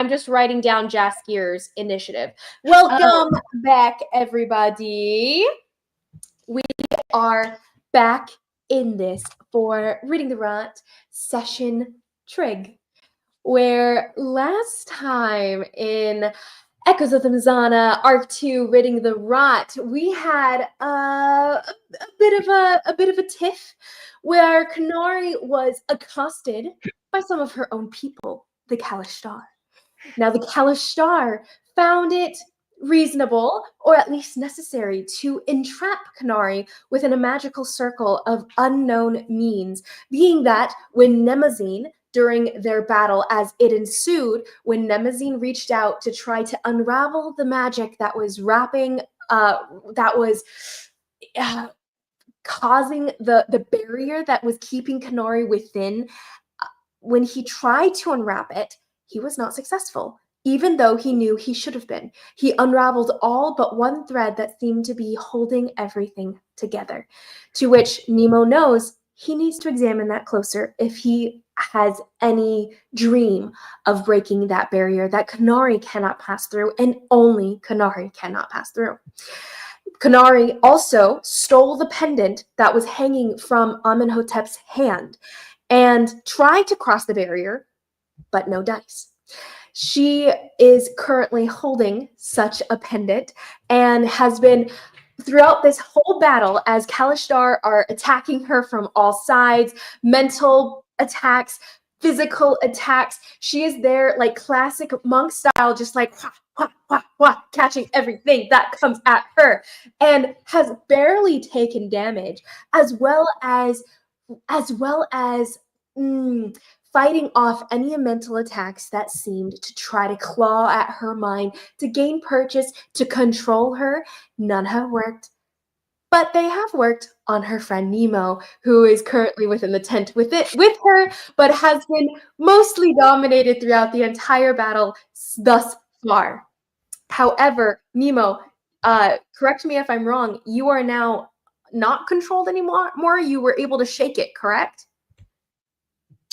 I'm just writing down Jaskier's initiative. Welcome back, everybody. We are back in this for Reading the Rot session Trigg, where last time in Echoes of the Mizana, Arc 2, Reading the Rot, we had a bit of a tiff where Konari was accosted by some of her own people, the Kalashtar. Now, the Kalashtar found it reasonable, or at least necessary, to entrap Konari within a magical circle of unknown means, being that when Nemazine, during their battle as it ensued, when Nemazine reached out to try to unravel the magic that was causing the barrier that was keeping Konari within, when he tried to unwrap it, he was not successful, even though he knew he should have been. He unraveled all but one thread that seemed to be holding everything together, to which Mnemo knows he needs to examine that closer if he has any dream of breaking that barrier that Konari cannot pass through, and only Konari cannot pass through. Konari also stole the pendant that was hanging from Amenhotep's hand and tried to cross the barrier, but no dice. She is currently holding such a pendant and has been, throughout this whole battle, as Kalashtar are attacking her from all sides, mental attacks, physical attacks, she is there like classic monk style, just like wah, wah, wah, wah, catching everything that comes at her, and has barely taken damage, as well as fighting off any mental attacks that seemed to try to claw at her mind, to gain purchase, to control her. None have worked, but they have worked on her friend Mnemo, who is currently within the tent with her, but has been mostly dominated throughout the entire battle thus far. However, Mnemo, correct me if I'm wrong, you are now not controlled anymore. You were able to shake it, correct?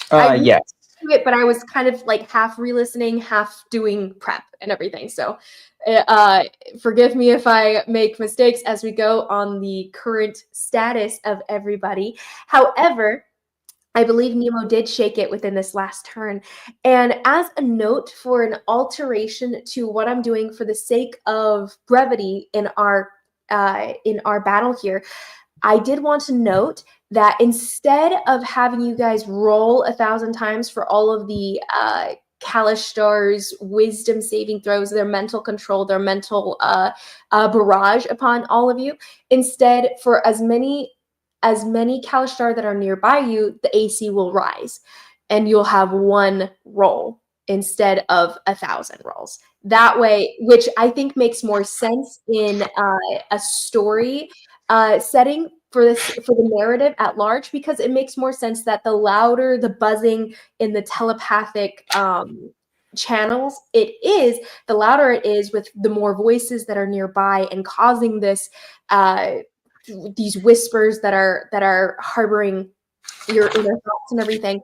Yes. It, but I was kind of like half re-listening, half doing prep and everything. So forgive me if I make mistakes as we go on the current status of everybody. However, I believe Mnemo did shake it within this last turn. And as a note for an alteration to what I'm doing for the sake of brevity in our battle here, I did want to note that instead of having you guys roll 1,000 times for all of the Kalashtar's wisdom saving throws, their mental control, their mental barrage upon all of you, instead, for as many Kalashtar that are nearby you, the AC will rise, and you'll have one roll instead of 1,000 rolls. That way, which I think makes more sense in a story setting for the narrative at large, because it makes more sense that the louder the buzzing in the telepathic channels it is, the louder it is with the more voices that are nearby and causing this these whispers that are harboring your inner thoughts and everything.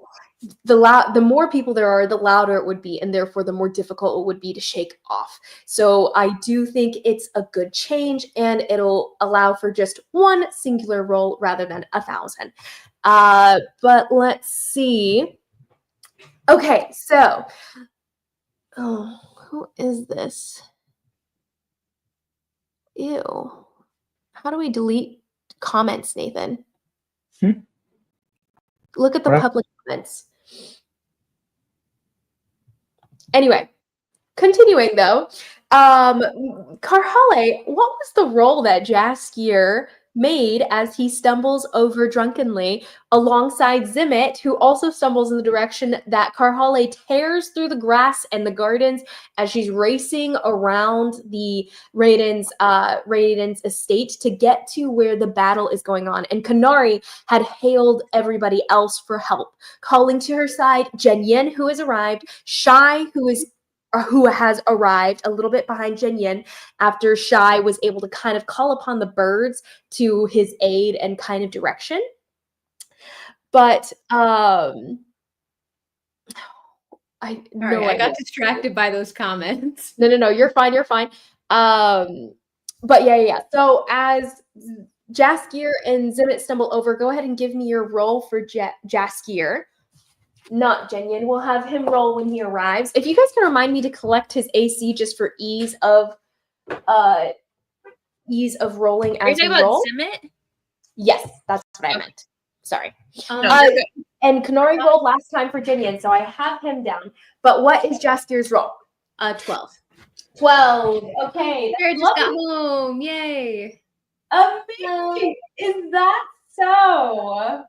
The more people there are, the louder it would be, and therefore the more difficult it would be to shake off. So I do think it's a good change, and it'll allow for just one singular roll rather than 1,000. But let's see. Okay, so who is this? Ew. How do we delete comments, Nathan? Look at the public comments. Anyway, continuing though, Karhalle, what was the roll that Jaskier made as he stumbles over drunkenly alongside Zimmit, who also stumbles in the direction that Karhalle tears through the grass and the gardens as she's racing around the Raiden's estate to get to where the battle is going on. And Konari had hailed everybody else for help, calling to her side Jen Yen, who has arrived, Shai, who has arrived a little bit behind Jen Yen after Shai was able to kind of call upon the birds to his aid and kind of direction. But No I got idea. distracted by those comments. No, you're fine. But yeah. So as Jaskier and Zimmit stumble over, go ahead and give me your roll for Jaskier. Not Jenyon. We'll have him roll when he arrives. If you guys can remind me to collect his AC just for ease of rolling as we roll. Are you talking about Zimmit? Yes, that's what I meant. Sorry. And Konari rolled last time for Jenyon, so I have him down. But what is Jaskier's roll? 12. 12. Okay. Jaskier just got home. Yay. Amazing. Is that so?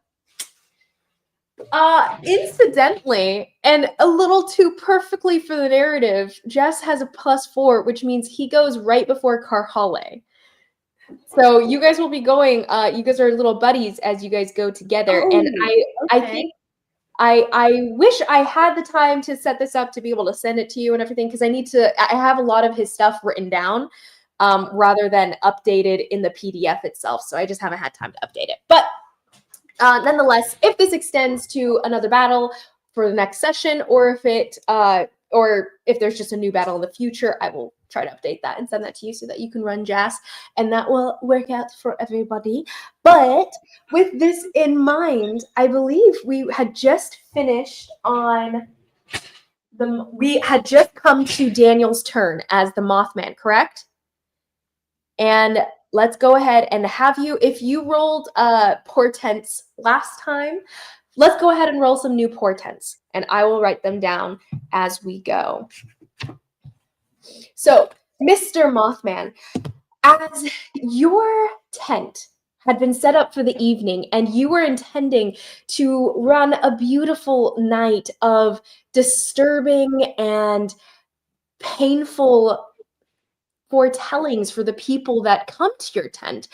Incidentally, and a little too perfectly for the narrative, Jess has a +4, which means he goes right before Karhalle. So you guys will be going, you guys are little buddies as you guys go together. And I think I wish I had the time to set this up to be able to send it to you and everything, because I have a lot of his stuff written down rather than updated in the PDF itself. So I just haven't had time to update it. But nonetheless, if this extends to another battle for the next session, or if there's just a new battle in the future, I will try to update that and send that to you so that you can run Jas, and that will work out for everybody. But with this in mind, I believe we had just finished on we had just come to Daniel's turn as the Mothman, correct? And let's go ahead and have you, if you rolled portents last time, let's go ahead and roll some new portents, and I will write them down as we go. So, Mr. Mothman, as your tent had been set up for the evening and you were intending to run a beautiful night of disturbing and painful foretellings for the people that come to your tent,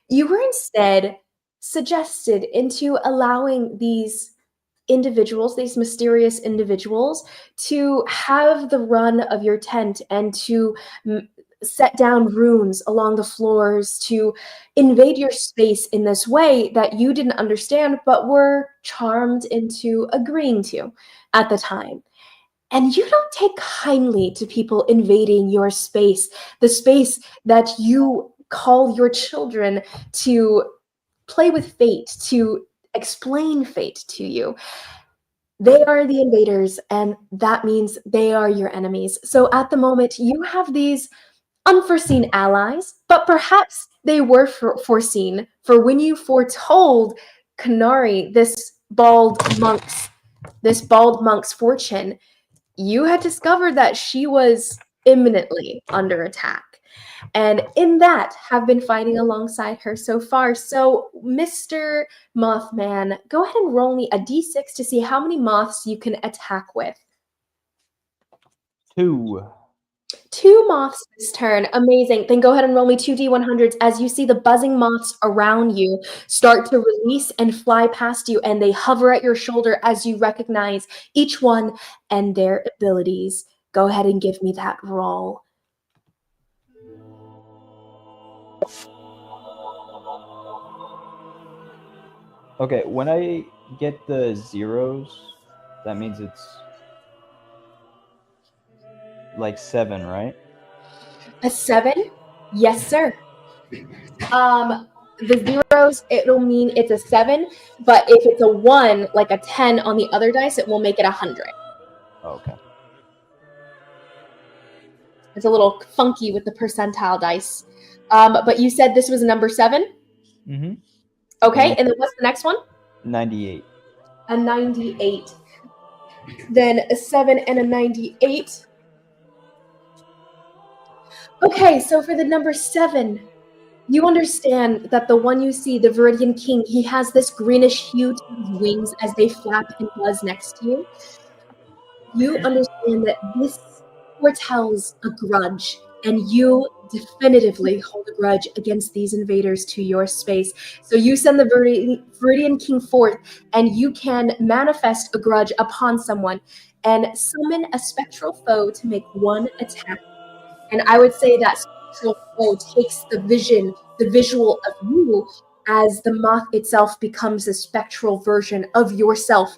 you were instead suggested into allowing these individuals, these mysterious individuals, to have the run of your tent and to set down runes along the floors, to invade your space in this way that you didn't understand but were charmed into agreeing to at the time. And you don't take kindly to people invading your space, the space that you call your children to play with fate, to explain fate to you. They are the invaders, and that means they are your enemies. So at the moment, you have these unforeseen allies, but perhaps they were foreseen, for when you foretold Konari this bald monk's fortune, you had discovered that she was imminently under attack. And in that, have been fighting alongside her so far. So, Mr. Mothman, go ahead and roll me a d6 to see how many moths you can attack with. 2. 2 moths this turn. Amazing. Then go ahead and roll me 2 d100s as you see the buzzing moths around you start to release and fly past you, and they hover at your shoulder as you recognize each one and their abilities. Go ahead and give me that roll. Okay, when I get the zeros, that means it's like 7, right? A 7? Yes, sir. The zeros, it'll mean it's a 7, but if it's a 1, like a 10 on the other dice, it will make it 100. Oh, okay. It's a little funky with the percentile dice. But you said this was a number 7? Mm-hmm. Okay, and then what's the next one? 98. A 98. Then a 7 and a 98. Okay, so for the number 7, you understand that the one you see, the Viridian King, he has this greenish hue to his wings as they flap and buzz next to you. You understand that this foretells a grudge, and you definitively hold a grudge against these invaders to your space. So you send the Viridian King forth, and you can manifest a grudge upon someone and summon a spectral foe to make 1 attack. And I would say that spectral foe takes the visual of you as the moth itself becomes a spectral version of yourself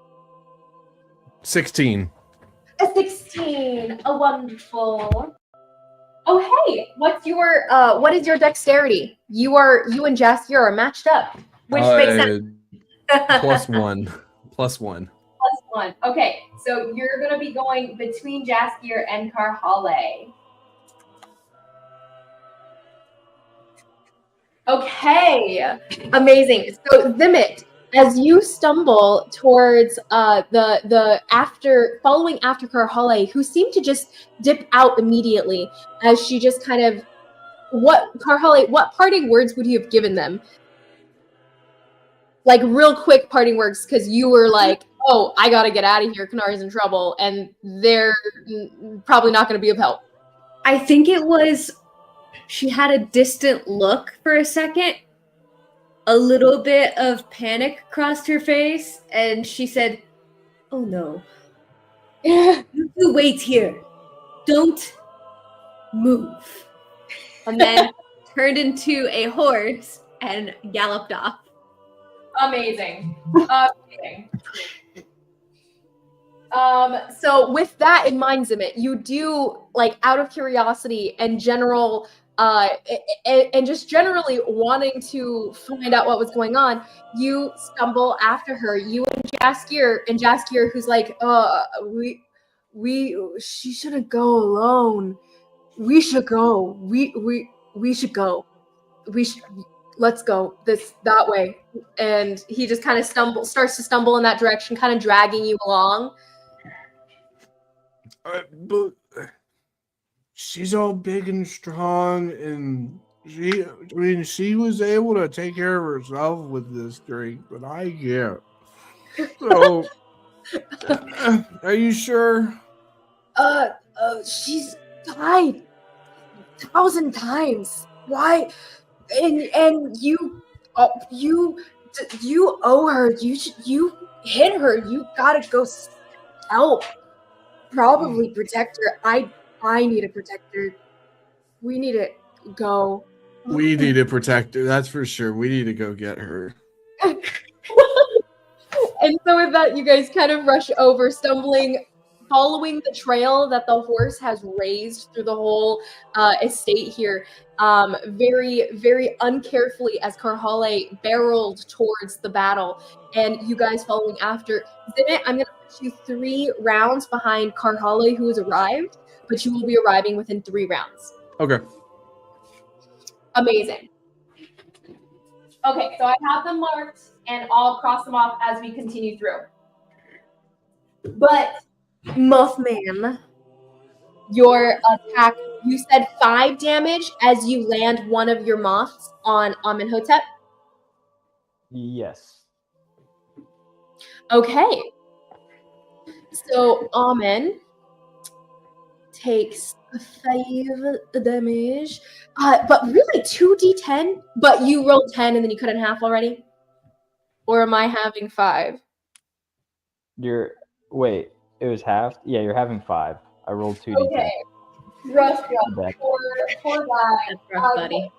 16. A 16. A wonderful. Oh hey, what is your dexterity? You and Jaskier are matched up, which makes sense. +1. +1. +1. Okay, so you're gonna be going between Jaskier and Karhalle. Okay, amazing. So Zimmit, as you stumble towards following after Karhalle, who seemed to just dip out immediately as she just kind of what parting words would you have given them? Like real quick parting words, because you were like, oh, I gotta get out of here, Konari's in trouble, and they're probably not gonna be of help. I think it was, she had a distant look for a second. A little bit of panic crossed her face, and she said, oh no. You wait here. Don't move. And then turned into a horse and galloped off. Amazing. Amazing. So with that in mind, Zimmit, you do, like, out of curiosity and general and just generally wanting to find out what was going on, you stumble after her. You and Jaskier, who's like, she shouldn't go alone. We should go. We should go. Let's go that way. And he just kind of starts to stumble in that direction, kind of dragging you along. But she's all big and strong, and she was able to take care of herself with this drink, but I can't. So, are you sure? She's died 1,000 times. Why? And you owe her. You hit her. You gotta go help. Probably protect her. I need a protector. We need to go. We need to protect her. That's for sure. We need to go get her. And so with that, you guys kind of rush over, stumbling, following the trail that the horse has raised through the whole estate here, very, very uncarefully as Karhalle barreled towards the battle, and you guys following after. Zimmit, I'm going to put you 3 rounds behind Karhalle, who has arrived, but you will be arriving within 3 rounds. Okay. Amazing. Okay, so I have them marked, and I'll cross them off as we continue through. But Mothman, your attack, you said 5 damage as you land one of your moths on Amenhotep? Yes. Okay. So Amen takes 5 damage. But really 2d10? But you rolled 10 and then you cut it in half already? Or am I having 5? Wait, it was half? Yeah, you're having 5. I rolled 2d10. Okay. Rough. Poor guy. That's rough, buddy.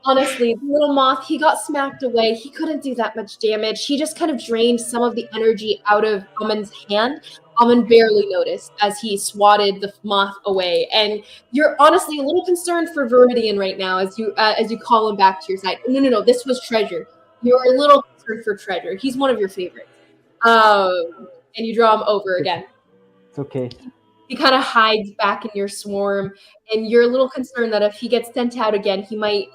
Honestly, the little moth, he got smacked away. He couldn't do that much damage. He just kind of drained some of the energy out of Amen's hand. Amen barely noticed as he swatted the moth away. And you're honestly a little concerned for Viridian right now as you call him back to your side. No, this was Treasure. You're a little concerned for Treasure. He's one of your favorites. And you draw him over again. It's okay. He kind of hides back in your swarm, and you're a little concerned that if he gets sent out again, he might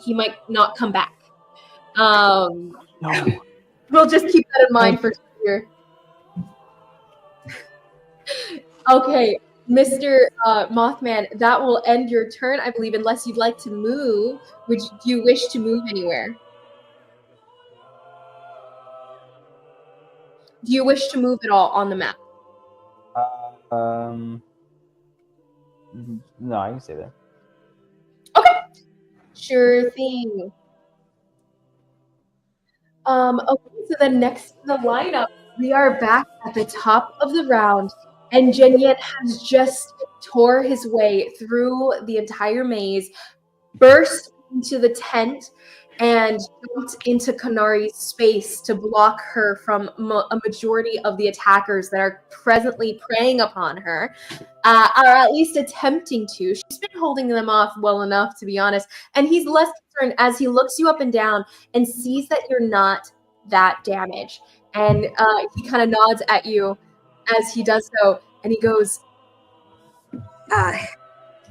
not come back. No. We'll just keep that in mind for sure. Okay, Mr. Mothman, that will end your turn, I believe, unless you'd like to move. Do you wish to move anywhere? Do you wish to move at all on the map? No, I can stay there. Okay. Sure thing. Okay, so then next in the lineup, we are back at the top of the round, and Jenyet has just tore his way through the entire maze, burst into the tent, and jumped into Konari's space to block her from a majority of the attackers that are presently preying upon her, or at least attempting to. She's been holding them off well enough, to be honest, and he's less concerned as he looks you up and down and sees that you're not that damaged. And he kind of nods at you as he does so, and he goes,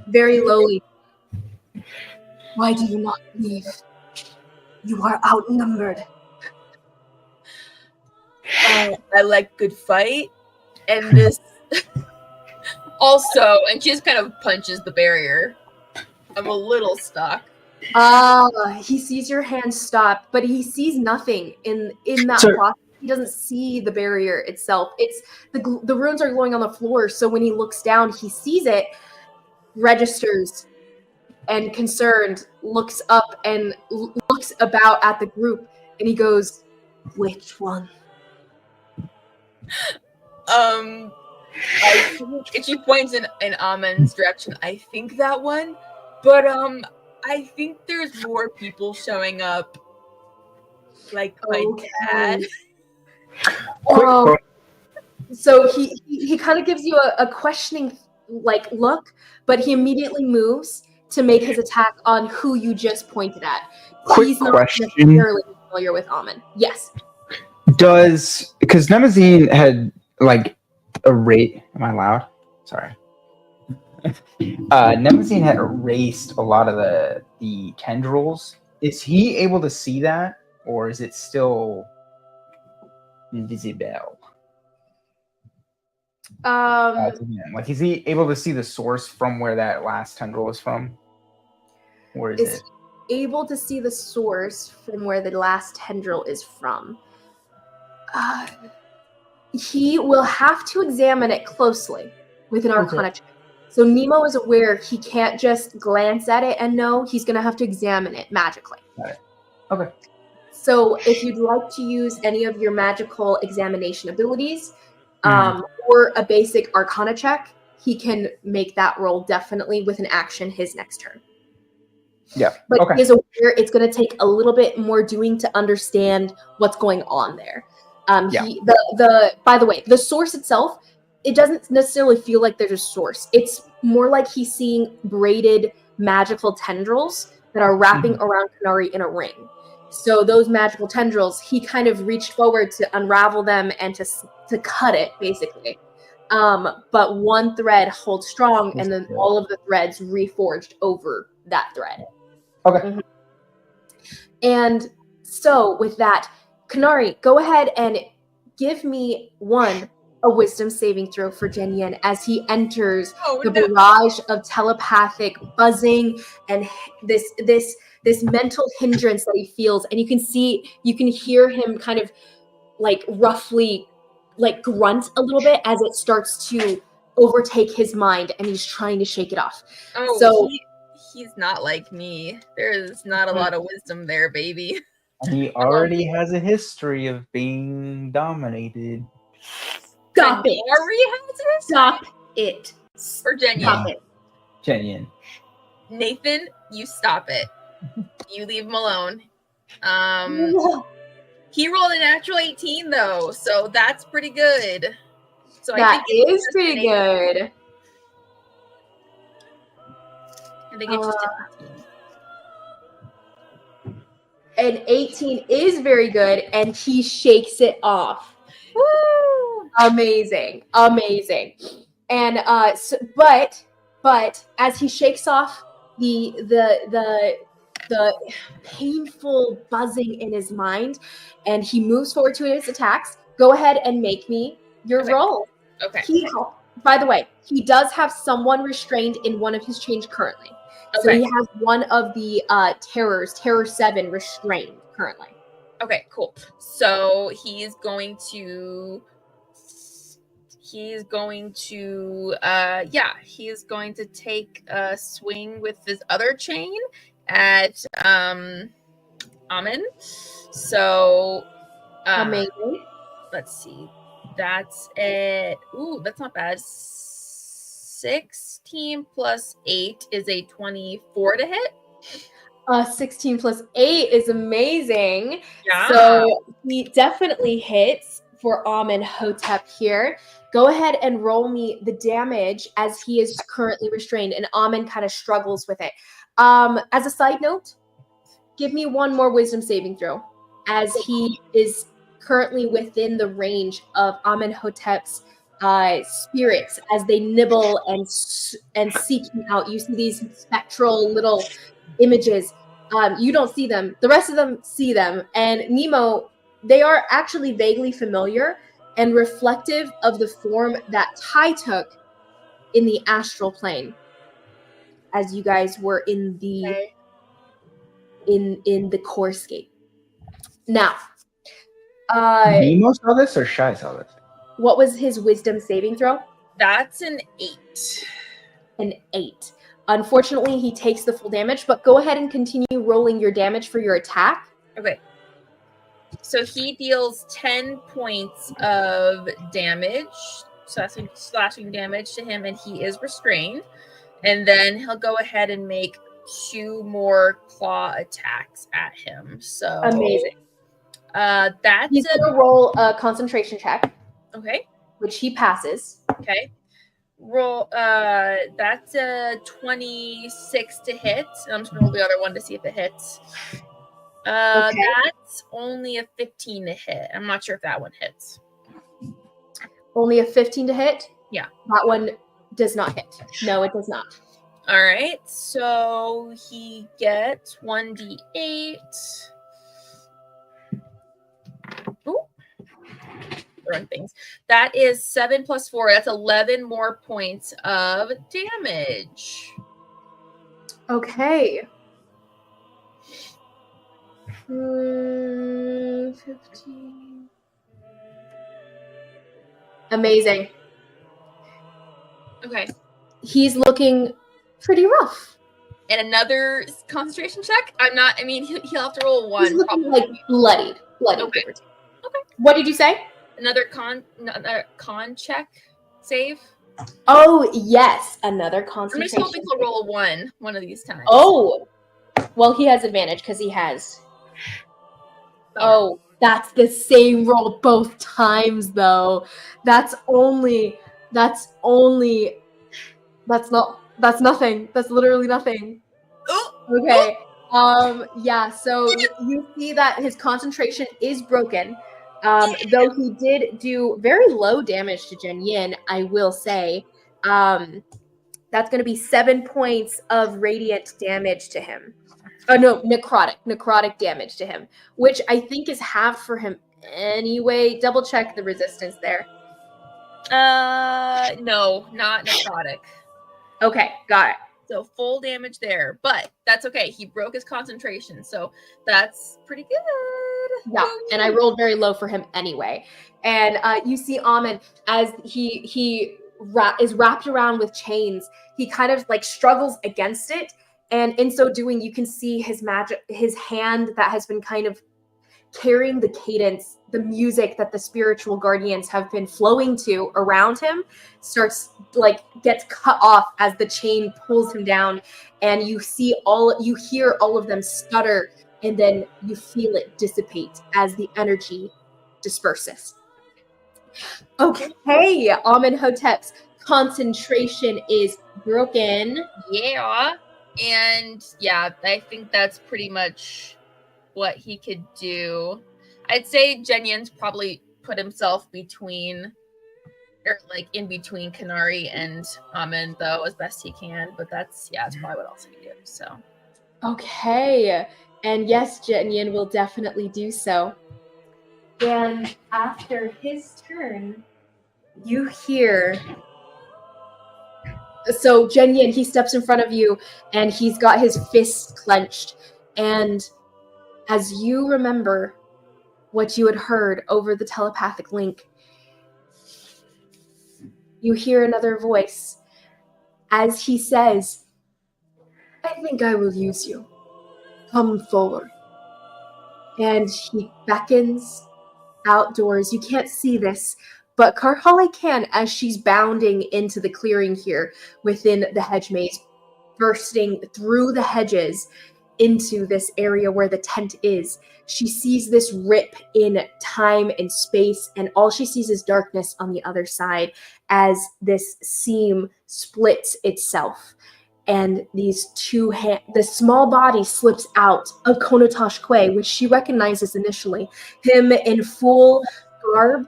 very lowly, "Why do you not leave? You are outnumbered." I like good fight, and this also, and she just kind of punches the barrier. I'm a little stuck. He sees your hand stop, but he sees nothing in that So- process. He doesn't see the barrier itself. It's the runes are glowing on the floor, so when he looks down, he sees it, registers, and concerned looks up and looks about at the group, and he goes, "Which one?" I think, if she points in Amen's direction, I think that one. But I think there's more people showing up. Like my dad. Quick, So he kind of gives you a questioning look, but he immediately moves to make his attack on who you just pointed at. Quick He's not question. necessarily familiar with Amen. Yes. Because Nemazine had like a rate. Am I loud? Sorry. Nemazine had erased a lot of the tendrils. Is he able to see that, or is it still invisible? To him? Like, is he able to see the source from where that last tendril is from, or is it? Able to see the source from where the last tendril is from. He will have to examine it closely with an Arcana check. So Mnemo is aware he can't just glance at it and know. He's going to have to examine it magically. Got it. Okay. So if you'd like to use any of your magical examination abilities or a basic Arcana check, he can make that roll definitely with an action his next turn. Yeah. But Okay. he is aware it's going to take a little bit more doing to understand what's going on there. Yeah. By the way, the source itself, it doesn't necessarily feel like there's a source. It's more like he's seeing braided magical tendrils that are wrapping around Konari in a ring. So those magical tendrils, he kind of reached forward to unravel them and to cut it, basically. But one thread holds strong, and then all of the threads reforged over that thread. Okay. And so with that, Konari, go ahead and give me a wisdom saving throw for Jenyen as he enters the barrage of telepathic buzzing and this mental hindrance that he feels. And you can hear him kind of like roughly like grunt a little bit as it starts to overtake his mind, and he's trying to shake it off. Oh, so he's not like me. There's not a lot of wisdom there, baby. He already has a history of being dominated. Stop it. Stop it. Or Jenyen. Stop it. Jenyen. Nathan, you stop it. You leave him alone. He rolled a natural 18 though, so that's pretty good. So that I think is pretty good. I think it's just 18. An 18 is very good, and he shakes it off. Woo! Amazing. And but as he shakes off the painful buzzing in his mind, and he moves forward to his attacks, go ahead and make me your roll. Okay. By the way, he does have someone restrained in one of his chains currently. So he has one of the Terror 7, restrained currently. Okay, cool. So he's going to take a swing with his other chain at Amen. So amazing. Let's see. That's it. Ooh, that's not bad. 16 plus 8 is a 24 to hit. 16 plus 8 is amazing. Yeah. So he definitely hits for Amenhotep here. Go ahead and roll me the damage as he is currently restrained, and Amen kind of struggles with it. As a side note, give me one more wisdom saving throw, as he is currently within the range of Amenhotep's spirits as they nibble and seek him out. You see these spectral little images. You don't see them. The rest of them see them. And Mnemo, they are actually vaguely familiar and reflective of the form that Ty took in the astral plane as you guys were in the in the core scape. Now, Nemo saw this or Shy saw this? what was his wisdom saving throw? That's an 8. An 8. Unfortunately, he takes the full damage, but go ahead and continue rolling your damage for your attack. Okay. So he deals 10 points of damage, slashing damage to him, and he is restrained. And then he'll go ahead and make 2 more claw attacks at him. So Amazing. That's He's going to roll a concentration check, okay. which he passes. Okay. Roll. That's a 26 to hit. I'm just gonna roll the other one to see if it hits. Okay. That's only a 15 to hit. I'm not sure if that one hits. Only a 15 to hit? Yeah. That one does not hit. No, it does not. All right. So he gets 1d8. Ooh. Throwing things. That is 7 plus 4. That's 11 more points of damage. Okay. 15. Amazing. Okay. He's looking pretty rough. And another concentration check? I mean, he'll have to roll 1. He's looking probably. like bloodied. Okay. Okay. What did you say? Another con check save. Oh, yes. Another I'm just concentration. hoping he'll roll a 1 of these times. Oh. Well, he has advantage because he has. Oh, that's the same roll both times, though. That's nothing. That's literally nothing. Okay. Yeah, so you see that his concentration is broken. Though he did do very low damage to Jen Yin, I will say. That's going to be 7 points of radiant damage to him. Oh, no, necrotic damage to him, which I think is half for him anyway. Double check the resistance there. No, not necrotic. Okay, got it. So full damage there, but that's okay. He broke his concentration, so that's pretty good. Yeah, and I rolled very low for him anyway. And you see Amen as he is wrapped around with chains. He kind of like struggles against it, and in so doing, you can see his hand that has been kind of carrying the cadence, the music that the spiritual guardians have been flowing to around him, gets cut off as the chain pulls him down, and you hear all of them stutter, and then you feel it dissipate as the energy disperses. Okay, Amenhotep's concentration is broken. Yeah, and yeah, I think that's pretty much what he could do. I'd say Jenyen's probably put himself in between Konari and Amen, though, as best he can. But that's probably what else he could do. So, okay, and yes, Jenyen will definitely do so. And after his turn, you hear. So Jenyen, he steps in front of you, and he's got his fists clenched, and as you remember what you had heard over the telepathic link, you hear another voice as he says, "I think I will use you. Come forward." And he beckons outdoors. You can't see this, but Karhalle can, as she's bounding into the clearing here within the hedge maze, bursting through the hedges. into this area where the tent is, she sees this rip in time and space, and all she sees is darkness on the other side as this seam splits itself. And these the small body slips out of Konotash Koe, which she recognizes initially. Him in full garb,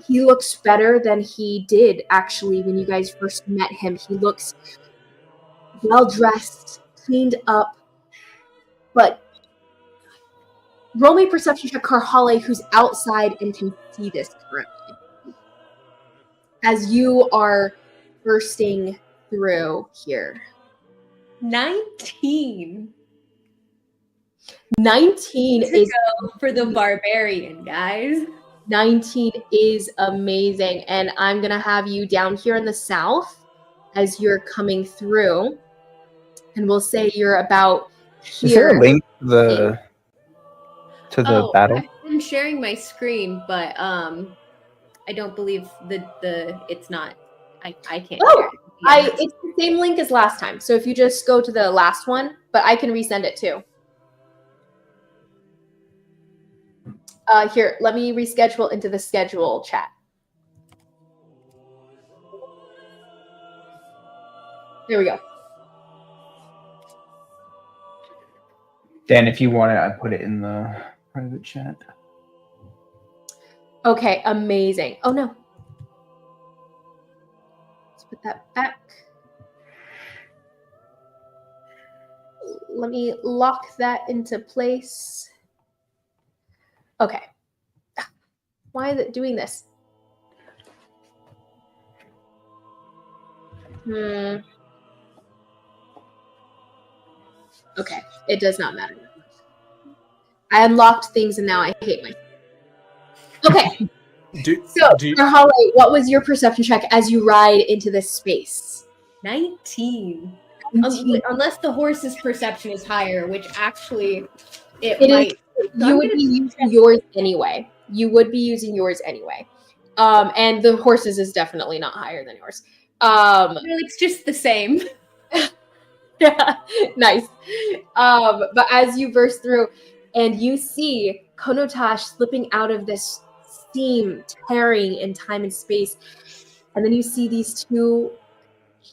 he looks better than he did actually when you guys first met him. He looks well dressed, cleaned up, but roll me perception check, Karhalle, who's outside and can see this correctly. As you are bursting through here. 19. 19 is for the barbarian, guys. 19 is amazing, and I'm gonna have you down here in the south as you're coming through, and we'll say you're about here. Is there a link to the battle? I'm sharing my screen, but I don't believe it's not. I can't. Oh, share it. it's the same link as last time. So if you just go to the last one, but I can resend it too. Here, let me reschedule into the schedule chat. There we go. Dan, if you want it, I put it in the private chat. Okay, amazing. Oh no. Let's put that back. Let me lock that into place. Okay. Why is it doing this? Okay, it does not matter. I unlocked things and now I hate myself. Okay. Karhalle, what was your perception check as you ride into this space? 19. 19. Unless the horse's perception is higher, which actually it Is, might. you would be using yours anyway. And the horse's is definitely not higher than yours. It's just the same. Yeah, nice. But as you burst through and you see Konotash slipping out of this seam, tearing in time and space, and then you see these two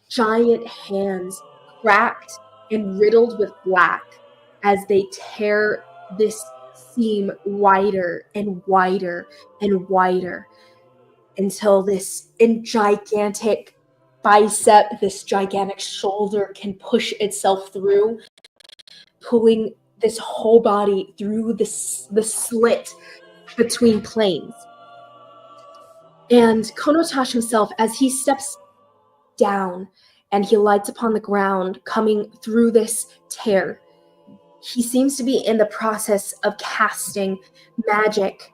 giant hands cracked and riddled with black as they tear this seam wider and wider and wider until this gigantic bicep, this gigantic shoulder can push itself through, pulling this whole body through the slit between planes. And Konotash himself, as he steps down and he lights upon the ground coming through this tear, he seems to be in the process of casting magic,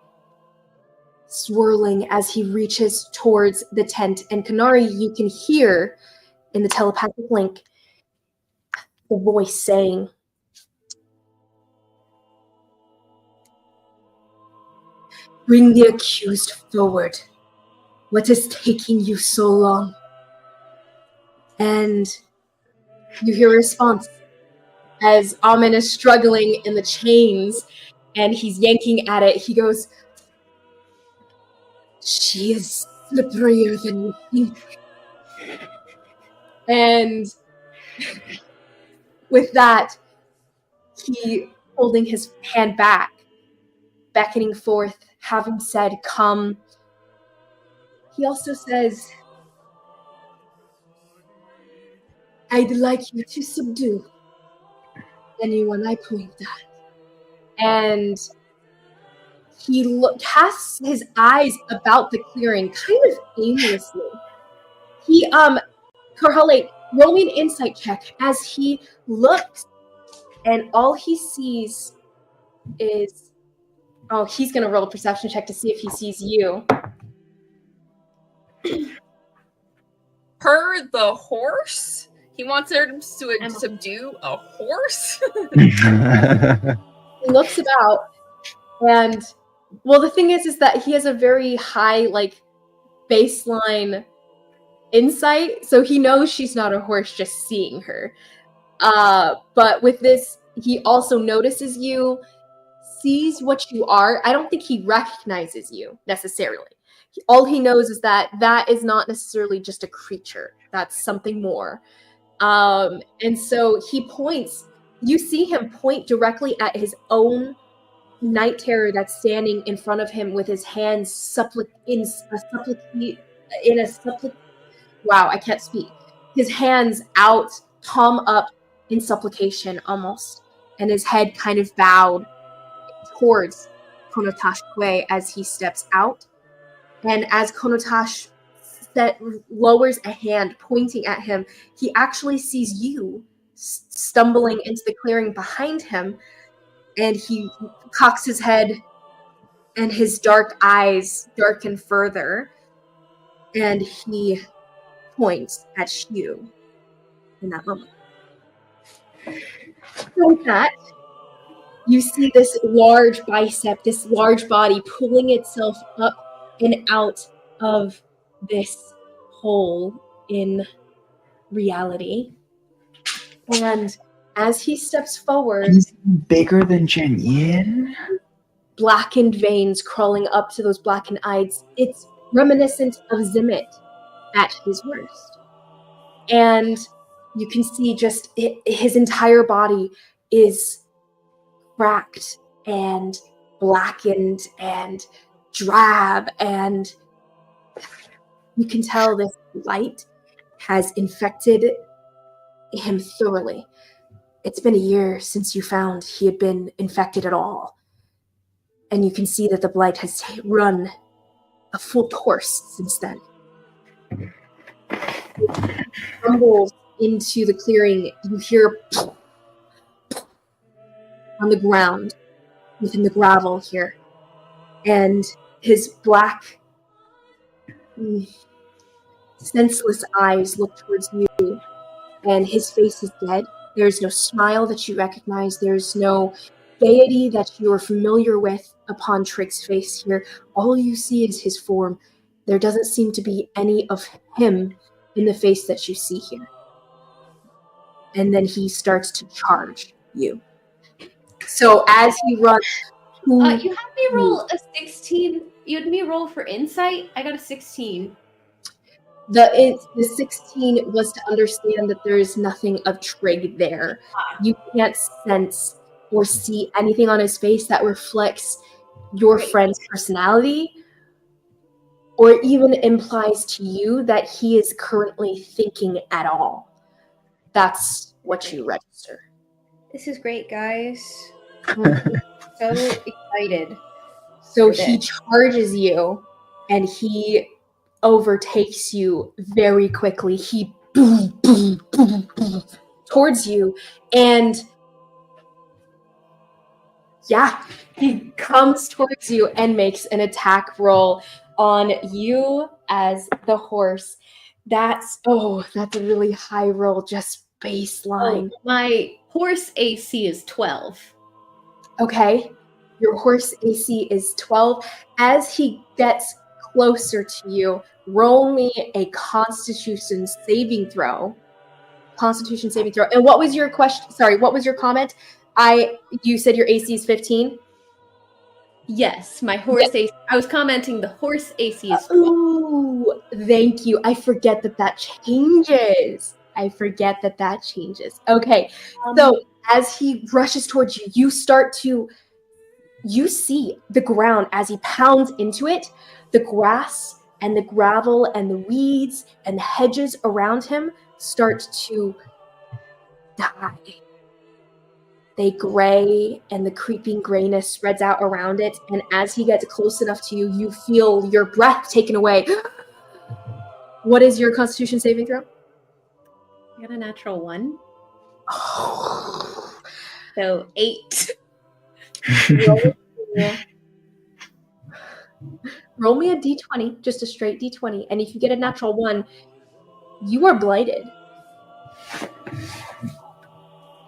swirling as he reaches towards the tent. And Konari, you can hear in the telepathic link the voice saying, "Bring the accused forward. What is taking you so long?" And you hear a response as Amen is struggling in the chains and he's yanking at it. He goes, "She is slipperier than you think." And with that, he, holding his hand back, beckoning forth, having said, "Come," he also says, "I'd like you to subdue anyone I point at." And he casts his eyes about the clearing, kind of aimlessly. He, Karhalle, roll me an insight check as he looks, and all he sees is, he's gonna roll a perception check to see if he sees you. Per the horse? He wants her to subdue a horse? He looks about, and well, the thing is that he has a very high, baseline insight, so he knows she's not a horse just seeing her. But with this he also notices you, sees what you are. I don't think he recognizes you necessarily. All he knows is that that is not necessarily just a creature. That's something more. And so he points. You see him point directly at his own night terror that's standing in front of him with his hands wow, I can't speak. His hands out, palm up in supplication almost, and his head kind of bowed towards Konotash Koe as he steps out. And as Konotash lowers a hand pointing at him, he actually sees you stumbling into the clearing behind him, and he cocks his head and his dark eyes darken further, and he points at you in that moment. Like that, you see this large bicep, this large body pulling itself up and out of this hole in reality. And as he steps forward, He's bigger than Jen Yin. blackened veins crawling up to those blackened eyes. It's reminiscent of Zimmit at his worst. And you can see just his entire body is cracked and blackened and drab, and you can tell this light has infected him thoroughly. It's been a year since you found he had been infected at all. And you can see that the blight has run a full course since then. It rumbles into the clearing. You hear on the ground within the gravel here. And his black, senseless eyes look towards you. And his face is dead. There's no smile that you recognize. There's no gaiety that you're familiar with upon Trigg's face here. All you see is his form. There doesn't seem to be any of him in the face that you see here. And then he starts to charge you. So as he runs... You had me roll a 16. You had me roll for insight? I got a 16. The 16 was to understand that there is nothing of Trigg there. You can't sense or see anything on his face that reflects your friend's personality or even implies to you that he is currently thinking at all. That's what you register. This is great, guys. I'm so excited. So he charges you and he overtakes you very quickly. He boom, boom, boom, boom, towards you, and yeah, he comes towards you and makes an attack roll on you as the horse. That's a really high roll, just baseline. Oh, my horse AC is 12. Okay, your horse AC is 12. As he gets closer to you, roll me a Constitution saving throw. Constitution saving throw. And what was your question? Sorry, what was your comment? You said your AC is 15? Yes, my horse AC. I was commenting the horse AC is 12. Ooh, thank you. I forget that changes. Okay, so as he rushes towards you, you see the ground as he pounds into it, the grass and the gravel and the weeds and the hedges around him start to die. They gray, and the creeping grayness spreads out around it, and as he gets close enough to you, you feel your breath taken away. What is your Constitution saving throw? I got a natural 1. So 8. Roll me a d20, just a straight d20, and if you get a natural 1, you are blighted.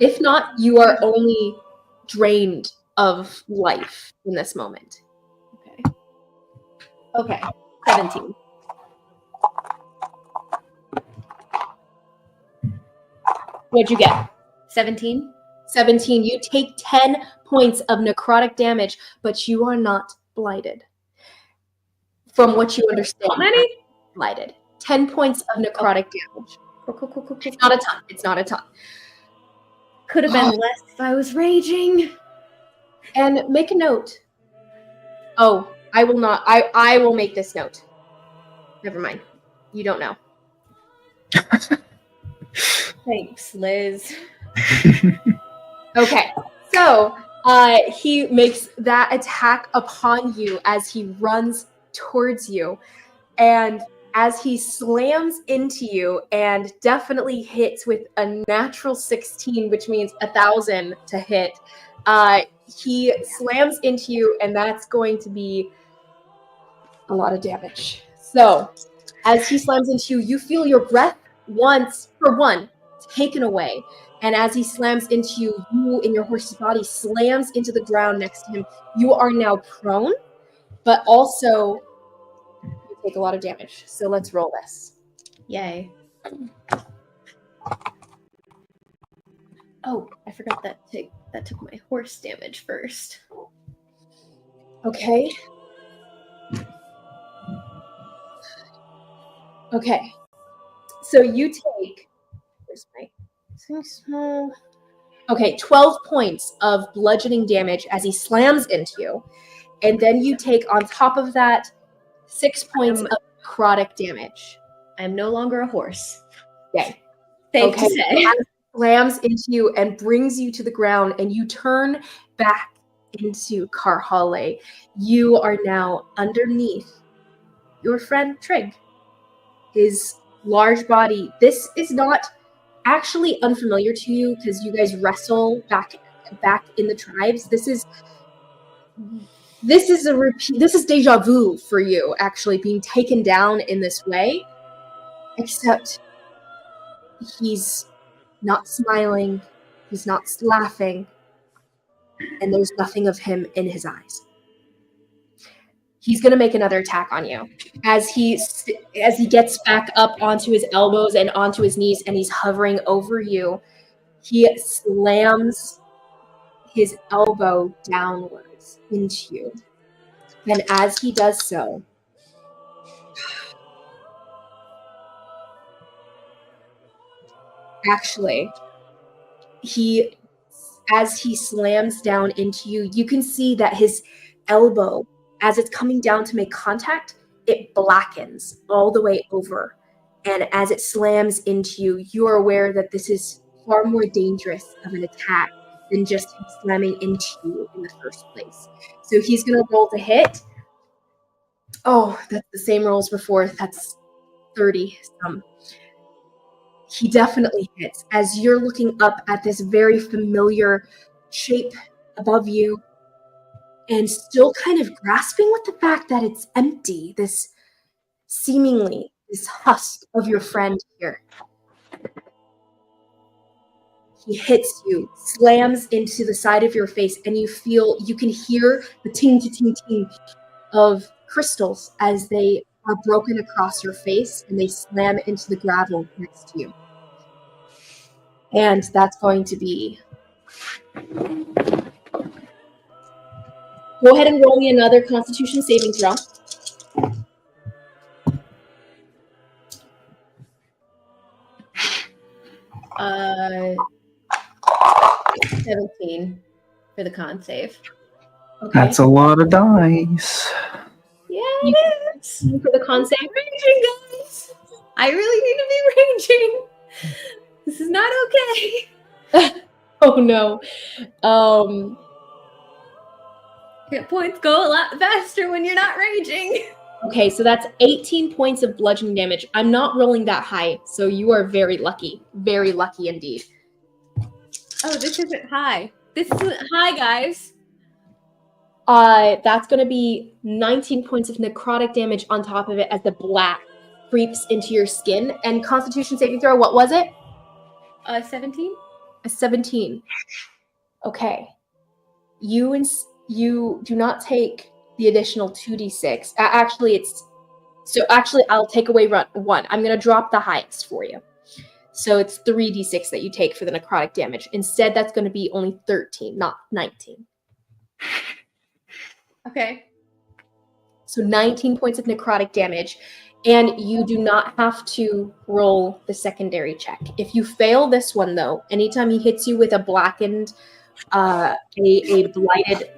If not, you are only drained of life in this moment. Okay. 17. What'd you get? 17? 17. You take 10 points of necrotic damage, but you are not blighted. From what you understand, How many? blighted. 10 points of necrotic damage. Cool. It's not a ton. It's not a ton. Could have been less if I was raging. And make a note. Oh, I will not. I will make this note. Never mind. You don't know. Thanks, Liz. Okay. So he makes that attack upon you as he runs towards you. And as he slams into you and definitely hits with a natural 16, which means 1,000 to hit, he slams into you, and that's going to be a lot of damage. So, as he slams into you, you feel your breath taken away. And as he slams into you, you in your horse's body slams into the ground next to him. You are now prone, but also you take a lot of damage. So let's roll this. Yay. Oh, I forgot that took my horse damage first. Okay. Okay. So you take, where's my, okay, 12 points of bludgeoning damage as he slams into you. And then you take on top of that 6 points of necrotic damage. I'm no longer a horse. Okay. Safe to say. Slams into you and brings you to the ground, and you turn back into Karhalle. You are now underneath your friend Trigg. His large body. This is not actually unfamiliar to you because you guys wrestle back in the tribes. This is a repeat. This is deja vu for you, actually being taken down in this way. Except he's not smiling, he's not laughing, and there's nothing of him in his eyes. He's going to make another attack on you. As he gets back up onto his elbows and onto his knees, and he's hovering over you, he slams his elbow downwards into you. And as he does so, actually, as he slams down into you, you can see that his elbow, as it's coming down to make contact, it blackens all the way over. And as it slams into you, you are aware that this is far more dangerous of an attack than just him slamming into you in the first place. So he's going to roll to hit. Oh, that's the same roll as before. That's 30. He definitely hits. As you're looking up at this very familiar shape above you, and still kind of grasping with the fact that it's empty, this husk of your friend here. He hits you, slams into the side of your face, and you can hear the ting-ting-ting of crystals as they are broken across your face, and they slam into the gravel next to you. And that's going to be... Go ahead and roll me another Constitution saving throw. Uh, 17 for the con save. Okay. That's a lot of dice. Yeah, it is. For the con save. Raging, guys. I really need to be raging. This is not okay. Oh no. Hit points go a lot faster when you're not raging. Okay, so that's 18 points of bludgeoning damage. I'm not rolling that high, so you are very lucky. Very lucky indeed. Oh, this isn't high. This isn't high, guys. That's going to be 19 points of necrotic damage on top of it as the black creeps into your skin. And Constitution saving throw, what was it? 17? A 17. Okay. You do not take the additional 2d6. Actually, I'll take away 1. I'm going to drop the highest for you. So it's 3d6 that you take for the necrotic damage. Instead, that's going to be only 13, not 19. Okay. So 19 points of necrotic damage, and you do not have to roll the secondary check. If you fail this one, though, anytime he hits you with a blackened, a blighted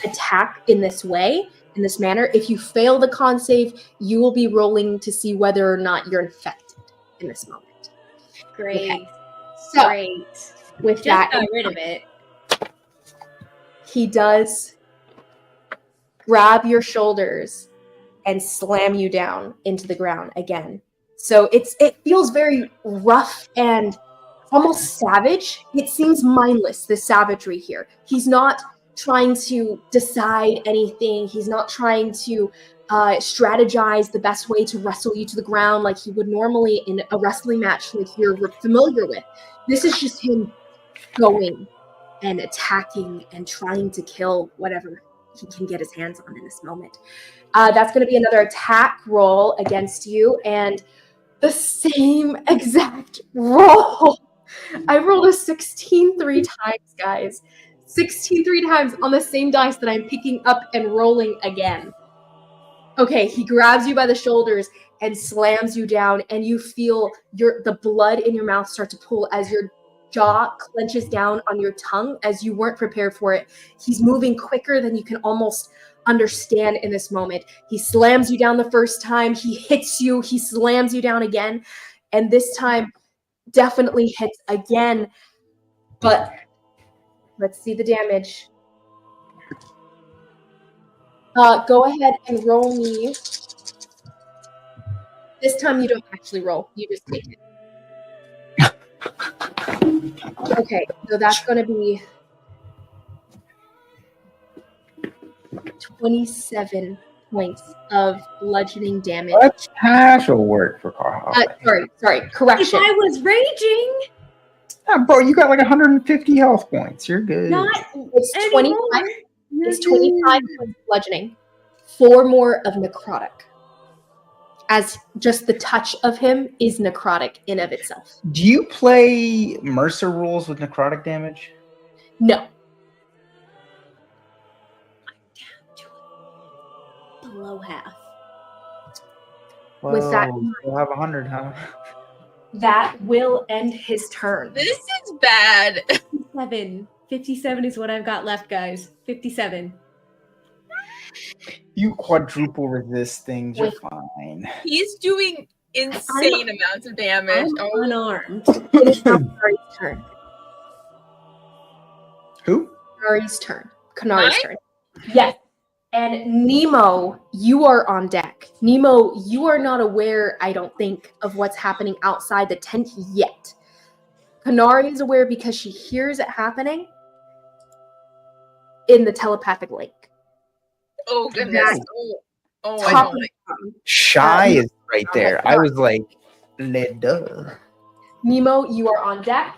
attack in this way, in this manner, if you fail the con save, you will be rolling to see whether or not you're infected in this moment. Great. Okay. So, Great. with Just that, got rid of it. he does grab your shoulders and slam you down into the ground again. So it feels very rough and almost savage. It seems mindless, the savagery here. He's not trying to decide anything. He's not trying to strategize the best way to wrestle you to the ground like he would normally in a wrestling match like you're familiar with. This is just him going and attacking and trying to kill whatever he can get his hands on in this moment. That's going to be another attack roll against you, and the same exact roll. I rolled a 16 3 times, guys. 16 3 times on the same dice that I'm picking up and rolling again. Okay, he grabs you by the shoulders and slams you down, and you feel the blood in your mouth start to pull as your jaw clenches down on your tongue as you weren't prepared for it. He's moving quicker than you can almost understand in this moment. He slams you down the first time, he hits you, he slams you down again, and this time definitely hits again. But let's see the damage. Go ahead and roll me. This time you don't actually roll, you just take it. Okay, so that's going to be 27 points of bludgeoning damage. That's casual work for Karhalle. Sorry, If correction. I was raging, Yeah, bro, you got like 150 health points. You're good. not It's anymore. 25. It's 25 points of bludgeoning. 4 more of necrotic. As just the touch of him is necrotic in of itself. Do you play Mercer rules with necrotic damage? No. Below half. With that- you'll have 100, huh? That will end his turn. This is bad. 57 is what I've got left, guys. 57. You quadruple resist things, you're fine. He's doing insane amounts of damage. I'm unarmed. It is now Konari's turn. Who? Konari's turn. Mine? Turn. Yes. And Mnemo, you are on deck. Mnemo, you are not aware, I don't think, of what's happening outside the tent yet. Konari is aware because she hears it happening in the telepathic link. Oh goodness. Oh, I Top don't of like. the round. Shy is right there. I was like, duh. Mnemo, you are on deck.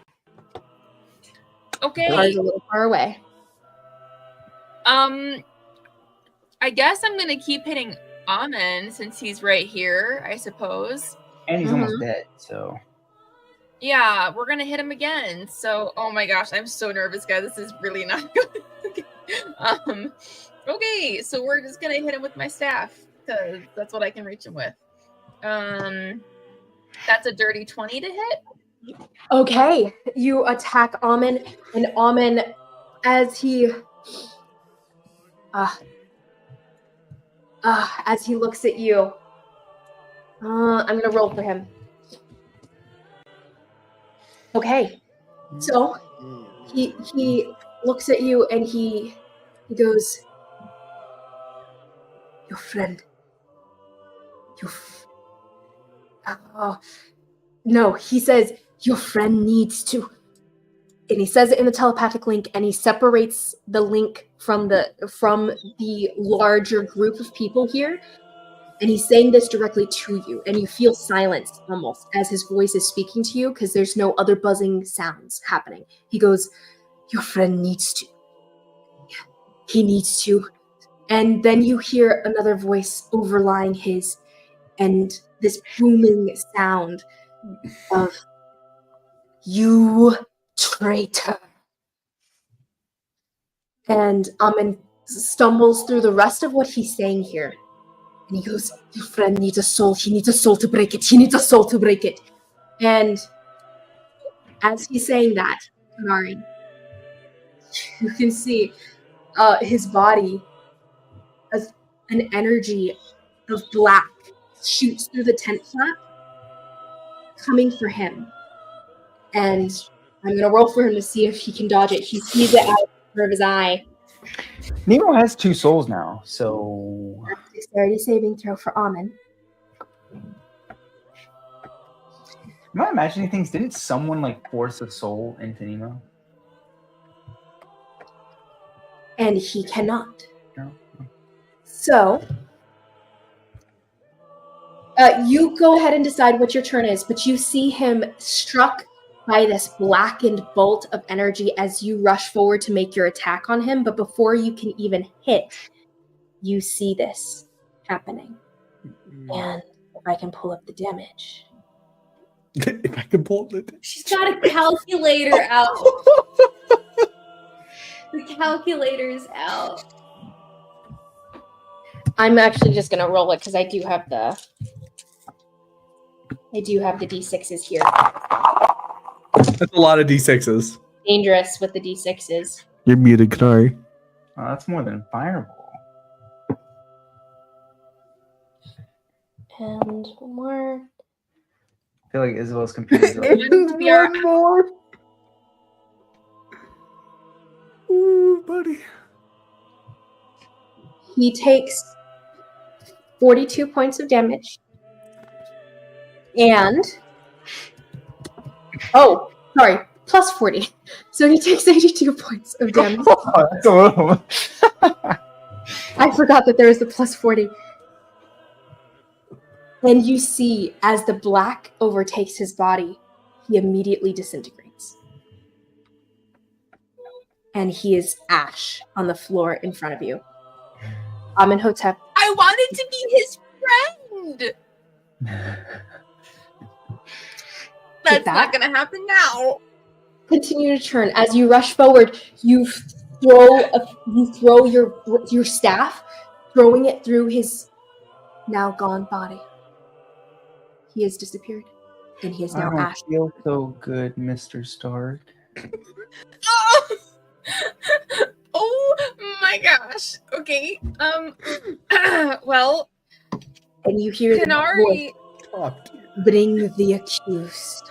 Okay. Konari's a little far away. I guess I'm gonna keep hitting Amen since he's right here, I suppose. And he's almost dead, so. Yeah, we're gonna hit him again. So, oh my gosh, I'm so nervous, guys. This is really not good. Okay, so we're just gonna hit him with my staff because that's what I can reach him with. That's a dirty 20 to hit. Okay, you attack Amen, and Amen, as he looks at you, I'm gonna roll for him. Okay, so he looks at you and he goes, "Your friend, no," he says, "Your friend needs to," and he says it in the telepathic link, and he separates the link from the larger group of people here, and he's saying this directly to you, and you feel silence almost as his voice is speaking to you because there's no other buzzing sounds happening. He goes, "Your friend needs to. He needs to." And then you hear another voice overlying his, and this booming sound of You traitor. And Amen stumbles through the rest of what he's saying here. And he goes, your friend needs a soul. He needs a soul to break it. He needs a soul to break it. And as he's saying that, Konari, you can see his body as an energy of black shoots through the tent flap, coming for him. And I'm going to roll for him to see if he can dodge it. He sees it out of his eye. Nemo has 2 souls now, so Dexterity saving throw for Amen. am I imagining things? Didn't someone like force a soul into Nemo? And he cannot. No. So, you go ahead and decide what your turn is, but you see him struck by this blackened bolt of energy as you rush forward to make your attack on him, but before you can even hit, you see this happening. And if I can pull up the damage. If I can pull it. She's got a calculator out. The calculator's out. I'm actually just going to roll it because I do have the D6s here. That's a lot of D6s. Dangerous with the D6s. You're muted, Konari. Oh, that's more than a fireball. And one more. I feel like Isabel's computer. One more. Ooh, buddy. He takes 42 points of damage. And plus 40. So he takes 82 points of damage. Oh, that's a little. I forgot that there was the plus 40. And you see, as the black overtakes his body, he immediately disintegrates. And he is ash on the floor in front of you. Amenhotep. I wanted to be his friend. That's not gonna happen now. Continue to turn. As you rush forward, you throw your staff, throwing it through his now gone body. He has disappeared, and he is now I ash. don't feel so good, Mr. Stark. Oh! Oh my gosh. Okay. Well, And you hear the Konari. Oh, voice, bring the accused.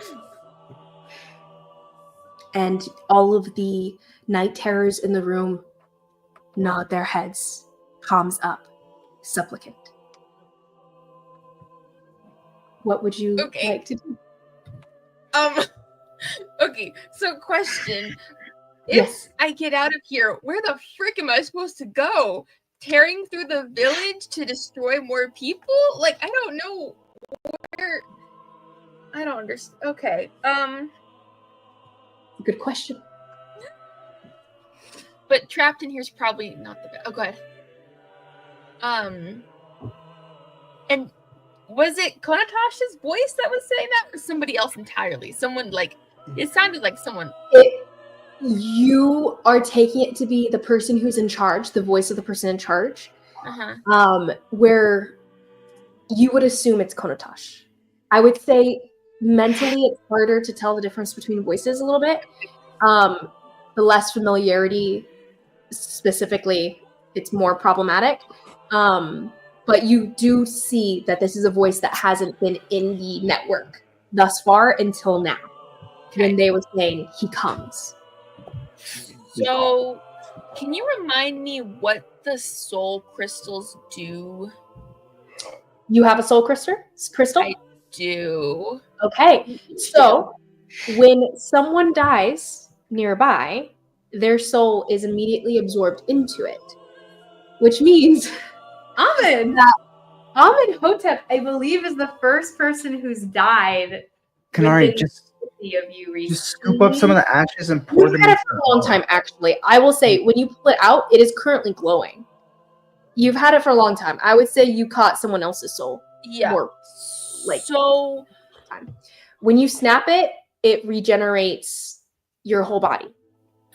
And all of the night terrors in the room nod their heads, palms up, supplicant. What would you Okay. like to do? Okay, so question. If Yes. I get out of here, where the frick am I supposed to go? Tearing through the village to destroy more people? Like, I don't know where. I don't understand. Okay. Good question. But trapped in here is probably not the best. Oh, go ahead. And was it Konatash's voice that was saying that, or somebody else entirely? Someone like it sounded like someone. You are taking it to be the person who's in charge, the voice of the person in charge. Where you would assume it's Konotash. I would say mentally it's harder to tell the difference between voices a little bit. The less familiarity, specifically, it's more problematic. But you do see that this is a voice that hasn't been in the network thus far until now. When they were saying he comes. So, can you remind me what the soul crystals do? You have a soul crystal? I do. Okay. So, when someone dies nearby, their soul is immediately absorbed into it. Which means Amenhotep, I believe, is the first person who's died. Konari, within just 50 of you recently. scoop up some of the ashes and pour You've them had into it for a long time, actually. I will say, when you pull it out, it is currently glowing. You've had it for a long time. I would say you caught someone else's soul. Yeah. More like so time. When you snap it, it regenerates your whole body.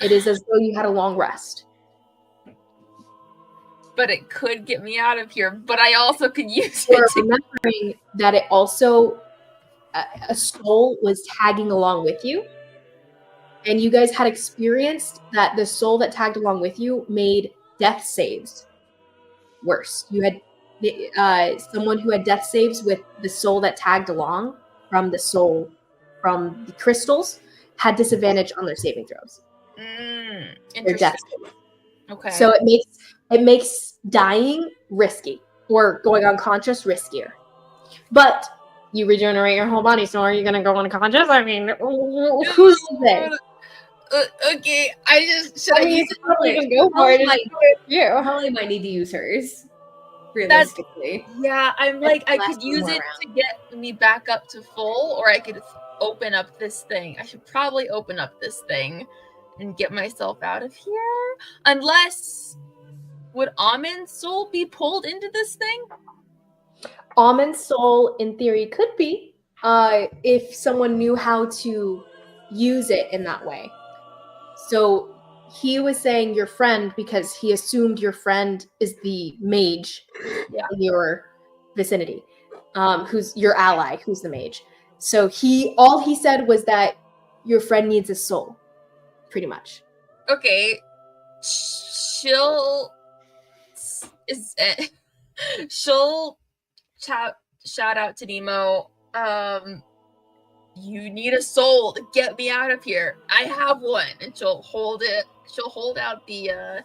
It is as though you had a long rest. But it could get me out of here. But I also could use Or it to... remembering that it also, a soul was tagging along with you. And you guys had experienced that the soul that tagged along with you made death saves worse. You had someone who had death saves with the soul that tagged along from the crystals had disadvantage on their saving throws. Their death saves. Okay. So it makes dying risky or going unconscious riskier. But you regenerate your whole body, so are you going to go unconscious? I mean, who's to say? Okay, I just should I use it? Probably just go for it. Karhalle might need to use hers. Realistically. Yeah, I'm like, I Last could use one it more to get me back up to full, or I could open up this thing. I should probably open up this thing and get myself out of here. Unless, would Amen's soul be pulled into this thing? Amen's soul, in theory, could be if someone knew how to use it in that way. So he was saying your friend because he assumed your friend is the mage in your vicinity, who's your ally, who's the mage. So all he said was that your friend needs a soul, pretty much. Okay, she'll shout out to Mnemo. You need a soul to get me out of here. I have one, and she'll hold it. She'll hold out the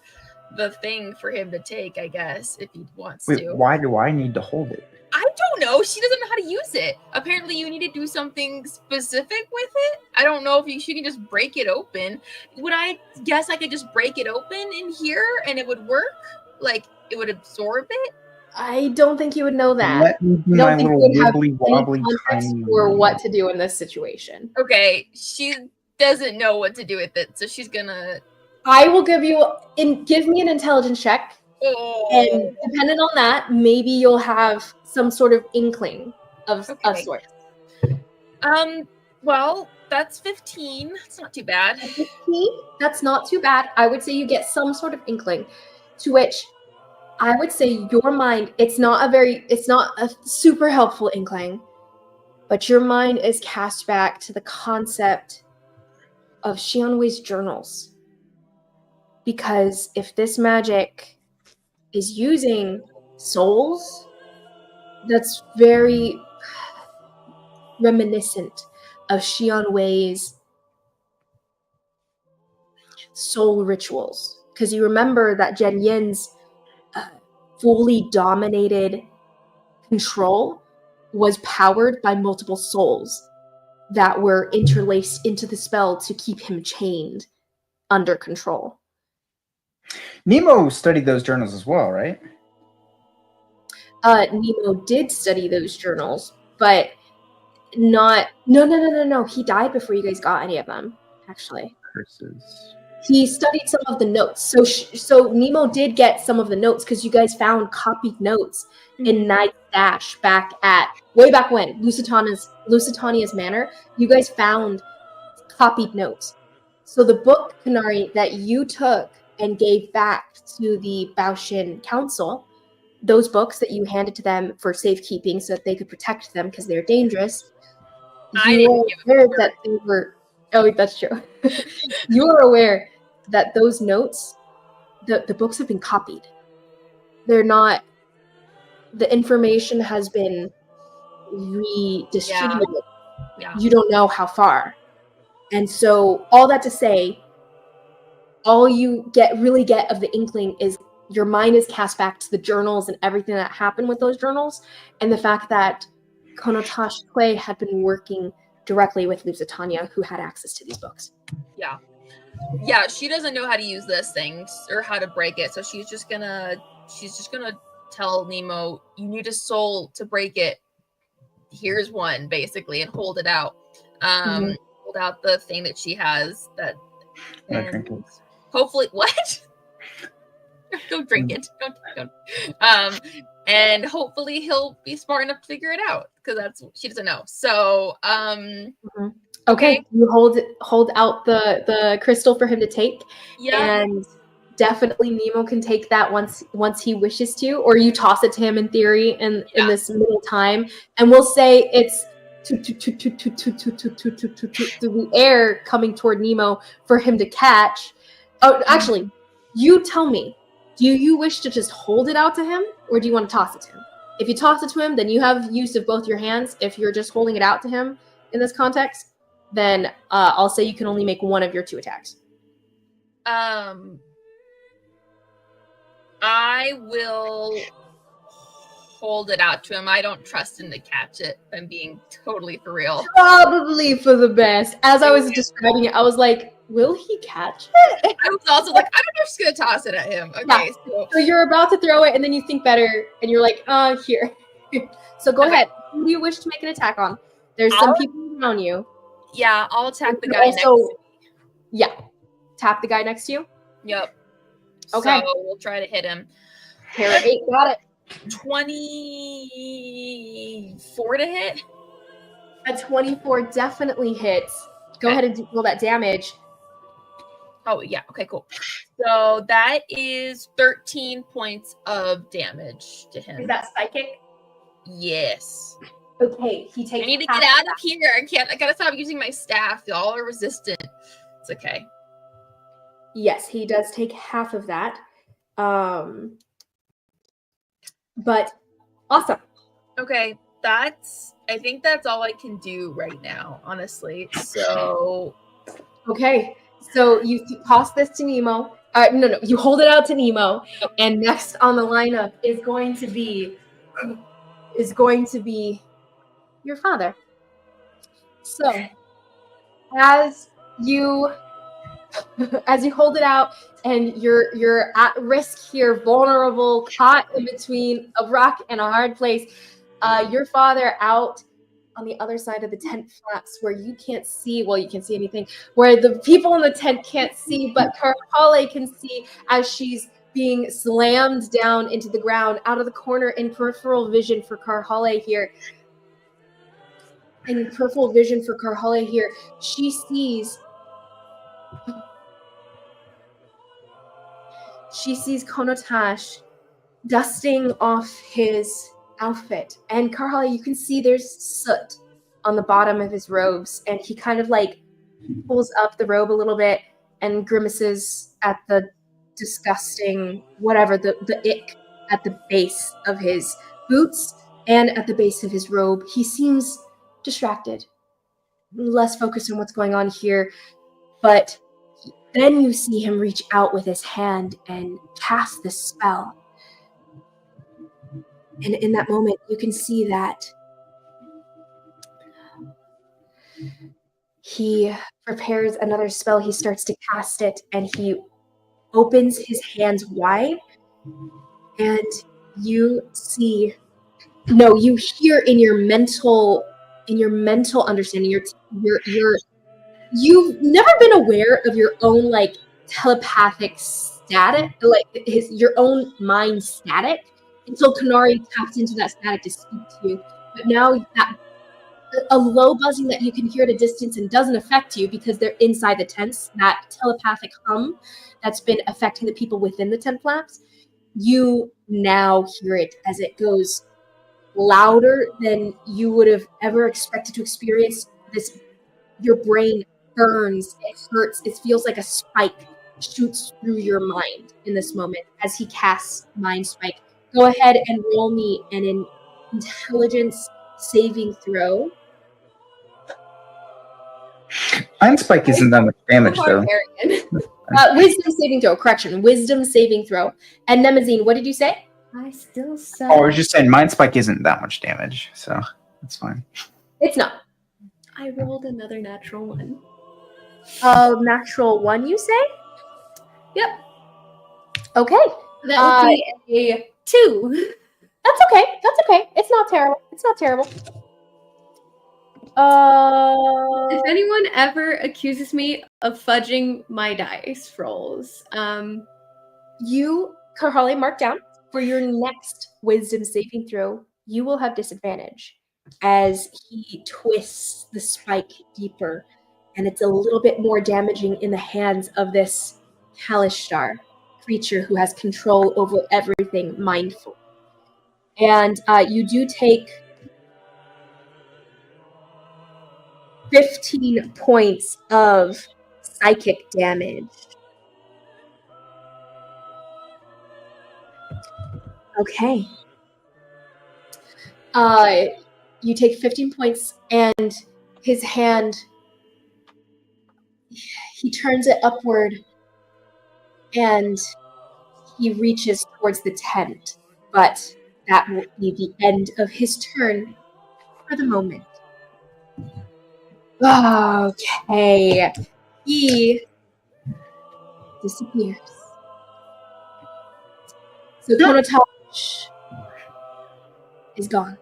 thing for him to take, I guess, if he wants to. Why do I need to hold it? I don't know. She doesn't know how to use it. Apparently, you need to do something specific with it. I don't know if she can just break it open. Would I guess I could just break it open in here and it would work? Like, it would absorb it? I don't think you would know that. Let me do I my don't think little you would have wibbly any wobbly context tiny for what to do in this situation. Okay, she doesn't know what to do with it, so she's gonna... I will give me an intelligence check. Oh. And depending on that, maybe you'll have some sort of inkling of sorts. Well, that's 15. That's not too bad. 15? That's not too bad. I would say you get some sort of inkling, to which I would say your mind, it's not a super helpful inkling, but your mind is cast back to the concept of Xianwei's journals. Because if this magic is using souls, that's very reminiscent of Xianwei's soul rituals. Because you remember that Jen Yin's fully dominated control was powered by multiple souls that were interlaced into the spell to keep him chained under control. Mnemo studied those journals as well, right? Mnemo did study those journals, but not... No. He died before you guys got any of them, actually. Curses. He studied some of the notes. So Mnemo did get some of the notes because you guys found copied notes in Night's Dash way back when, Lusitania's Manor. You guys found copied notes. So the book, Konari, that you took and gave back to the Baoshin Council, those books that you handed to them for safekeeping so that they could protect them because they're dangerous, you were aware that they were... Oh, that's true. You are aware that those notes, the books have been copied. They're not... The information has been redistributed. Yeah. You don't know how far. And so, all that to say, all you really get of the inkling is your mind is cast back to the journals and everything that happened with those journals, and the fact that Konotash Koe had been working directly with Lusitania, who had access to these books. Yeah, she doesn't know how to use this thing or how to break it, so she's just gonna tell Mnemo, you need a soul to break it. Here's one, basically, and hold it out. Hold out the thing that she has that. And hopefully, what? Don't drink it. Don't. And hopefully he'll be smart enough to figure it out because she doesn't know. So, Okay, you hold out the crystal for him to take, Yeah. and definitely Nemo can take that once he wishes to, or you toss it to him in theory in this middle time, and we'll say it's through the air coming toward Nemo for him to catch. Oh, actually, you tell me, do you wish to just hold it out to him, or do you want to toss it to him? If you toss it to him, then you have use of both your hands. If you're just holding it out to him in this context, then I'll say you can only make one of your 2 attacks. I will hold it out to him. I don't trust him to catch it. I'm being totally for real. Probably for the best. As I was describing it, I was like, will he catch it? I was also like, I'm just going to toss it at him. Okay, So you're about to throw it, and then you think better, and you're like, here. So go ahead. Who do you wish to make an attack on? There's some people around you. Yeah, I'll attack the guy next to me. Yeah. Tap the guy next to you. Yep. Okay. So we'll try to hit him. Para 8, got it. 24 to hit. A 24 definitely hits. Go ahead and roll that damage. Oh, yeah. Okay, cool. So that is 13 points of damage to him. Is that psychic? Yes. Okay, he takes. I need to get out of here. I gotta stop using my staff. Y'all are resistant. It's okay. Yes, he does take half of that. But awesome. Okay, I think that's all I can do right now, honestly. So okay, so you toss this to Nemo. No, you hold it out to Nemo, and next on the lineup is going to be your father. So as you hold it out and you're at risk here, vulnerable, caught in between a rock and a hard place, your father out on the other side of the tent flaps where you can't see, well, you can see anything, where the people in the tent can't see, but Karhalle can see as she's being slammed down into the ground out of the corner in peripheral vision for Karhalle here. In peripheral vision for Karhalle here, she sees Konotash dusting off his outfit. And Karhalle, you can see there's soot on the bottom of his robes. And he kind of like pulls up the robe a little bit and grimaces at the disgusting, whatever, the ick at the base of his boots and at the base of his robe. He seems distracted, less focused on what's going on here. But then you see him reach out with his hand and cast this spell. And in that moment, you can see that he prepares another spell. He starts to cast it, and he opens his hands wide. And you hear in your mental understanding, you've never been aware of your own like telepathic static, like your own mind static, until Konari taps into that static to speak to you. But now that a low buzzing that you can hear at a distance and doesn't affect you because they're inside the tents, that telepathic hum that's been affecting the people within the tent flaps, you now hear it as it goes louder than you would have ever expected to experience. Your brain burns, it hurts, it feels like a spike shoots through your mind in this moment as he casts Mind Spike. Go ahead and roll me an intelligence saving throw. Mind Spike isn't that much damage, though. Wisdom saving throw, correction. Wisdom saving throw. And Nemazine, what did you say? I still said. Oh, I was just saying Mind Spike isn't that much damage, so that's fine. It's not. I rolled another natural one. Natural one, you say? Yep. Okay. That would be a 2. That's okay. That's okay. It's not terrible. It's not terrible. If anyone ever accuses me of fudging my dice rolls, you, Karhalle, mark down for your next wisdom saving throw, you will have disadvantage as he twists the spike deeper and it's a little bit more damaging in the hands of this Kalashtar creature who has control over everything mindful. And you do take 15 points of psychic damage. Okay. You take 15 points, and his hand, he turns it upward, and he reaches towards the tent. But that will be the end of his turn for the moment. Okay. He disappears. So Konotash is gone.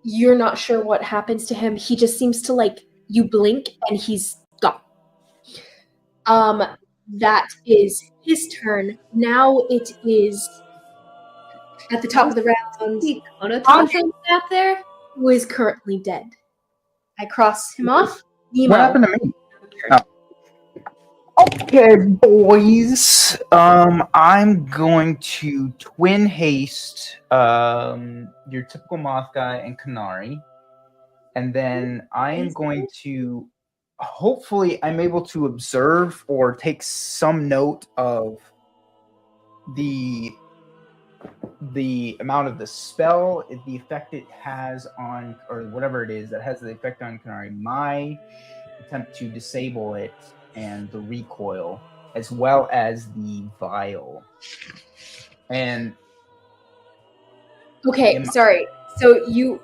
You're not sure what happens to him. He just seems to, like, you blink and he's gone. That is his turn. Now it is at the top of the round. Konotash out there? Who is currently dead. I cross him off. Mnemo. What happened to me? Oh. Okay, boys. I'm going to twin haste your typical moth guy and Konari, and then I am going to. Hopefully, I'm able to observe or take some note of the amount of the spell, the effect it has on, or whatever it is that has the effect on Konari. My attempt to disable it and the recoil, as well as the vial. And okay, sorry. So you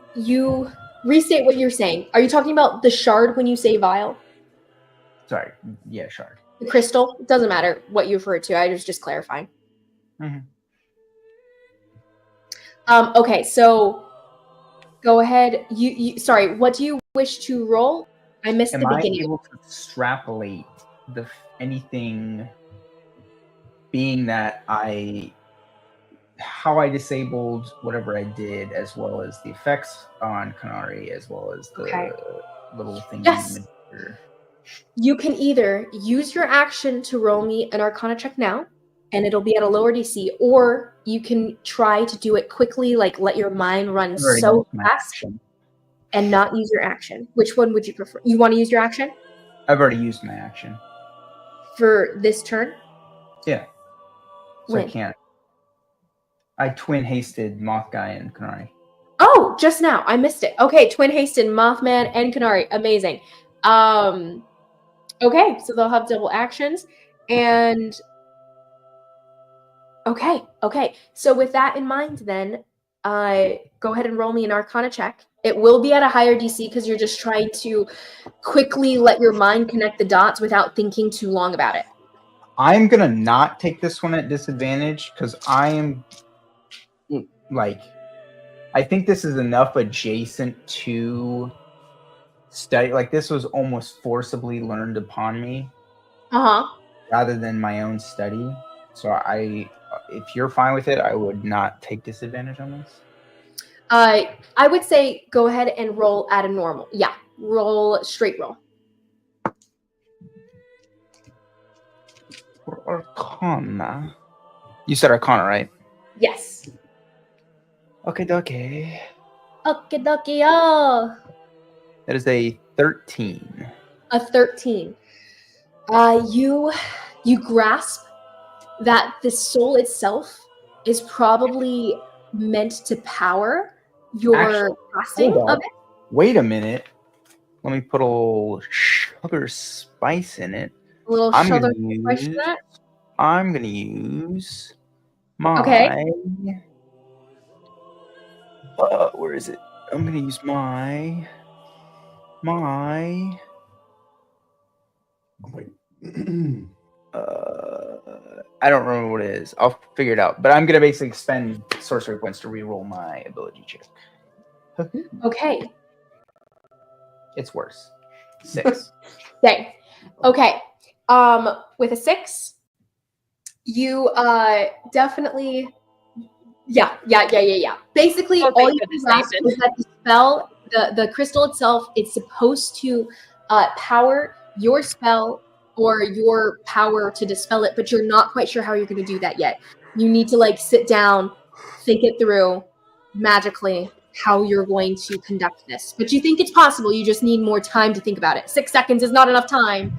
restate what you're saying. Are you talking about the shard when you say vial? Sorry, yeah, shard. The crystal? It doesn't matter what you refer to. I was just clarifying. Mm-hmm. Okay, so go ahead. You sorry, what do you wish to roll? I missed the beginning. Am I able to extrapolate anything, being that how I disabled whatever I did, as well as the effects on Konari, as well as the little thing? Yes. You can either use your action to roll me an Arcana check now, and it'll be at a lower DC, or you can try to do it quickly, like let your mind run so fast and not use your action. Which one would you prefer? You want to use your action? I've already used my action. For this turn? Yeah. So when? I can't. I twin hasted Moth Guy and Konari. Oh, just now. I missed it. Okay, twin hasted Mothman and Konari. Amazing. Okay, so they'll have double actions. And okay. So with that in mind, then, go ahead and roll me an Arcana check. It will be at a higher DC because you're just trying to quickly let your mind connect the dots without thinking too long about it. I'm gonna not take this one at disadvantage because I am I think this is enough adjacent to study. Like, this was almost forcibly learned upon me, rather than my own study. So if you're fine with it, I would not take disadvantage on this. I would say go ahead and roll at a normal. Yeah, roll straight roll. For Arcana, you said Arcana, right? Yes. Okay, dokie. Okie dokie, oh. That is a 13. A 13. You grasp that the soul itself is probably meant to power your casting of it. Wait a minute. Let me put a little sugar spice in it. A little sugar spice in that? I'm gonna use my. Where is it? I'm gonna use my. Wait. I don't remember what it is. I'll figure it out. But I'm gonna basically spend sorcery points to reroll my ability check. Okay. It's worse. 6. Dang. Okay. With a 6, you definitely Yeah. Basically, Oh, all thank you goodness, can grasp Nathan. is that the spell, the crystal itself, it's supposed to power your spell or your power to dispel it, but you're not quite sure how you're going to do that yet. You need to like sit down, think it through magically how you're going to conduct this. But you think it's possible. You just need more time to think about it. 6 seconds is not enough time.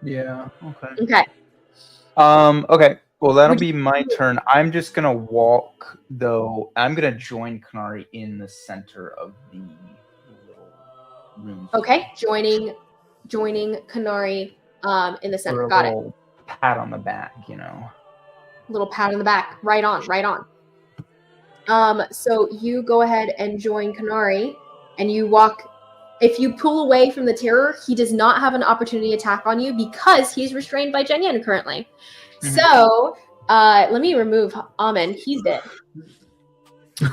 Yeah. Okay. Okay. Okay. Well, that'll Would be my turn. I'm just gonna walk though. I'm gonna join Konari in the center of the little room. Okay, joining Konari in the For center. a Got it. little pat on the back, you know. Little pat on the back. Right on. So you go ahead and join Konari, and you walk. If you pull away from the terror, he does not have an opportunity attack on you because he's restrained by Jenyan currently. Mhm. So let me remove Amen. He's dead.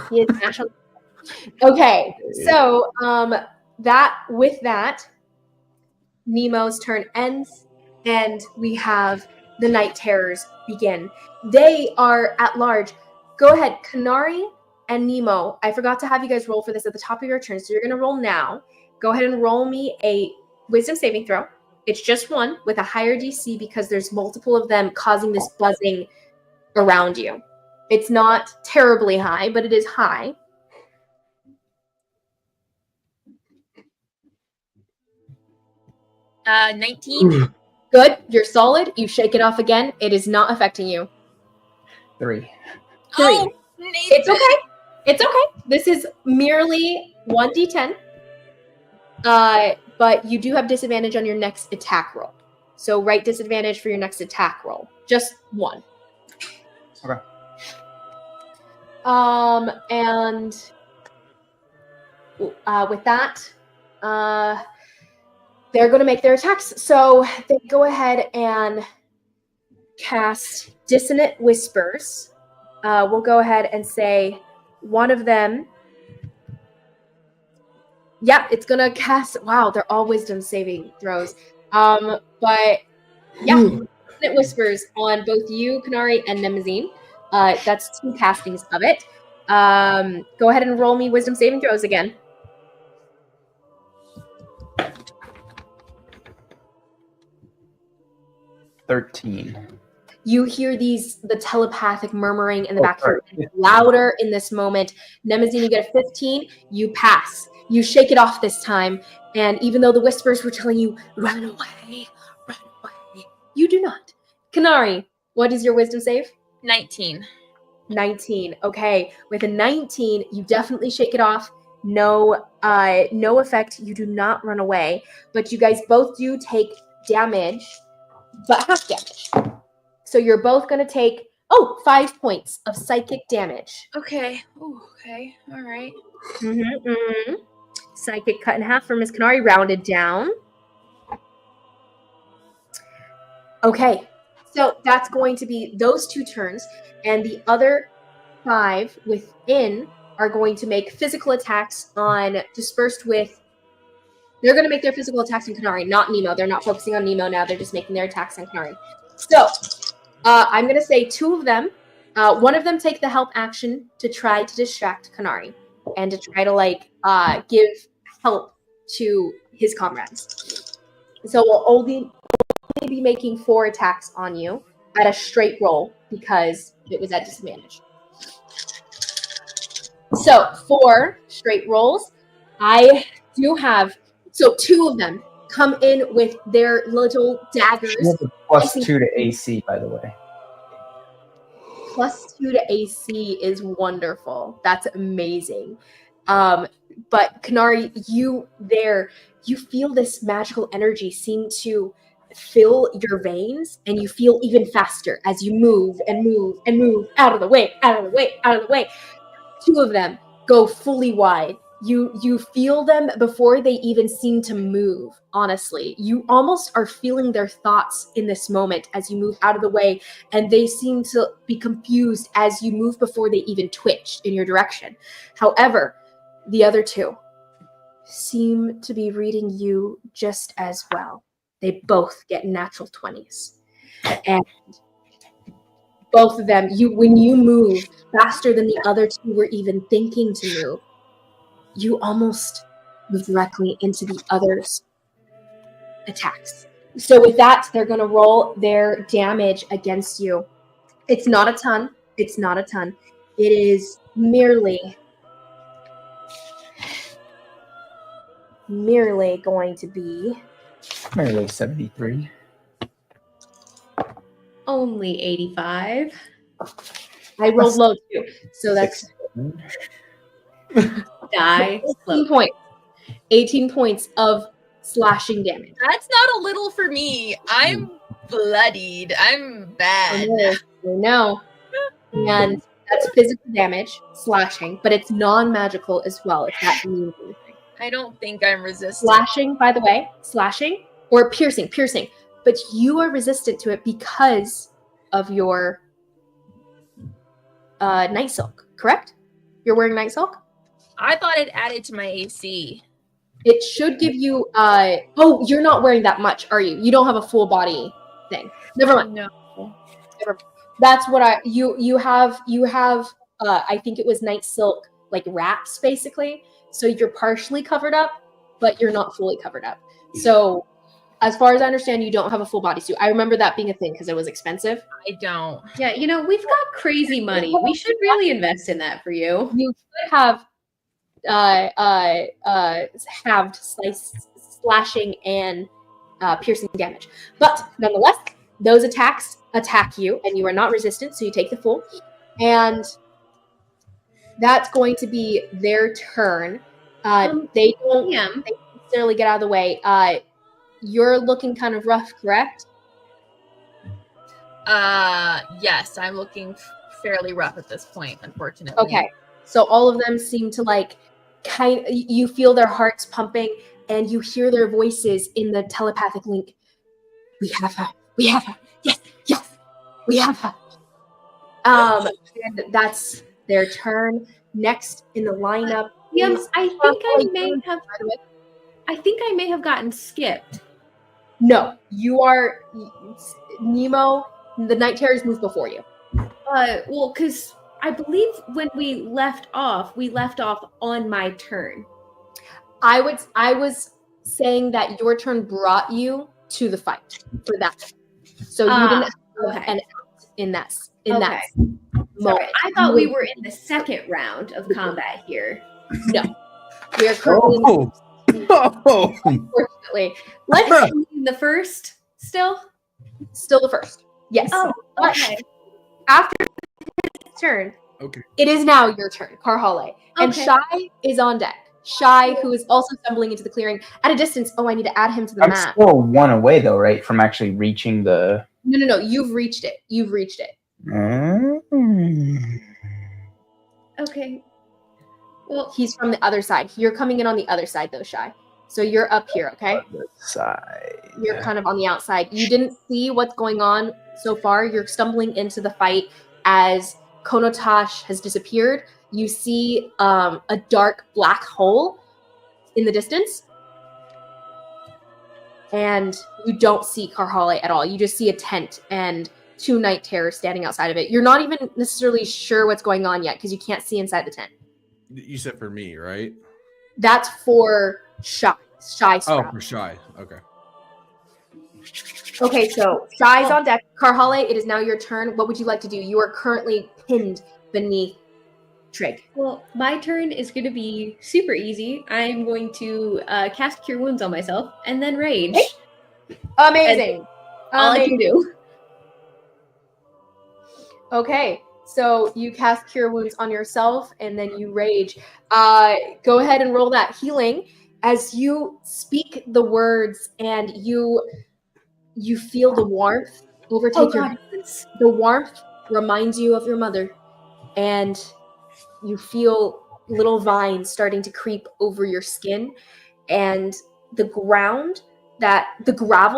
He is national. Okay, so with that, Nemo's turn ends, and we have the night terrors begin. They are at large. Go ahead, Konari and Mnemo. I forgot to have you guys roll for this at the top of your turn, so you're going to roll now. Go ahead and roll me a wisdom saving throw. It's just one with a higher DC because there's multiple of them causing this buzzing around you. It's not terribly high, but it is high. 19. Good. You're solid. You shake it off again. It is not affecting you. 3. Oh, It's okay. It's okay. This is merely 1d10. But you do have disadvantage on your next attack roll. So write disadvantage for your next attack roll. Just one. Okay. And with that, they're going to make their attacks. So they go ahead and cast Dissonant Whispers. We'll go ahead and say one of them. Yeah, it's gonna cast. Wow, they're all wisdom saving throws. But yeah, Dissonant Whispers on both you, Konari, and Nemazine. That's 2 castings of it. Go ahead and roll me wisdom saving throws again. 13. You hear the telepathic murmuring in the back of your head, louder in this moment. Nemazine, you get a 15. You pass. You shake it off this time. And even though the whispers were telling you, run away, you do not. Konari, what is your wisdom save? 19. 19. Okay. With a 19, you definitely shake it off. No effect. You do not run away. But you guys both do take damage, but half damage. So you're both going to take, 5 points of psychic damage. Okay. Ooh, okay. All right. Psychic cut in half for Miss Konari, rounded down. Okay. So that's going to be those 2 turns. And the other 5 within are going to make physical attacks on dispersed with. They're going to make their physical attacks on Konari, not Mnemo. They're not focusing on Mnemo now. They're just making their attacks on Konari. So I'm going to say 2 of them. One of them take the help action to try to distract Konari and to try to give help to his comrades. So we'll only be making 4 attacks on you at a straight roll because it was at disadvantage. So 4 straight rolls. I do have 2 of them come in with their little daggers. She has a +2 to AC, by the way. +2 to AC is wonderful. That's amazing. But Konari, you feel this magical energy seem to fill your veins, and you feel even faster as you move and move and move out of the way. 2 of them go fully wide. You feel them before they even seem to move, honestly. You almost are feeling their thoughts in this moment as you move out of the way, and they seem to be confused as you move before they even twitch in your direction. However, the other 2 seem to be reading you just as well. They both get natural 20s. And both of them, when you move faster than the other two were even thinking to move, you almost move directly into the other's attacks. So with that, they're going to roll their damage against you. It's not a ton. It's not a ton. It is merely going to be Merely 73. Only 85. I rolled low too, so that's 18 Die. Slow. points. 18 points of slashing damage. That's not a little for me. I'm bloodied. I'm bad. I know. And that's physical damage, slashing, but it's non-magical as well, if that means anything. I don't think I'm resistant. Slashing, by the way, or piercing, but you are resistant to it because of your night silk, correct? You're wearing night silk? I thought it added to my AC. It should give you oh, you're not wearing that much, are you? You don't have a full body thing. Never mind. No. That's what you have I think it was night silk like wraps basically. So you're partially covered up, but you're not fully covered up. So as far as I understand, you don't have a full bodysuit. I remember that being a thing because it was expensive. I don't. Yeah, we've got crazy money. We should really invest in that for you. You could have halved slashing and piercing damage. But nonetheless, those attacks attack you, and you are not resistant, so you take the full. And that's going to be their turn. They don't necessarily get out of the way. You're looking kind of rough, correct? Yes, I'm looking fairly rough at this point, unfortunately. Okay. So all of them seem to you feel their hearts pumping, and you hear their voices in the telepathic link. We have her. Yes, we have her. And that's their turn. Next in the lineup. I think I may have gotten skipped. No, you are Mnemo. The Night Terrors moved before you. Well, because I believe when we left off on my turn. I was saying that your turn brought you to the fight for that. So you didn't have an out in that moment. Sorry, I thought we were in the second round of combat here. No. We are currently unfortunately. Let's see the first still the first. Yes. Oh, okay. After his turn, it is now your turn, Karhalle. And Shy is on deck. Shy, who is also stumbling into the clearing at a distance. Oh, I need to add him to the map. I'm still one away though, right? From actually reaching the No. You've reached it. Okay. Well, he's from the other side. You're coming in on the other side though, Shy. So you're up here, okay? Side. You're kind of on the outside. You didn't see what's going on so far. You're stumbling into the fight as Konotash has disappeared. You see a dark black hole in the distance. And you don't see Karhalle at all. You just see a tent and 2 Night Terrors standing outside of it. You're not even necessarily sure what's going on yet because you can't see inside the tent. You said for me, right? That's for Shy. Shy. Oh, for Shy. Okay. Okay, so Shy's on deck. Karhalle, it is now your turn. What would you like to do? You are currently pinned beneath Trigg. Well, my turn is going to be super easy. I'm going to cast Cure Wounds on myself and then rage. Amazing. All I can do. Okay, so you cast Cure Wounds on yourself and then you rage. Go ahead and roll that healing as you speak the words and you feel the warmth overtake your hands. The warmth reminds you of your mother, and you feel little vines starting to creep over your skin, and the gravel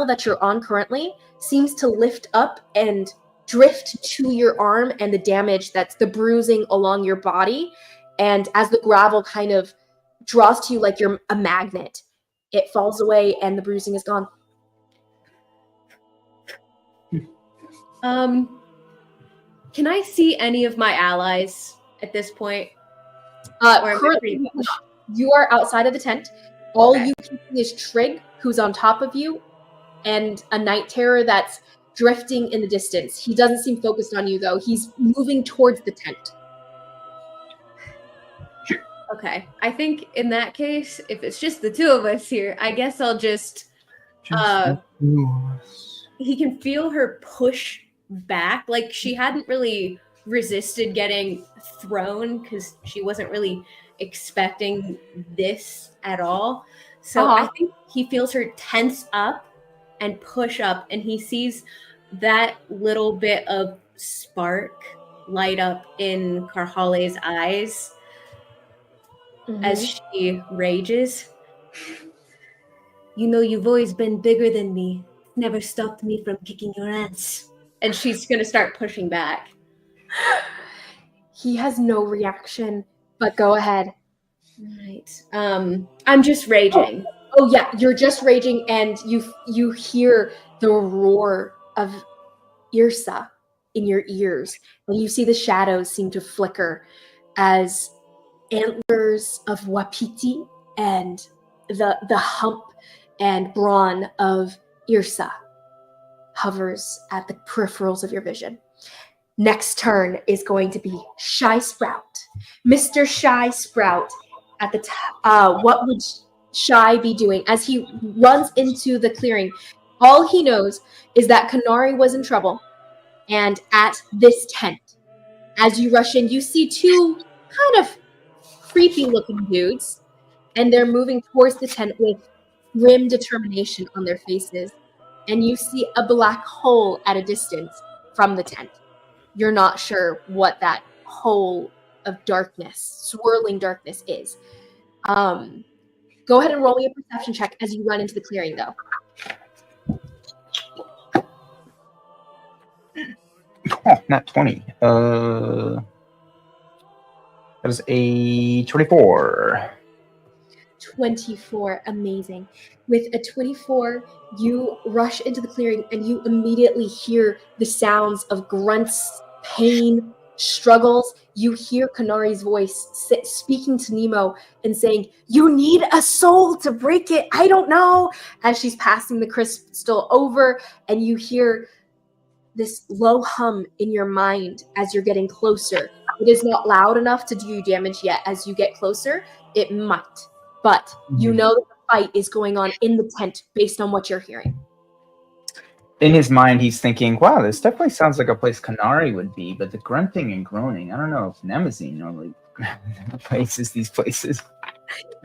that you're on currently seems to lift up and drift to your arm, and the damage that's the bruising along your body. And as the gravel kind of draws to you like you're a magnet, it falls away and the bruising is gone. Can I see any of my allies at this point? Or am I Currently, pretty much- you are outside of the tent. All Okay. you can see is Trigg, who's on top of you, and a night terror that's drifting in the distance. He doesn't seem focused on you, though. He's moving towards the tent. Okay. I think in that case, if it's just the two of us here, I guess I'll just he can feel her push back. Like she hadn't really resisted getting thrown because she wasn't really expecting this at all. So I think he feels her tense up and push up, and he sees that little bit of spark light up in Karhalle's eyes as she rages. You know, you've always been bigger than me. Never stopped me from kicking your ass. And she's going to start pushing back. He has no reaction, but go ahead. Right. I'm just raging. Oh yeah, you're just raging, and you hear the roar of Yrsa in your ears, and you see the shadows seem to flicker as antlers of Wapiti and the hump and brawn of Yrsa hovers at the peripherals of your vision. Next turn is going to be Shy Sprout. Mr. Shy Sprout at the what would Shy be doing as he runs into the clearing? All he knows is that Konari was in trouble, and at this tent, as you rush in, you see two kind of creepy-looking dudes, and they're moving towards the tent with grim determination on their faces, and you see a black hole at a distance from the tent. You're not sure what that hole of darkness, swirling darkness is. Go ahead and roll me a perception check as you run into the clearing, though. Oh, not 20. That is a 24. 24, amazing. With a 24, you rush into the clearing and you immediately hear the sounds of grunts, pain, struggles. You hear Konari's voice speaking to Mnemo and saying, "You need a soul to break it. I don't know." As she's passing the crystal over, and you hear this low hum in your mind as you're getting closer. It is not loud enough to do you damage yet. As you get closer, it might. But you know that the fight is going on in the tent based on what you're hearing. In his mind, he's thinking, wow, this definitely sounds like a place Konari would be, but the grunting and groaning, I don't know if Nemazine normally places these places.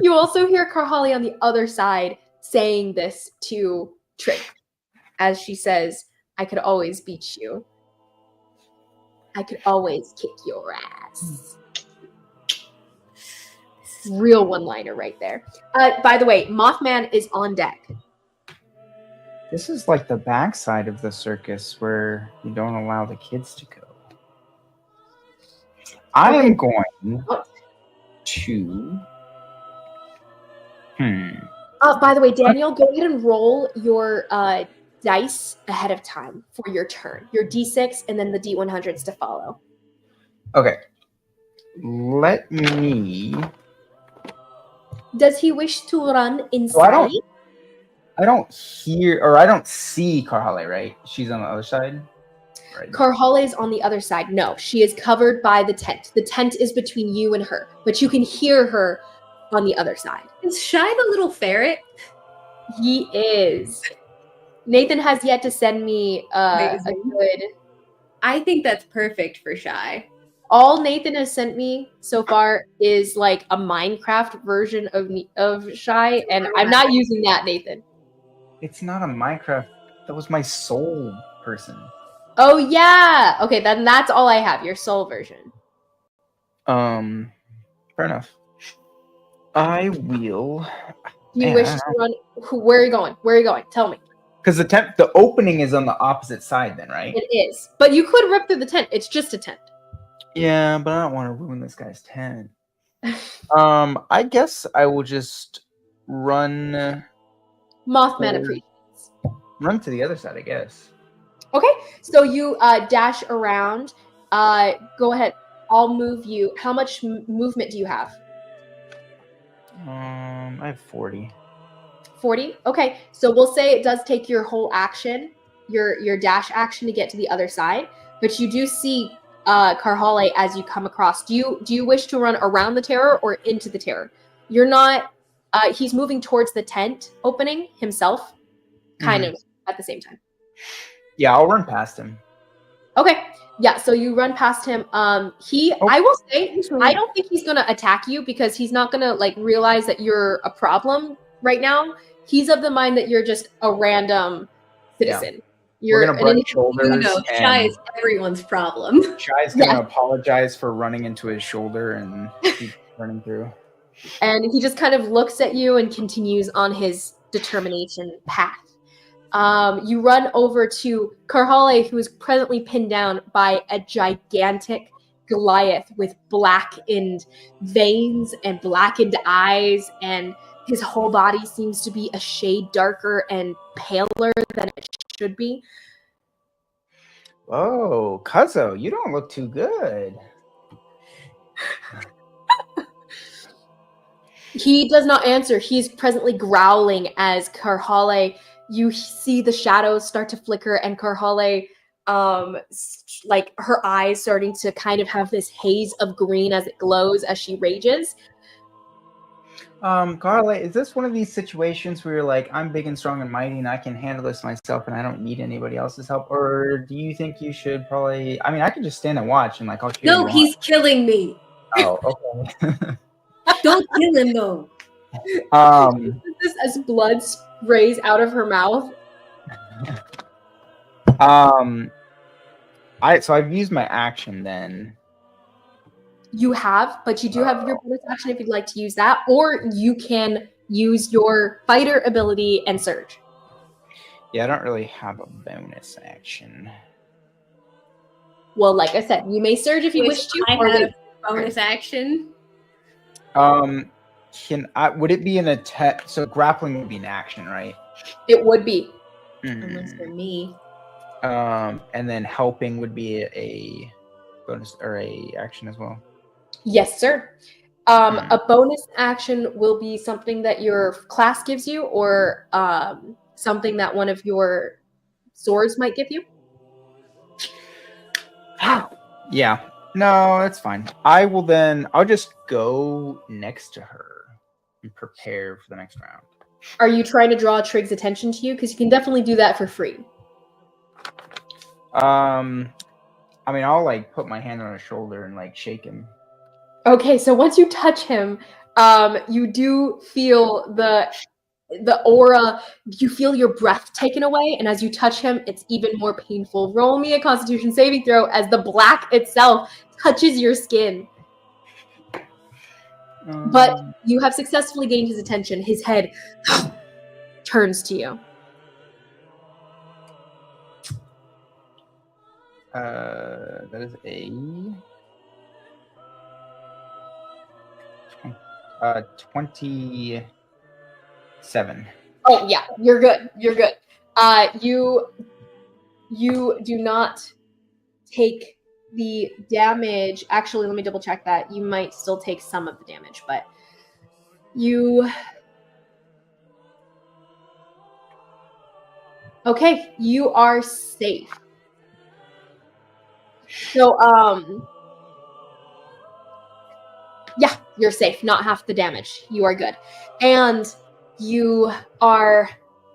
You also hear Karhalle on the other side saying this to Trigg, as she says, "I could always beat you. I could always kick your ass." Real one-liner right there. By the way, Mothman is on deck. This is like the backside of the circus where you don't allow the kids to go. I am going to... By the way, Daniel, go ahead and roll your dice ahead of time for your turn. Your D6 and then the D100s to follow. Okay. Let me... Does he wish to run inside? I don't hear, or I don't see Karhalle, right? She's on the other side? Right. Karhalle is on the other side. No, she is covered by the tent. The tent is between you and her, but you can hear her on the other side. Is Shy the little ferret? He is. Nathan has yet to send me a good... I think that's perfect for Shy. All Nathan has sent me so far is like a Minecraft version of Shy, and I'm not using that, Nathan. It's not a Minecraft. That was my soul person. Oh yeah. Okay, then that's all I have. Your soul version. Fair enough. I will. Do you wish to run? Where are you going? Where are you going? Tell me. Because the opening is on the opposite side, then, right? It is, but you could rip through the tent. It's just a tent. Yeah, but I don't want to ruin this guy's tent. I guess I will just run. Mothman appreciates. Run to the other side, I guess. Okay, so you dash around Go ahead. I'll move you. How much movement do you have? I have 40. 40? Okay, so we'll say it does take your whole action, your dash action to get to the other side, but you do see Karhalle as you come across. Do you wish to run around the terror or into the terror? You're not, he's moving towards the tent opening himself, kind of at the same time. Yeah, I'll run past him. Okay, yeah, so you run past him. I will say, I don't think he's gonna attack you because he's not gonna like realize that you're a problem right now. He's of the mind that you're just a random citizen. We're gonna brush shoulders. You know, Shy is everyone's problem. Shy's gonna apologize for running into his shoulder and keep running through. And he just kind of looks at you and continues on his determination path. You run over to Karhalle, who is presently pinned down by a gigantic Goliath with blackened veins and blackened eyes, and his whole body seems to be a shade darker and paler than it should be. Oh, Cuzzo, you don't look too good. He does not answer. He's presently growling as Karhalle, you see the shadows start to flicker, and Karhalle, like her eyes starting to kind of have this haze of green as it glows as she rages. Karhalle, is this one of these situations where you're like, I'm big and strong and mighty and I can handle this myself and I don't need anybody else's help? Or do you think you should probably, I mean, I can just stand and watch and like, I'll shoot No, he's killing me. Oh, okay. Don't kill him though. This as blood sprays out of her mouth. So I've used my action then. You have, but you do have your bonus action if you'd like to use that, or you can use your fighter ability and surge. Yeah, I don't really have a bonus action. Well, like I said, you may surge if you wish to. I or have wait. bonus action. Would it be an attack? So grappling would be an action, right? It would be. Unless for me. And then helping would be a bonus or a action as well. Yes, sir. A bonus action will be something that your class gives you, or something that one of your swords might give you. Yeah. No, that's fine. I'll just go next to her and prepare for the next round. Are you trying to draw Trigg's attention to you? Because you can definitely do that for free. I mean, I'll like put my hand on his shoulder and like shake him. Okay, so once you touch him, you do feel the aura, you feel your breath taken away, and as you touch him, it's even more painful. Roll me a Constitution saving throw as the black itself touches your skin. But you have successfully gained his attention. His head turns to you. That is a 27. Oh yeah, you're good. You're good. You do not take the damage. Actually, let me double check that. You might still take some of the damage, but you. Okay, you are safe. So, yeah, you're safe. Not half the damage. You are good. And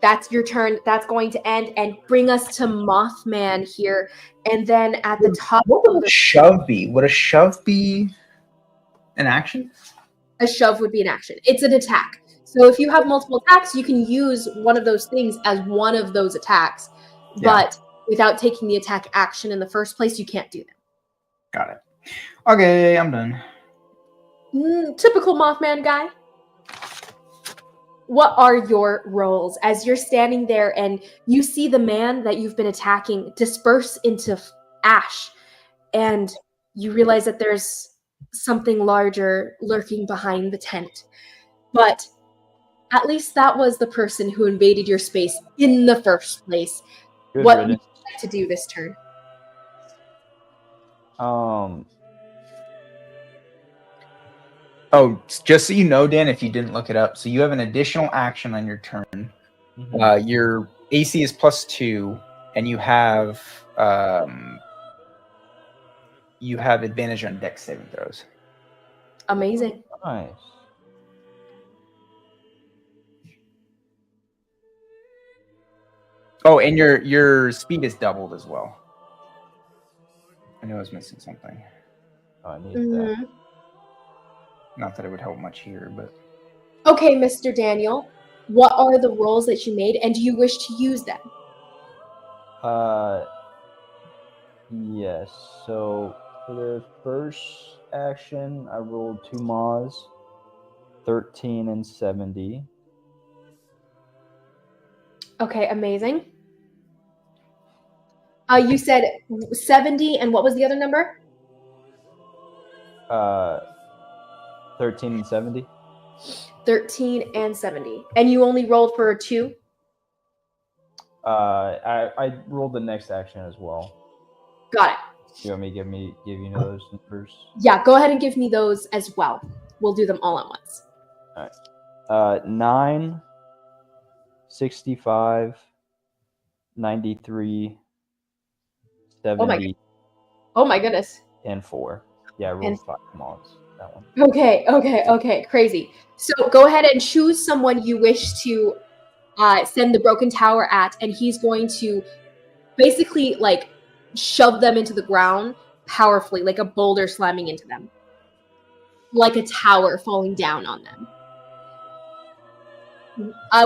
that's your turn. That's going to end and bring us to Mothman here. And then at the top What would a shove be? Would a shove be an action? A shove would be an action. It's an attack. So if you have multiple attacks, you can use one of those things as one of those attacks. Yeah. But without taking the attack action in the first place, you can't do that. Got it. Okay, I'm done. Typical Mothman guy. What are your rolls as you're standing there and you see the man that you've been attacking disperse into ash, and you realize that there's something larger lurking behind the tent. But at least that was the person who invaded your space in the first place. Good What would riddance. you like to do this turn? Oh, just so you know, Dan, if you didn't look it up, so you have an additional action on your turn. Your AC is +2, and you have advantage on dex saving throws. Amazing. Nice. Oh, and your speed is doubled as well. I know I was missing something. Oh, I need that. Not that it would help much here, but Okay, Mr. Daniel, what are the rolls that you made, and do you wish to use them? Yes. So for the first action, I rolled 2 Maws, 13 and 70. Okay, amazing. You said 70, and what was the other number? 13 and 70. 13 and 70. And you only rolled for a 2? I rolled the next action as well. Got it. You want me to give you those numbers? Yeah, go ahead and give me those as well. We'll do them all at once. All right. 9, 65, 93, 70, Oh my goodness. and 4. Yeah, I rolled And 5 Maws. That one. Okay. Crazy. So go ahead and choose someone you wish to send the broken tower at, and he's going to basically like shove them into the ground powerfully, like a boulder slamming into them, like a tower falling down on them.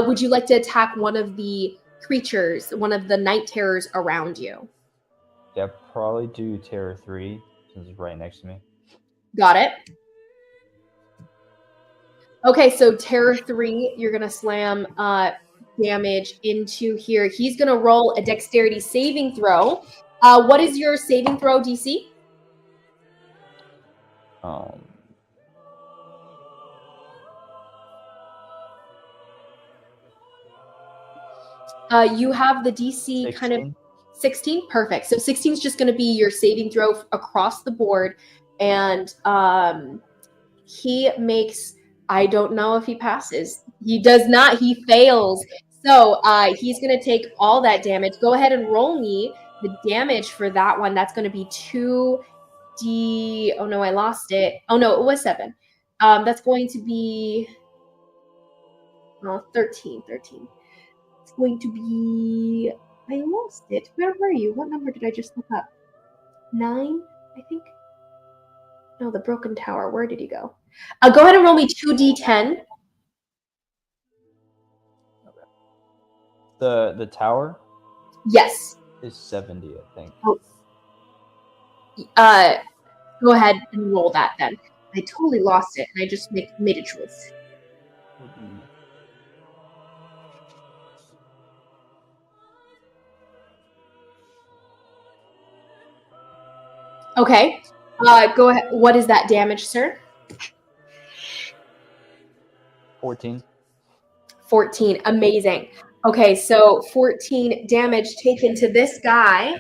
Would you like to attack one of the creatures, one of the night terrors around you? Yeah, probably do Terror 3 since it's right next to me. Got it. Okay, so Terror 3, you're gonna slam damage into here. He's gonna roll a dexterity saving throw. What is your saving throw DC? You have the DC 16. kind of 16. Perfect. So 16 is just going to be your saving throw across the board, and he makes. I don't know if he passes. He does not. He fails. So he's going to take all that damage. Go ahead and roll me the damage for that one. That's going to be 2d. Oh no, I lost it. Oh no, it was 7. That's going to be 13. It's going to be. I lost it. Where were you? What number did I just look up? 9, I think. No, the broken tower. Where did he go? Go ahead and roll me 2d10. The tower Yes. is 70, I think. Go ahead and roll that then. I totally lost it, and I just made a choice. Okay. Go ahead. What is that damage, sir? 14. 14. Amazing. Okay, so 14 damage taken to this guy.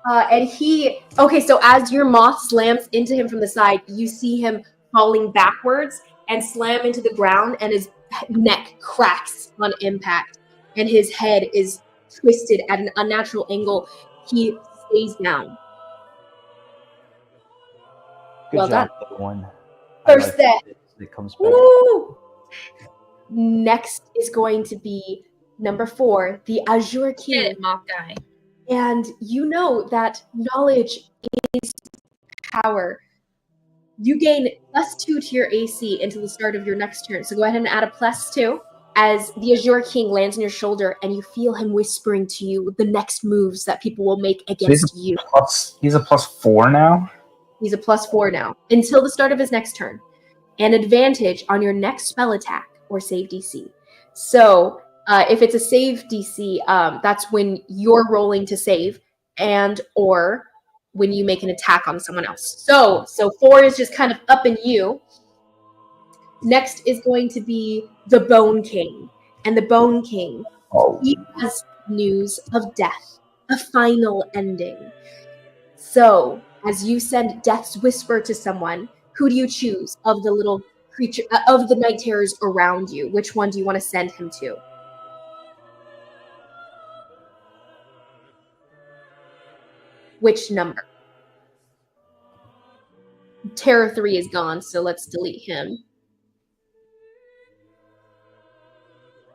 And he... Okay, so as your moth slams into him from the side, you see him falling backwards and slam into the ground, and his neck cracks on impact, and his head is twisted at an unnatural angle. He stays down. Good Well job, done. everyone. First set. It comes back. Woo! Next is going to be number 4, the Azure King. Moth guy. And you know that knowledge is power. You gain +2 to your AC until the start of your next turn. So go ahead and add a +2 as the Azure King lands on your shoulder, and you feel him whispering to you the next moves that people will make against you. He's a +4 now? He's a +4 now until the start of his next turn. An advantage on your next spell attack or save DC. So if it's a save DC, that's when you're rolling to save, and or when you make an attack on someone else. So 4 is just kind of up in you. Next is going to be the Bone King. And the Bone King, he has news of death, a final ending. So, as you send Death's Whisper to someone, who do you choose of the little creature, of the night terrors around you? Which one do you want to send him to? Which number? Terror 3 is gone, so let's delete him.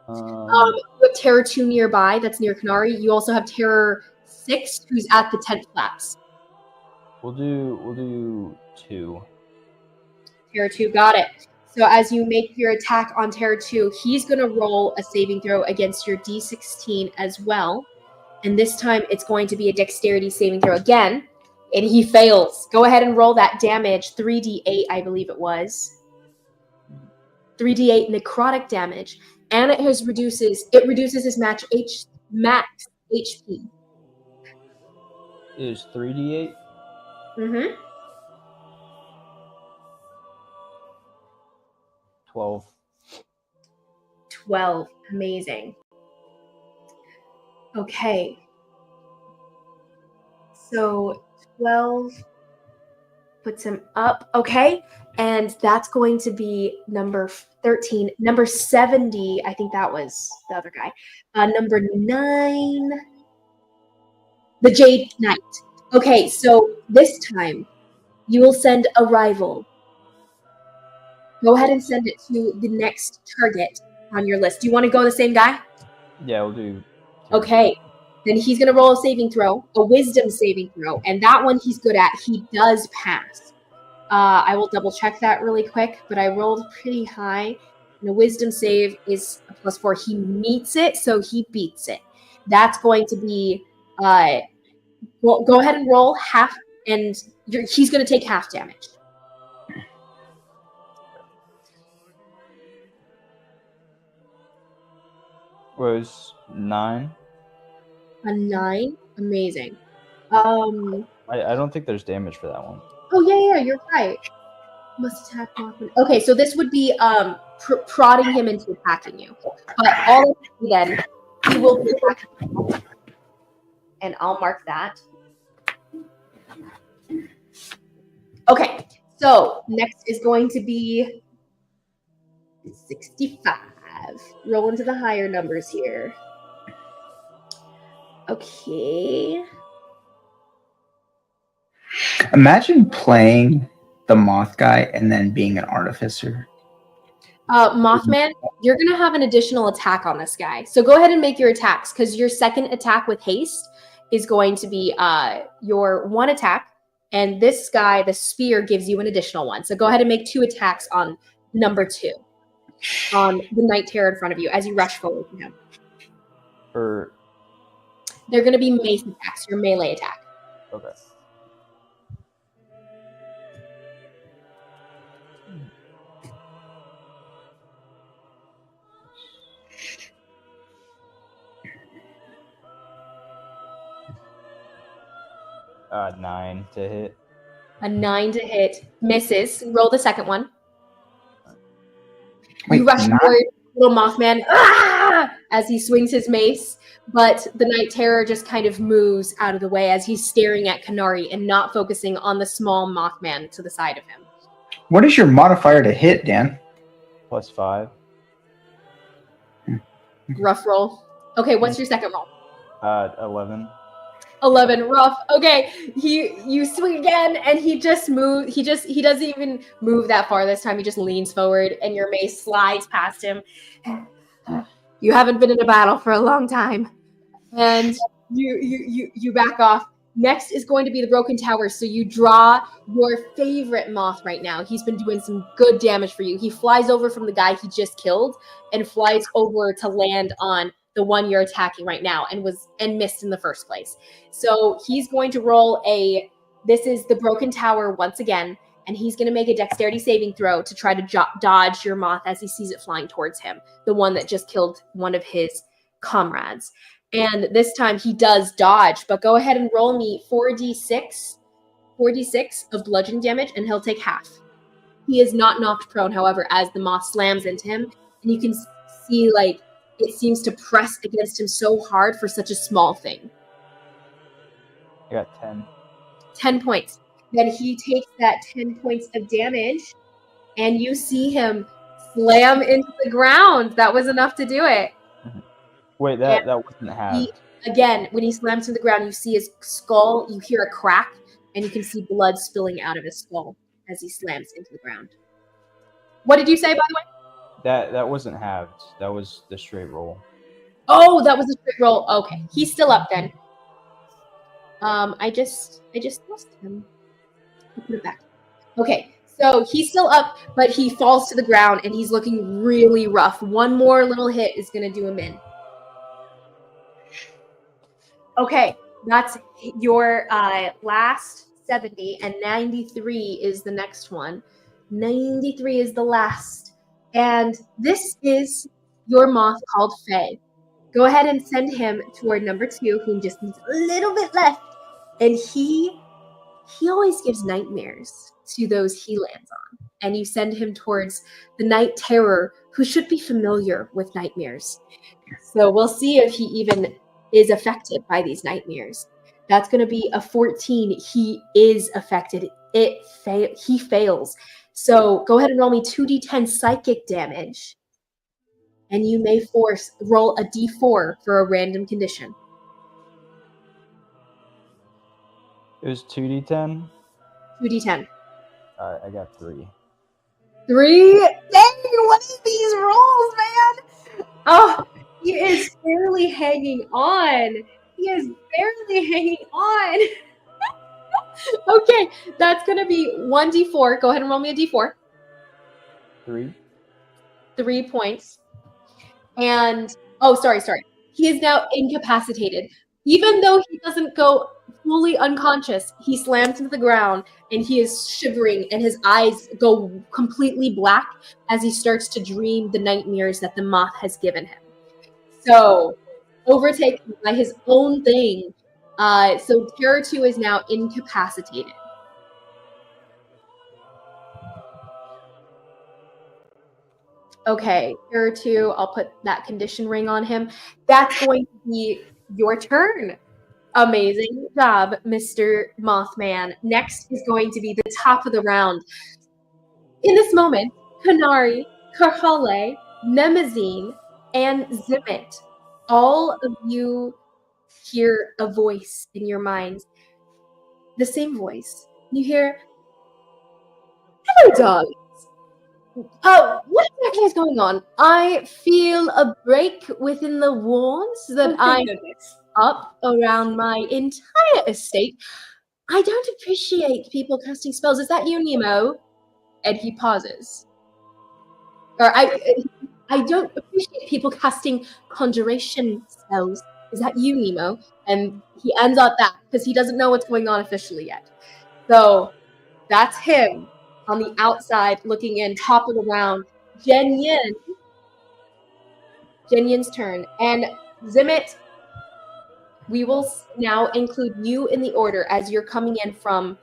With Terror 2 nearby, that's near Konari. You also have Terror 6, who's at the tent flaps. We'll do 2. Terror 2, got it. So as you make your attack on Terror 2, he's going to roll a saving throw against your D16 as well. And this time it's going to be a dexterity saving throw again. And he fails. Go ahead and roll that damage. 3d8, I believe it was. 3d8 necrotic damage. And it reduces his max HP. It is 3d8? Mm-hmm. 12. 12. Amazing. Okay. So 12 puts him up. Okay. And that's going to be number 13. Number 70, I think that was the other guy. Number 9, the Jade Knight. Okay, so this time you will send a rival. Go ahead and send it to the next target on your list. Do you want to go the same guy? Yeah, we'll do. Okay. Then he's going to roll a saving throw, a wisdom saving throw, and that one he's good at. He does pass. I will double check that really quick, but I rolled pretty high. And the wisdom save is a +4. He meets it, so he beats it. That's going to be, well, go ahead and roll half, and he's going to take half damage. Was 9? A 9? Amazing. I don't think there's damage for that one. Oh, yeah, you're right. Must attack Mothman. Okay, so this would be prodding him into attacking you. But all then, he will be attacking you. And I'll mark that. Okay, so next is going to be 65. Roll into the higher numbers here. Okay. Imagine playing the moth guy and then being an artificer. Mothman, you're going to have an additional attack on this guy. So go ahead and make your attacks, because your second attack with haste is going to be your one attack. And this guy, the spear, gives you an additional one. So go ahead and make 2 attacks on number 2. On the Night Terror in front of you as you rush forward to him. They're going to be mace attacks, your melee attack. Okay. Uh, 9 to hit. A 9 to hit. Misses. Roll the second one. Wait, You rush 9? forward, little Mothman, as he swings his mace, but the Night Terror just kind of moves out of the way as he's staring at Konari and not focusing on the small Mothman to the side of him. What is your modifier to hit, Dan? +5. Rough roll. Okay, what's your second roll? 11. 11, rough. Okay, you swing again, and he doesn't even move that far this time. He just leans forward, and your mace slides past him. You haven't been in a battle for a long time, and you back off. Next is going to be the Broken Tower. So you draw your favorite moth right now. He's been doing some good damage for you. He flies over from the guy he just killed and flies over to land on the one you're attacking right now and missed in the first place. So he's going to roll this is the Broken Tower once again, and he's going to make a dexterity saving throw to try to dodge your moth as he sees it flying towards him, the one that just killed one of his comrades. And this time he does dodge, but go ahead and roll me 4d6 of bludgeoning damage, and he'll take half. He is not knocked prone, however, as the moth slams into him, and you can see, like, it seems to press against him so hard for such a small thing. I got 10. 10 points. Then he takes that 10 points of damage, and you see him slam into the ground. That was enough to do it. Wait, that wasn't halved. Again, when he slams to the ground, you see his skull, you hear a crack, and you can see blood spilling out of his skull as he slams into the ground. What did you say, by the way? That wasn't halved. That was the straight roll. Oh, that was a straight roll. Okay, he's still up then. I just lost him. I'll put it back. Okay, so he's still up, but he falls to the ground, and he's looking really rough. One more little hit is going to do him in. Okay, that's your last 70, and 93 is the next one. 93 is the last. And this is your moth called Faye. Go ahead and send him toward number 2, who just needs a little bit left. And he always gives nightmares to those he lands on. And you send him towards the Night Terror, who should be familiar with nightmares. So we'll see if he even is affected by these nightmares. That's going to be a 14. He is affected. He fails. So go ahead and roll me 2d10 psychic damage. And you may roll a d4 for a random condition. It was 2d10? 2d10. I got 3. 3? Dang, what are these rolls, man? Oh, he is barely hanging on. He is barely hanging on. Okay, that's going to be 1d4. Go ahead and roll me a d4. 3. 3 points. And, sorry. He is now incapacitated. Even though he doesn't go fully unconscious, he slams into the ground, and he is shivering, and his eyes go completely black as he starts to dream the nightmares that the moth has given him. So, overtaken by his own thing. So Terror 2 is now incapacitated. Okay, Terror 2, I'll put that condition ring on him. That's going to be your turn. Amazing job, Mr. Mothman. Next is going to be the top of the round. In this moment, Konari, Karhalle, Nemazine, and Zimmit, all of you hear a voice in your minds. The same voice. You hear, "Hello, dogs. What exactly is going on? I feel a break within the walls that I up around my entire estate. I don't appreciate people casting spells. Is that you, Mnemo?" And he pauses. Or I don't appreciate people casting conjuration spells. Is that you, Mnemo? And he ends up that because he doesn't know what's going on officially yet. So that's him on the outside looking in, top of the round. Jen Yin's turn. And Zimmit, we will now include you in the order as you're coming in from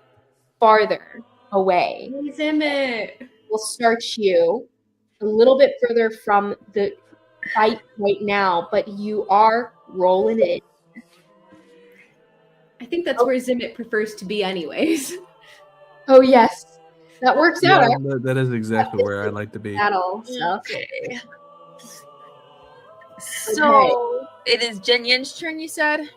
farther away. Hey, Zimmit. We'll start you a little bit further from the fight right now, but you are rolling in. I think that's where Zimmit prefers to be anyways. Oh, yes. That works out. That is exactly where I'd like to be. Battle, so. Okay. So it is Jen Yin's turn, you said?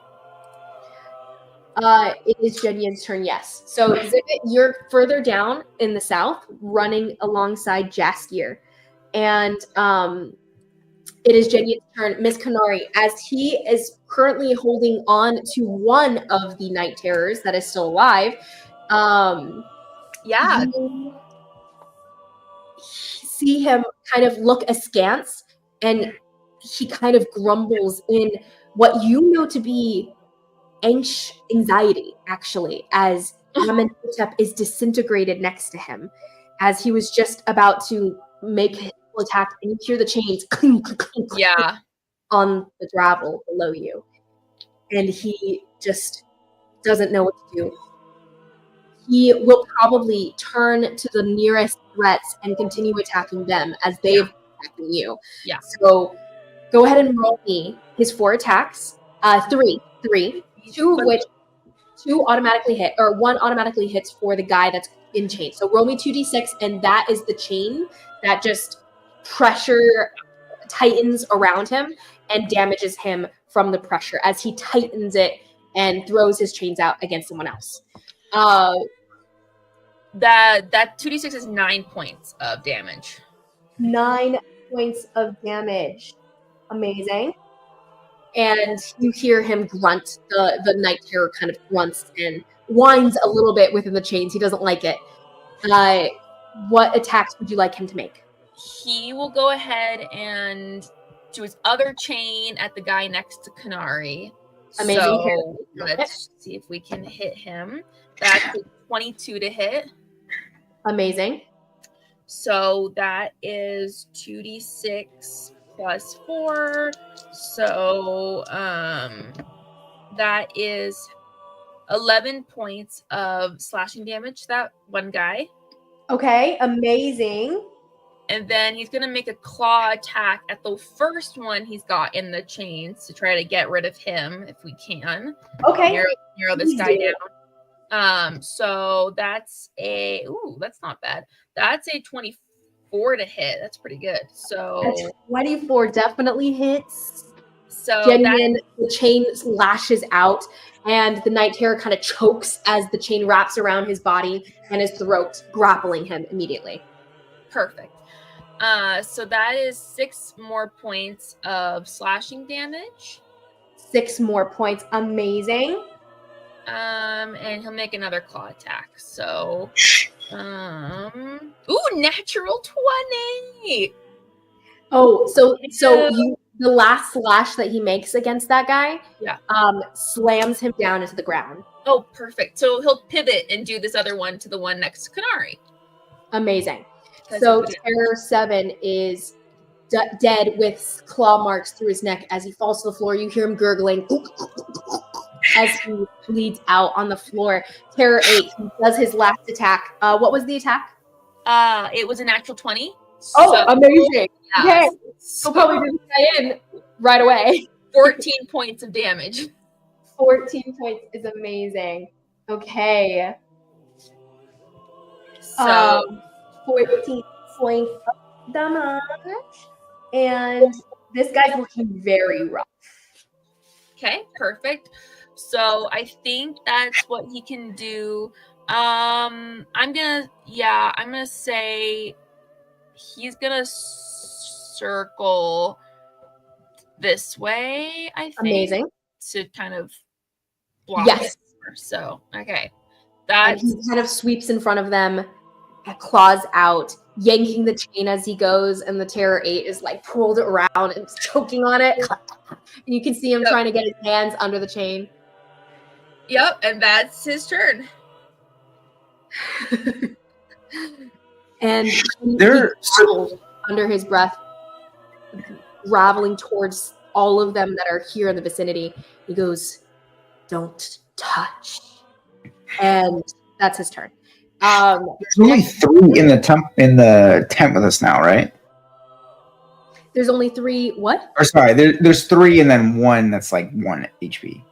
It is Jen Yin's turn, yes. So Zimmit, you're further down in the south, running alongside Jaskier. And it is Jen Yin's turn. Miss Konari, as he is currently holding on to one of the night terrors that is still alive, you see him kind of look askance, and he kind of grumbles in what you know to be anxiety, actually, as Amenhotep is disintegrated next to him, as he was just about to make his attack, and you hear the chains clink, clink, clink, on the gravel below you, and he just doesn't know what to do. He will probably turn to the nearest threats and continue attacking them as they've been attacking you. Yeah. So go ahead and roll me his 4 attacks. 3, 2 of which 2 automatically hit, or 1 automatically hits for the guy that's in chain. So roll me 2d6, and that is the chain that just pressure tightens around him and damages him from the pressure as he tightens it and throws his chains out against someone else. That 2d6 is 9 points of damage. 9 points of damage. Amazing. And you hear him grunt. The Night Terror kind of grunts and whines a little bit within the chains. He doesn't like it. What attacks would you like him to make? He will go ahead and do his other chain at the guy next to Konari. Amazing. So let's see if we can hit him. That's a 22 to hit. Amazing. So that is 2d6 plus 4. So that is 11 points of slashing damage to that one guy. Okay, amazing. And then he's going to make a claw attack at the first one he's got in the chains to try to get rid of him if we can. Okay. Narrow this guy down. So that's that's not bad. That's a 24 to hit. That's pretty good. So 24 definitely hits. So the chain lashes out, and the Night Terror kind of chokes as the chain wraps around his body and his throat, grappling him immediately. Perfect. So that is 6 more points of slashing damage. 6 more points. Amazing. And he'll make another claw attack. So, natural 20. Oh, so the last slash that he makes against that guy, slams him down into the ground. Oh, perfect. So he'll pivot and do this other one to the one next to Konari. Amazing. So Terror 7 is dead with claw marks through his neck as he falls to the floor. You hear him gurgling as he bleeds out on the floor. Terror 8 does his last attack. What was the attack? It was a natural 20. Oh, amazing. Yeah. Okay. He'll probably do this guy in right away. 14 points of damage. 14 points is amazing. Okay. So 14 points of damage. And this guy's looking very rough. Okay, perfect. So I think that's what he can do. I'm gonna say he's gonna circle this way, I think. Amazing. To kind of block Yes. it. So okay. And he kind of sweeps in front of them, claws out, yanking the chain as he goes, and the Terror 8 is like pulled around and choking on it. And you can see him trying to get his hands under the chain. Yep, and that's his turn. And he under his breath, raveling towards all of them that are here in the vicinity. He goes, "Don't touch." And that's his turn. There's only 3 in the tent with us now, right? There's only 3. What? Or sorry, there's 3 and then 1 that's like 1 HP.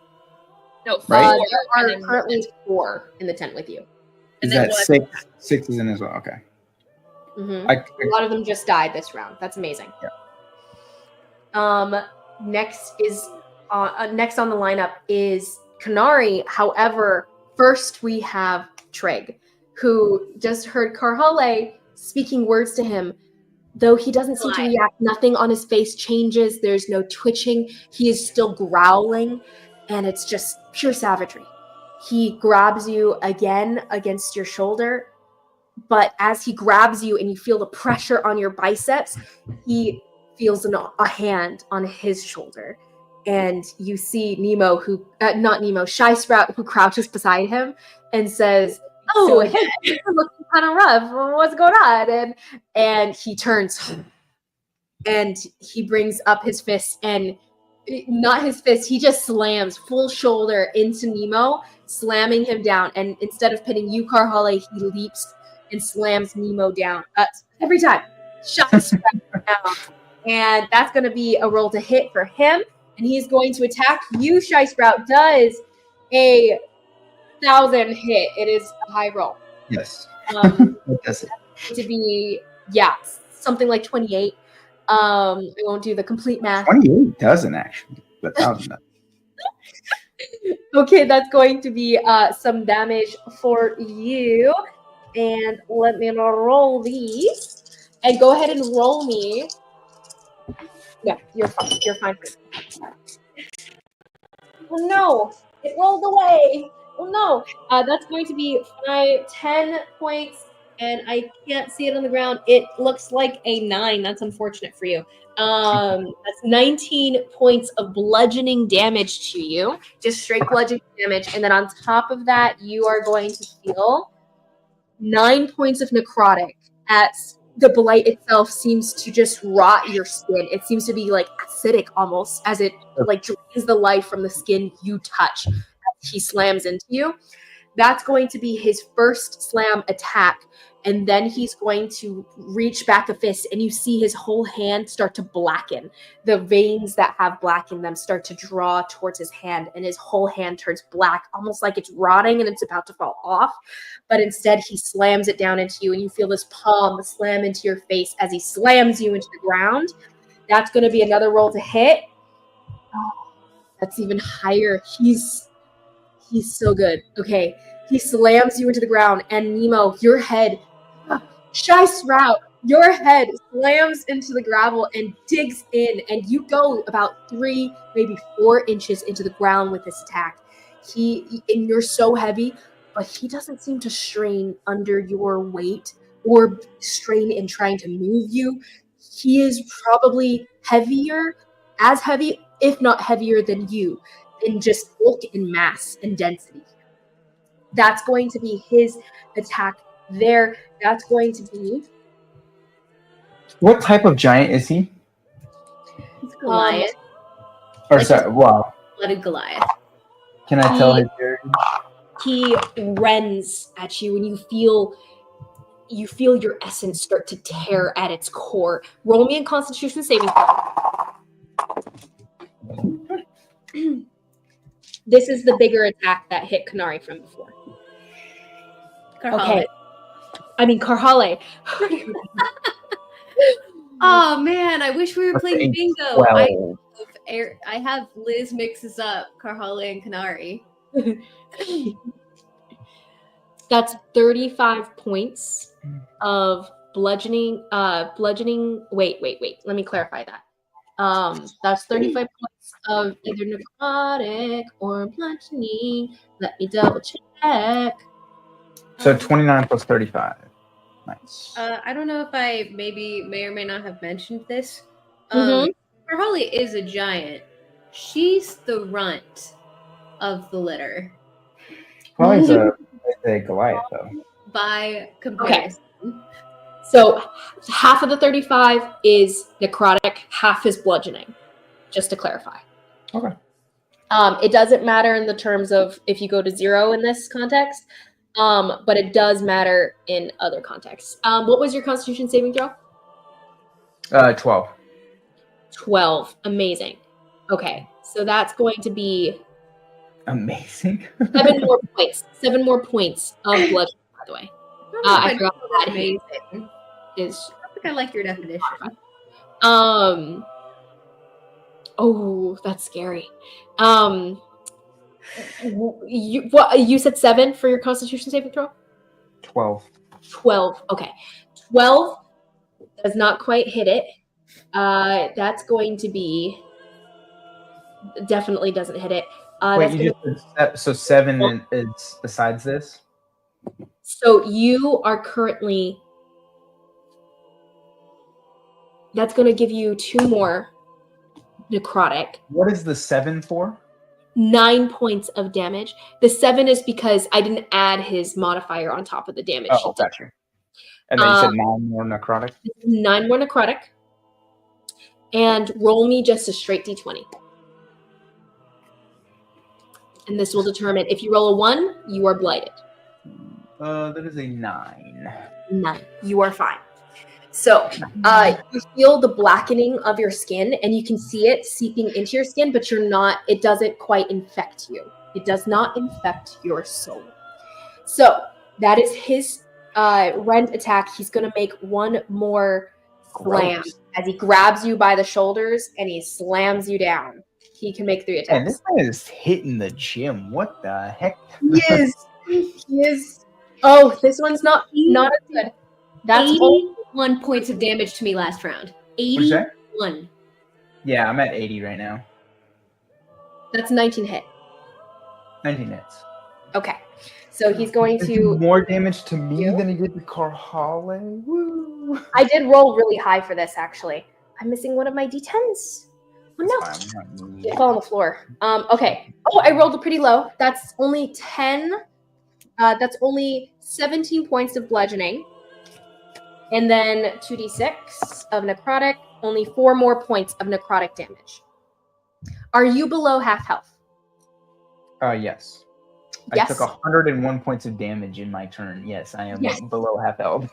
No, 4. Right. There are currently 4 in the tent with you. Is that 6? 6 is in as well. Okay. Mm-hmm. A lot of them just died this round. That's amazing. Yeah. Next on the lineup is Konari. However, first we have Trigg, who just heard Karhalle speaking words to him. Though he doesn't seem to react, nothing on his face changes. There's no twitching. He is still growling, and it's just pure savagery. He grabs you again against your shoulder, but as he grabs you and you feel the pressure on your biceps, he feels a hand on his shoulder. And you see Shy Sprout, who crouches beside him and says, "Oh, hey, you're looking kind of rough. What's going on?" And he turns and he brings up his fist, and not his fist, he just slams full shoulder into Mnemo, slamming him down. And instead of pinning you, Karhalle, he leaps and slams Mnemo down every time. Shy Sprout down. And that's going to be a roll to hit for him. And he's going to attack you. Shy Sprout does a 1,000 hit. It is a high roll. Yes. Um, What does it? to be, something like 28. I won't do the complete math. 28 doesn't actually. But 1,000 does. Okay, that's going to be some damage for you. And let me roll these. And go ahead and roll me. Yeah, you're fine. You're fine. Oh no, it rolled away. Oh no. That's going to be 10 points. And I can't see it on the ground. It looks like a 9. That's unfortunate for you. That's 19 points of bludgeoning damage to you. Just straight bludgeoning damage. And then on top of that, you are going to feel 9 points of necrotic as the blight itself seems to just rot your skin. It seems to be like acidic almost, as it like drains the life from the skin you touch as he slams into you. That's going to be his first slam attack. And then he's going to reach back a fist, and you see his whole hand start to blacken. The veins that have black in them start to draw towards his hand, and his whole hand turns black, almost like it's rotting and it's about to fall off. But instead, he slams it down into you, and you feel this palm slam into your face as he slams you into the ground. That's going to be another roll to hit. Oh, that's even higher. He's so good. Okay. He slams you into the ground, and Mnemo, your head, Shy Sprout, your head slams into the gravel and digs in, and you go about 3, maybe 4 inches into the ground with this attack. And you're so heavy, but he doesn't seem to strain under your weight or strain in trying to move you. He is probably heavier, as heavy, if not heavier than you, in just bulk and mass and density. That's going to be his attack there. That's going to be... What type of giant is he? It's Goliath. Or Like sorry, wow. Blooded Goliath. Can I tell his heritage? He rends at you, and you feel your essence start to tear at its core. Roll me a Constitution saving throw. This is the bigger attack that hit Konari from before. Karhalle. Okay. I mean, Karhalle. Oh man, I wish we were playing bingo. Well, I have Liz mixes up Karhalle and Konari. That's 35 points of bludgeoning. Wait. Let me clarify that. That's 35 points of either necrotic or bludgeoning. Let me double check. so 29 plus 35. Nice. I don't know if I may or may not have mentioned this. Mhm. Karhalle is a giant. She's the runt of the litter Probably a Goliath, though. by comparison. So half of the 35 is necrotic, half is bludgeoning, just to clarify. Okay. It doesn't matter in the terms of if you go to 0 in this context, but it does matter in other contexts. What was your Constitution saving throw? 12. 12. Amazing. Okay, so that's going to be Amazing. 7 more points. 7 more points of bludgeoning, by the way. I forgot That's that amazing. is. I think I like your definition. Oh, that's scary. You said 7 for your Constitution saving throw? 12. 12. Okay. 12 does not quite hit it. That's going to be definitely doesn't hit it. Wait, you just said, so 7 is besides this? So you are currently. That's going to give you 2 more necrotic. What is the 7 for? 9 points of damage. The 7 is because I didn't add his modifier on top of the damage. Oh, gotcha. And then you said 9 more necrotic? 9 more necrotic. And roll me just a straight d20. And this will determine if you roll a 1, you are blighted. That is a 9. 9. You are fine. So you feel the blackening of your skin, and you can see it seeping into your skin, but you're not. It doesn't quite infect you. It does not infect your soul. So that is his rend attack. He's going to make one more slam Gross. as he grabs you by the shoulders and he slams you down. He can make 3 And this attacks. guy is hitting the gym. What the heck? He is. He is. Oh, this one's not as good. That's all. 81 points of damage to me last round. What'd you say? 81. Yeah, I'm at 80 right now. That's 19 hit. 19 hits. Okay. So he's going This to. did more damage to me You? than he did to Karhalle. Woo! I did roll really high for this, actually. I'm missing one of my d10s. Oh, no. It's fine. It fell on the floor. Okay. Oh, I rolled pretty low. That's only 10. That's only 17 points of bludgeoning. And then 2d6 of necrotic. Only 4 more points of necrotic damage. Are you below half health? Yes. Yes. I took 101 points of damage in my turn. Yes, I am Yes. below half health.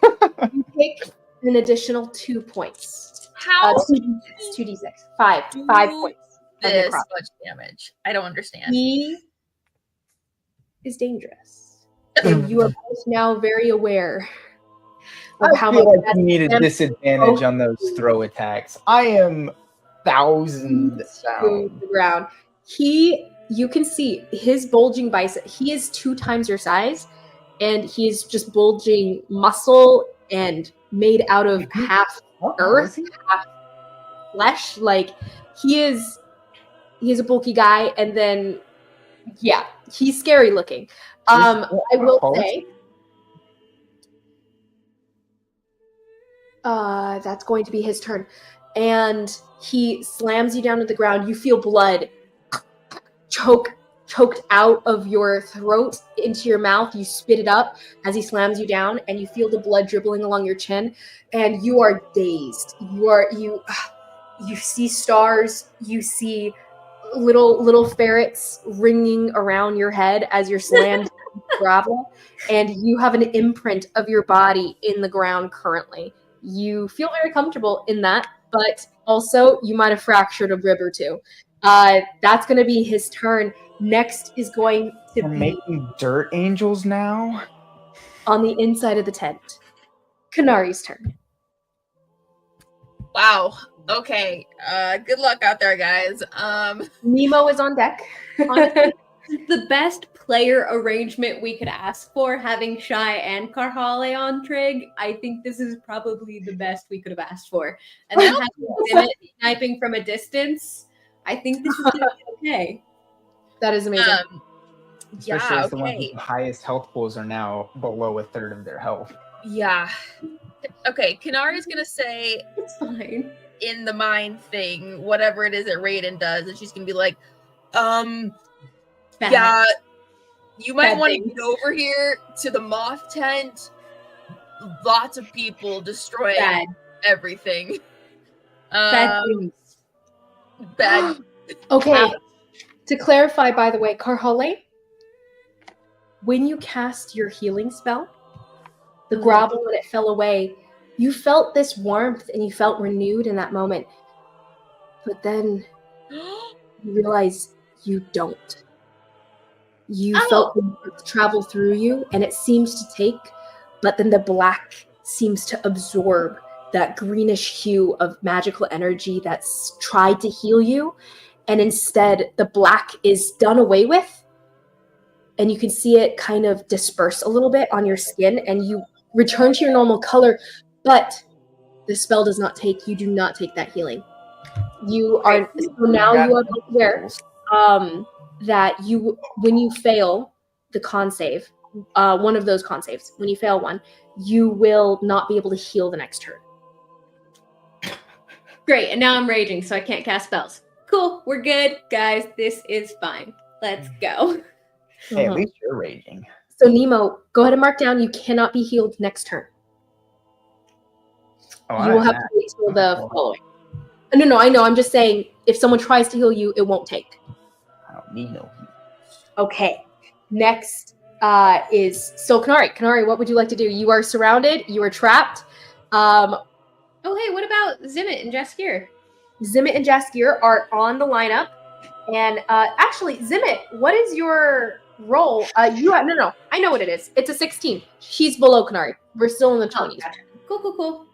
You take an additional 2 points. How 2d6. 5 points of this necrotic. much damage? I don't understand. He is dangerous. And you are both now very aware of how I feel much like you need a disadvantage on those throw attacks. I am 1,000 to down. the ground. You can see his bulging bicep. He is 2 times your size, and he's just bulging muscle and made out of half earth, half flesh. Like he's a bulky guy, and then yeah, he's scary looking. I will say that's going to be his turn. And he slams you down to the ground. You feel blood choked out of your throat into your mouth. You spit it up as he slams you down, and you feel the blood dribbling along your chin, and you are dazed. You see stars. You see little ferrets ringing around your head as you're slammed into gravel, and you have an imprint of your body in the ground currently. You feel very comfortable in that, but also you might have fractured a rib or 2. That's going to be his turn. Next is going to We're be making dirt angels now? on the inside of the tent. Konari's turn. Wow. Okay. Good luck out there, guys. Mnemo is on deck. Honestly, the best player arrangement we could ask for, having Shy and Karhalle on Trigg. I think this is probably the best we could have asked for. And then having Zimmit sniping from a distance, I think this is going to be okay. That is amazing. Especially Yeah. as the ones Okay. with the highest health pools are now below 1/3 of their health. Yeah. Okay. Konari's gonna say It's fine. in the mind thing, whatever it is that Raiden does, and she's gonna be like, Bad. yeah, you might Bad want to things. get over here to the moth tent. Lots of people destroying Bad. everything. Bad things. Bad. Okay. To clarify, by the way, Karhalle, when you cast your healing spell, the gravel, when it fell away, you felt this warmth and you felt renewed in that moment. But then you realize you don't. You felt the warmth travel through you, and it seems to take, but then the black seems to absorb that greenish hue of magical energy that's tried to heal you. And instead, the black is done away with, and you can see it kind of disperse a little bit on your skin, and you return to your normal color, but the spell does not take, you do not take that healing. You are, so now you are aware that you, when you fail the con save, one of those con saves, when you fail one, you will not be able to heal the next turn. Great, and now I'm raging, so I can't cast spells. Cool, we're good, guys. This is fine. Let's go. Hey, at least you're raging. So Mnemo, go ahead and mark down you cannot be healed next turn. Oh, You will have to wait till the following. No, I know. I'm just saying, if someone tries to heal you, it won't take. I don't need no heal. Okay. Next is so Konari. Konari, what would you like to do? You are surrounded. You are trapped. Oh, hey, what about Zimmit and Jaskier? Zimmit and Jaskier are on the lineup, And actually, Zimmit, what is your roll? You have, no. I know what it is. It's a 16. She's below Konari. We're still in the 20s. Gotcha. Cool.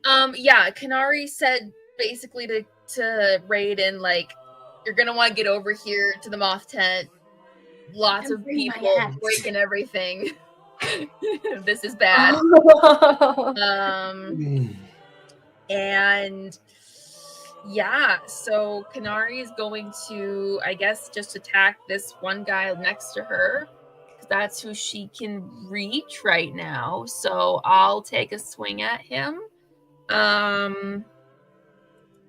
Yeah, Konari said basically to Raiden, like, you're gonna want to get over here to the moth tent. Lots of bring my people hat. breaking everything. This is bad. And yeah, so Konari is going to, I guess, just attack this one guy next to her. That's who she can reach right now. So I'll take a swing at him.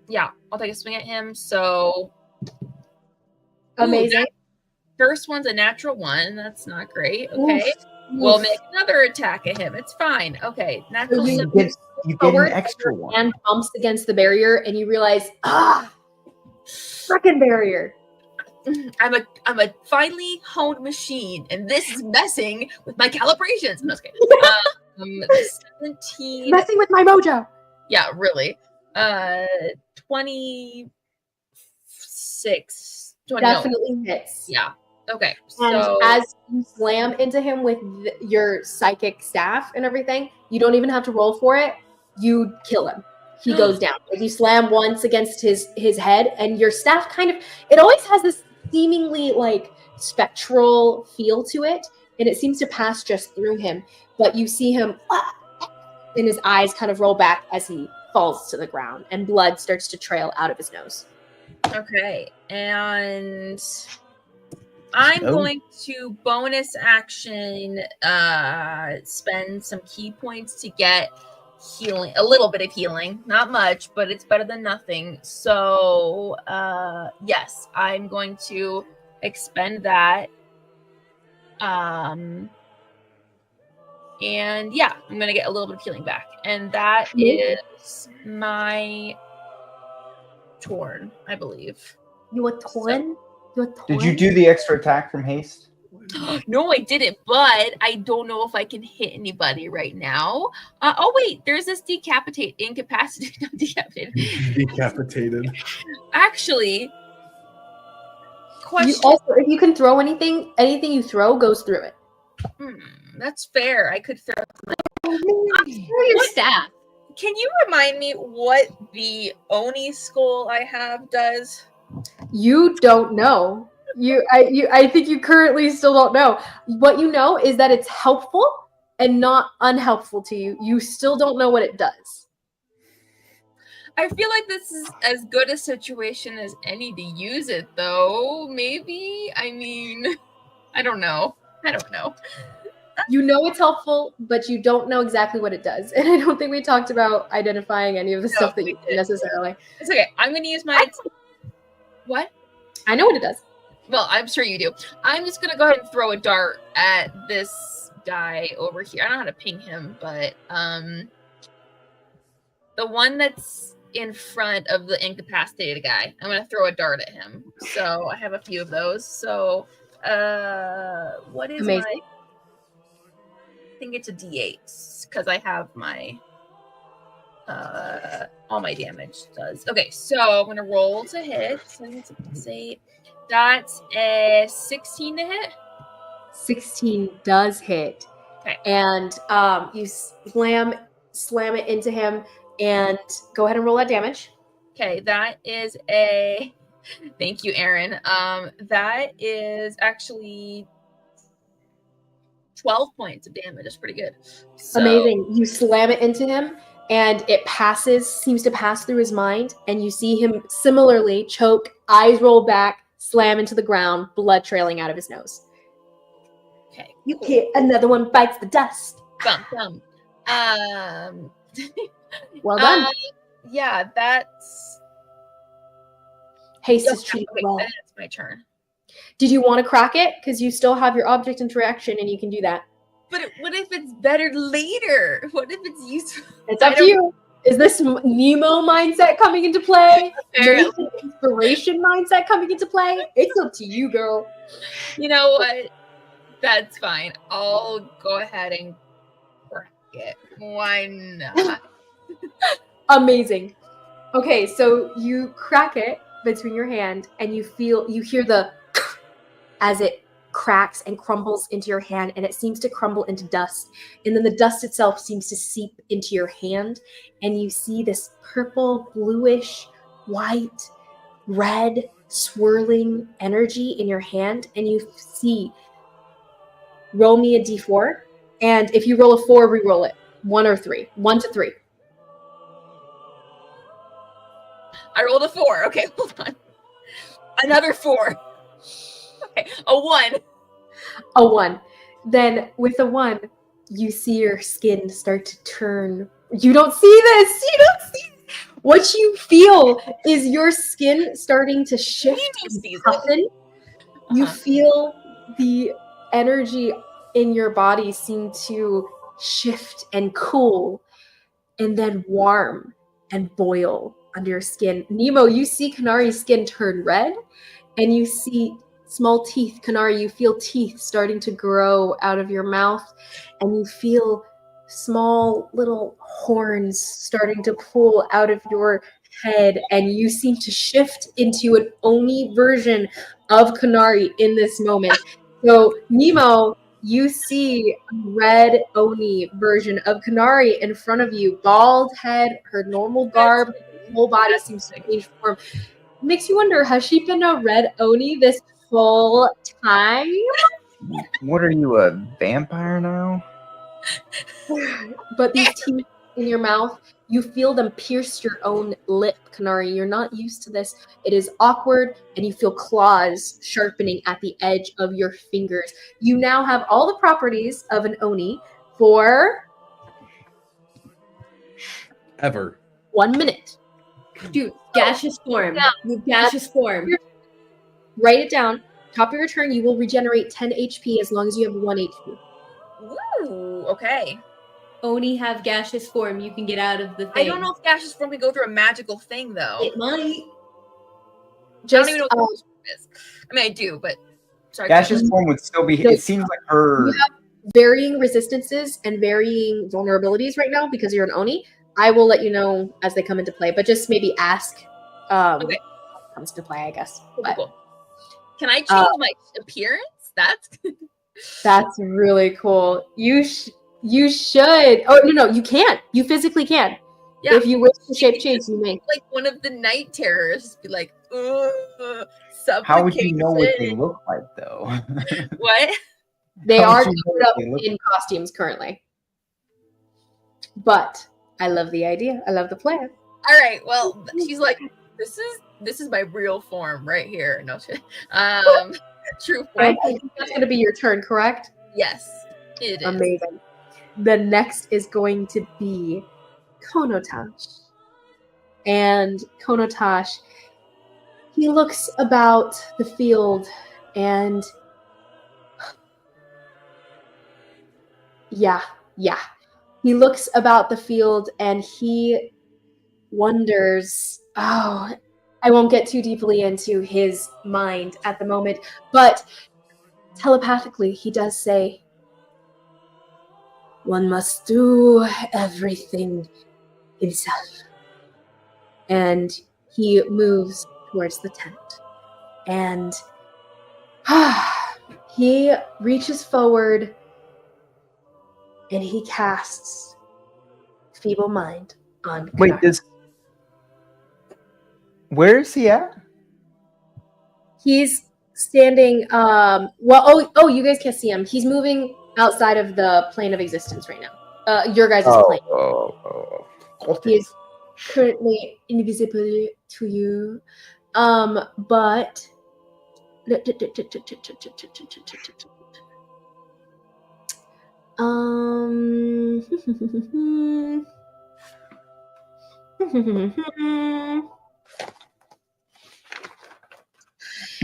Yeah, I'll take a swing at him. So Amazing. First one's a natural 1. That's not great. Okay. Oof. We'll make another attack at him. It's fine. Okay. Natural So seven. You get an extra one. And bumps against the barrier, and you realize, frickin' barrier. I'm a finely honed machine, and this is messing with my calibrations. No, okay. 17. Messing with my mojo. Yeah, really. 26. 20, Definitely hits. Yeah. Okay. And So as you slam into him with your psychic staff and everything, you don't even have to roll for it. You kill him. He goes down. Like, you slam once against his head, and your staff it always has this seemingly like spectral feel to it, and it seems to pass just through him. But you see him, and his eyes kind of roll back as he falls to the ground, and blood starts to trail out of his nose. okay, and I'm Oh. going to bonus action spend some key points to get healing, a little bit of healing, not much, but it's better than nothing. So yes, I'm going to expend that. And yeah, I'm gonna get a little bit of healing back, and that is my turn, I believe. You a torn? Did you do the extra attack from haste? No, I didn't, but I don't know if I can hit anybody right now. Oh wait, there's this incapacitated, not decapitated. Decapitated. Actually, question. You also, if you can throw anything you throw goes through it. That's fair. I could throw. Throw your staff. Can you remind me what the Oni skull I have does? You don't know. I think you currently still don't know. What you know is that it's helpful and not unhelpful to you. You still don't know what it does. I feel like this is as good a situation as any to use it, though. Maybe. I mean, I don't know. You know it's helpful, but you don't know exactly what it does. And I don't think we talked about identifying any of the stuff that you did necessarily. It's okay. I'm going to use my... What? I know what it does. Well, I'm sure you do. I'm just going to go ahead and throw a dart at this guy over here. I don't know how to ping him, but the one that's in front of the incapacitated guy, I'm going to throw a dart at him. So I have a few of those. So what is Amazing. my... I think it's a D8 because I have my all my damage does. Okay, so I'm gonna roll to hit. So let's say that's a 16 to hit. 16 does hit. Okay. And you slam it into him, and go ahead and roll that damage. Okay, that is a... Thank you, Aaron. That is actually 12 points of damage. That's pretty good. So, Amazing. You slam it into him, and it seems to pass through his mind, and you see him similarly choke, eyes roll back, slam into the ground, blood trailing out of his nose. Okay. You hit, another one bites the dust. Bum. Well done. Yeah, that's... Haste is treated okay, well. that's my turn. Did you want to crack it? Because you still have your object interaction, and you can do that. But what if it's better later? What if it's useful? It's up to you. Is this Mnemo mindset coming into play? Maybe inspiration mindset coming into play? It's up to you, girl. You know what? That's fine. I'll go ahead and crack it. Why not? Amazing. Okay, so you crack it, between your hand, and you hear the as it cracks and crumbles into your hand, and it seems to crumble into dust. And then the dust itself seems to seep into your hand, and you see this purple, bluish, white, red, swirling energy in your hand, and you see, roll me a d4, and if you roll a 4, re-roll it. 1 or 3. 1 to 3. I rolled a 4. Okay, hold on. Another 4. Okay, a 1. A 1. Then with a 1, you see your skin start to turn. You don't see this. You don't see this. What you feel is your skin starting to shift and toughen. You feel the energy in your body seem to shift and cool and then warm and boil under your skin. Mnemo, you see Konari's skin turn red, and you see small teeth. Konari, you feel teeth starting to grow out of your mouth, and you feel small little horns starting to pull out of your head, and you seem to shift into an Oni version of Konari in this moment. So, Mnemo, you see a red Oni version of Konari in front of you. Bald head, her normal garb, her whole body seems to change form. Makes you wonder, has she been a red Oni this whole time? What are you, a vampire now? But these teeth in your mouth, you feel them pierce your own lip, Konari. You're not used to this. It is awkward, and you feel claws sharpening at the edge of your fingers. You now have all the properties of an Oni for Ever. 1 minute. Dude, gaseous form. You gaseous form. Write it down. Top of your turn, you will regenerate 10 HP as long as you have 1 HP. Ooh, okay. Oni have gaseous form. You can get out of the thing. I don't know if gaseous form can go through a magical thing, though. It might. I don't even know what gaseous form is. I mean, I do, but sorry. Gaseous form would still be. It seems like her. You have varying resistances and varying vulnerabilities right now because you're an Oni. I will let you know as they come into play, but just maybe ask. Okay. Comes to play, I guess. Cool, But cool. Can I change my appearance? that's really cool. You should. Oh no, you can't. You physically can. Yeah. If you wish to shape change, you may. Like one of the night terrors, be like, How would you know what they look like, though? What? They How are would you know covered up what they look in costumes currently. But I love the idea. I love the plan. All right. Well, she's like, this is my real form right here. No shit. True form. I think that's going to be your turn, correct? Yes, it is. Amazing. The next is going to be Konotash. And Konotash, he looks about the field and yeah. He looks about the field and he wonders, I won't get too deeply into his mind at the moment, but telepathically he does say, one must do everything himself. And he moves towards the tent. And he reaches forward and he casts Feeble Mind on Konari. Wait, where is he at? He's standing, you guys can't see him. He's moving outside of the plane of existence right now. Your guys' plane. He is currently invisible to you. But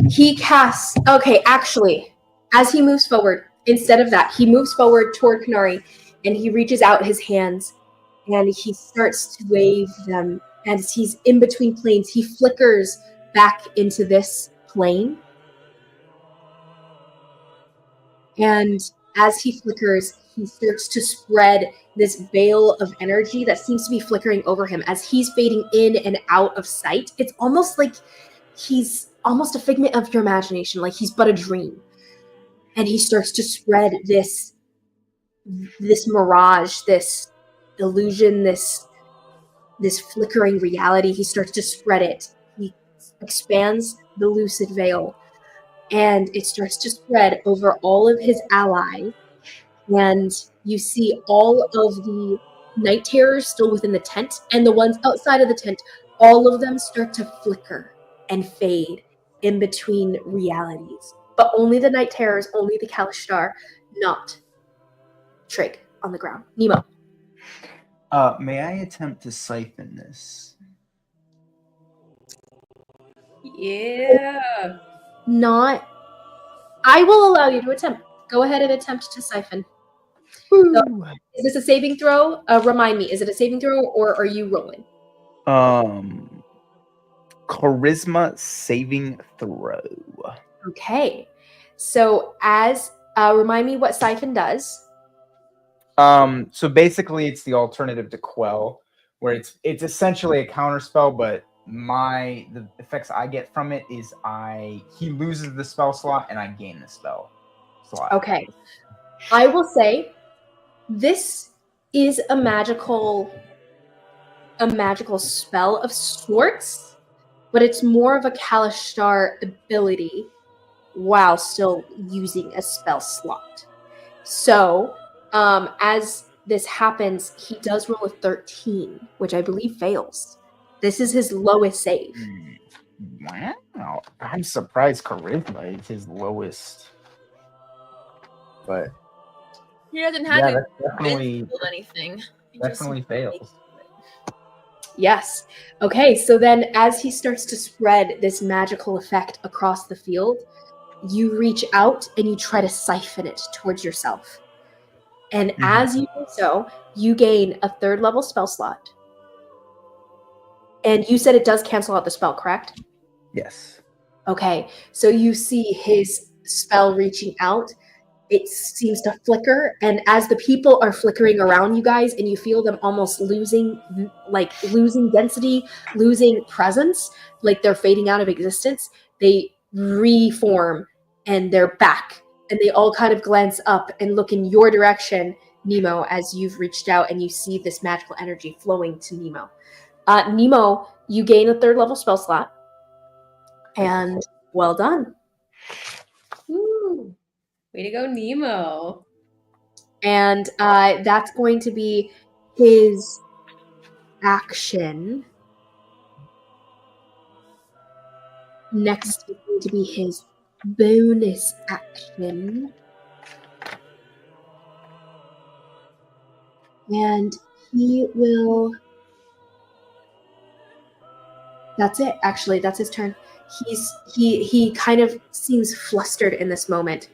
he casts. Okay, actually, as he moves forward, instead of that, he moves forward toward Konari, and he reaches out his hands, and he starts to wave them. As he's in between planes, he flickers back into this plane, and as he flickers, he starts to spread this veil of energy that seems to be flickering over him as he's fading in and out of sight. It's almost like he's almost a figment of your imagination, like he's but a dream. And he starts to spread this mirage, this illusion, this flickering reality. He starts to spread it. He expands the lucid veil, and it starts to spread over all of his allies. And you see all of the night terrors still within the tent, and the ones outside of the tent, all of them start to flicker and fade in between realities. But only the night terrors, only the Kalashtar, not Trigg on the ground. Mnemo. May I attempt to siphon this? Yeah. Not. I will allow you to attempt. Go ahead and attempt to siphon. So, is this a saving throw? Remind me, is it a saving throw or are you rolling? Charisma saving throw. Okay. So as remind me what siphon does. So basically it's the alternative to quell, where it's essentially a counter spell, but the effects I get from it is he loses the spell slot and I gain the spell slot. Okay. I will say this is a magical spell of sorts, but it's more of a Kalashtar ability while still using a spell slot. So, as this happens, he does roll a 13, which I believe fails. This is his lowest save. Wow. I'm surprised charisma is his lowest. But He doesn't have yeah, to that's definitely build anything. He definitely just fails. Yes. Okay, so then as he starts to spread this magical effect across the field, you reach out and you try to siphon it towards yourself. And as you do so, you gain a 3rd level spell slot. And you said it does cancel out the spell, correct? Yes. Okay, so you see his spell reaching out. It seems to flicker, and as the people are flickering around you guys and you feel them almost losing density, losing presence, like they're fading out of existence, they reform and they're back, and they all kind of glance up and look in your direction, Mnemo, as you've reached out and you see this magical energy flowing to Mnemo. Mnemo, you gain a 3rd level spell slot, and well done. Ooh. Way to go, Mnemo. And that's going to be his action. Next is going to be his bonus action. And he will... That's it, actually. That's his turn. He kind of seems flustered in this moment.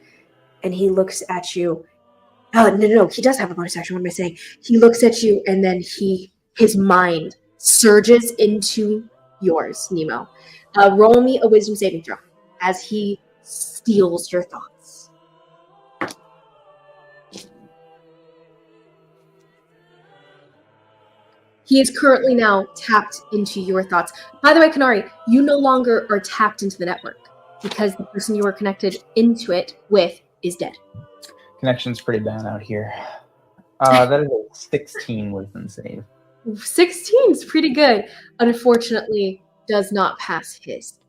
And he looks at you. No. He does have a bonus action. What am I saying? He looks at you, and then his mind surges into yours, Mnemo. Roll me a wisdom saving throw as he steals your thoughts. He is currently now tapped into your thoughts. By the way, Konari, you no longer are tapped into the network because the person you were connected into it with is dead. Connection's pretty bad out here. That is a 16 wisdom save. 16 is pretty good. Unfortunately, does not pass his.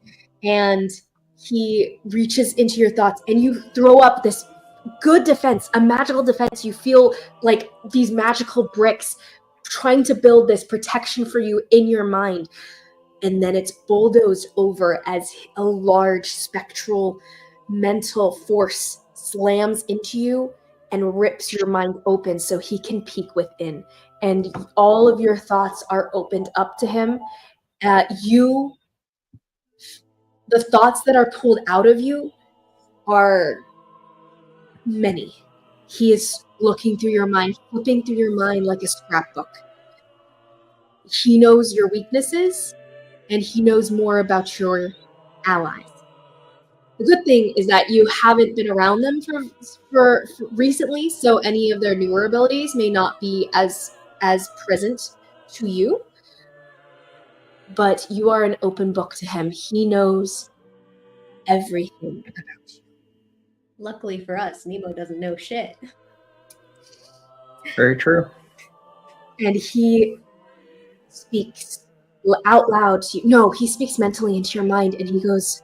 And he reaches into your thoughts, and you throw up this good defense, a magical defense. You feel like these magical bricks trying to build this protection for you in your mind. And then it's bulldozed over as a large spectral mental force slams into you and rips your mind open so he can peek within. And all of your thoughts are opened up to him. The thoughts that are pulled out of you are many. He is looking through your mind, flipping through your mind like a scrapbook. He knows your weaknesses, and he knows more about your allies. The good thing is that you haven't been around them for recently, so any of their newer abilities may not be as present to you. but you are an open book to him. He knows everything about you. Luckily for us, Mnemo doesn't know shit. Very true. And he speaks out loud to you. No, he speaks mentally into your mind, and he goes,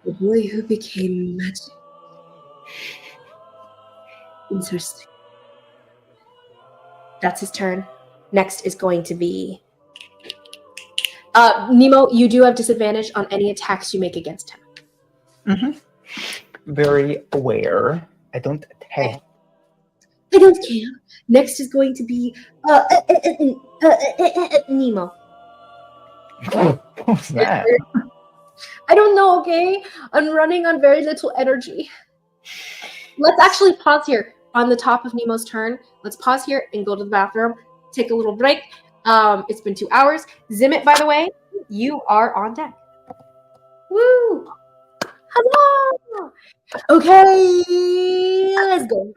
"The boy who became magic. Interesting." That's his turn. Next is going to be Mnemo. You do have disadvantage on any attacks you make against him. Very aware. I don't attack. I don't care. Next is going to be Mnemo. What was that? I don't know, okay? I'm running on very little energy. Let's actually pause here on the top of Nemo's turn. Let's pause here and go to the bathroom. Take a little break. It's been 2 hours. Zimmit, by the way, you are on deck. Woo! Hello! Okay, let's go.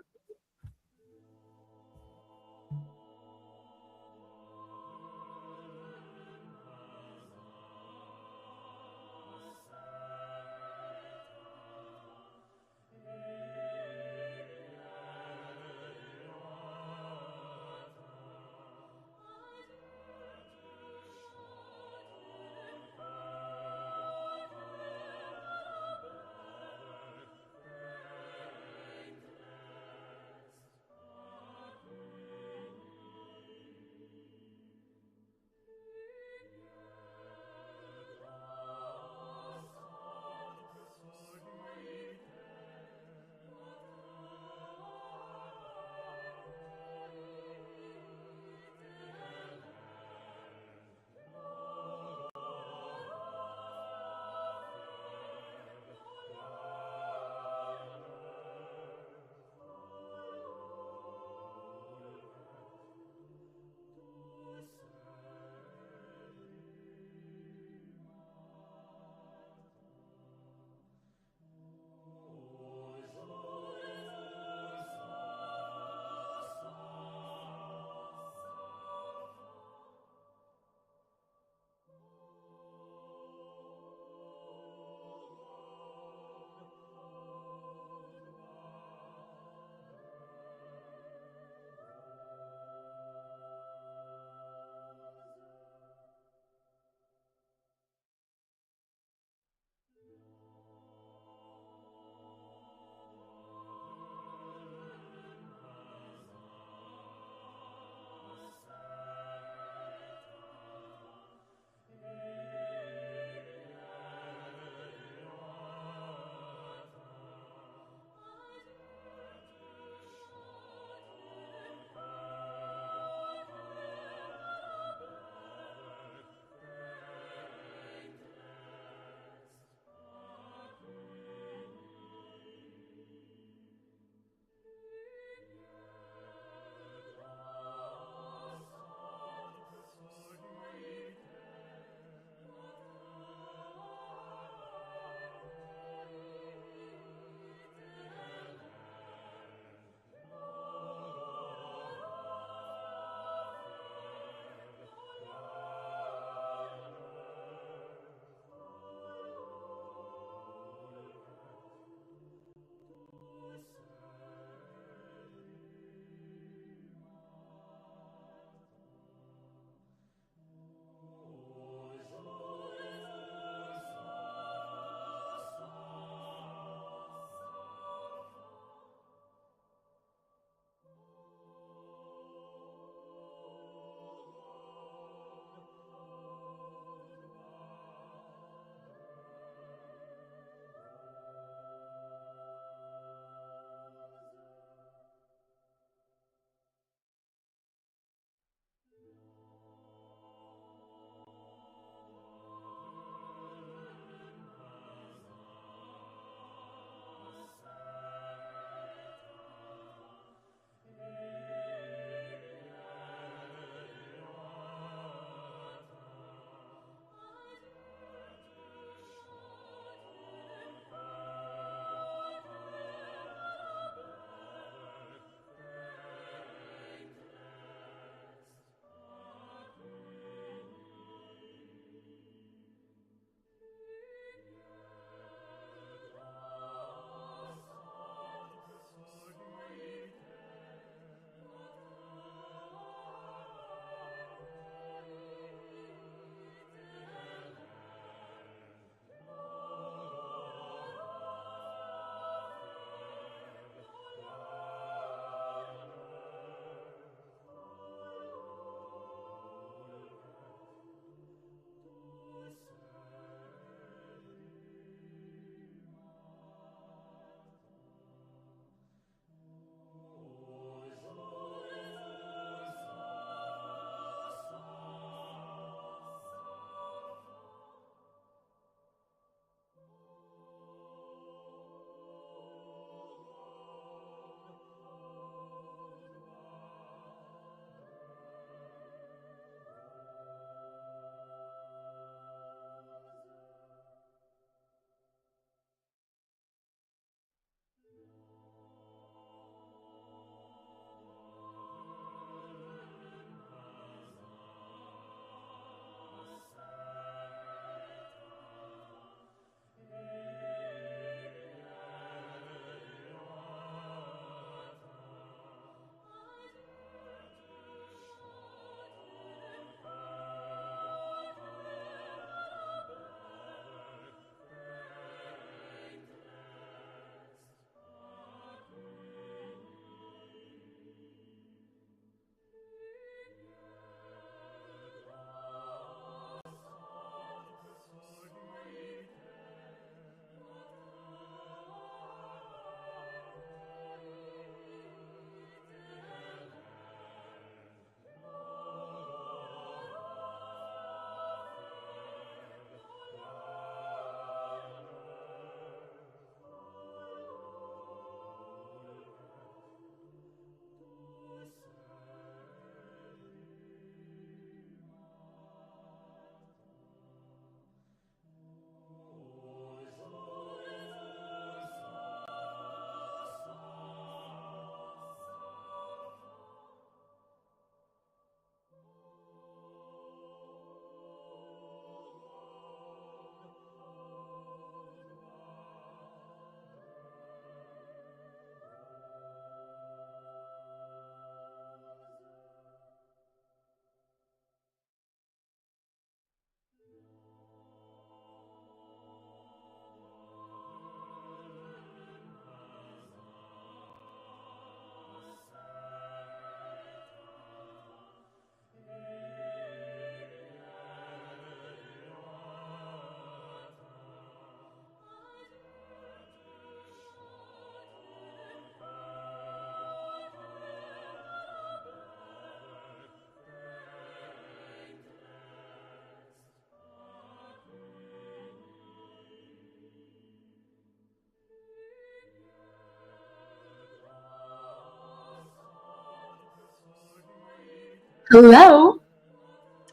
Hello?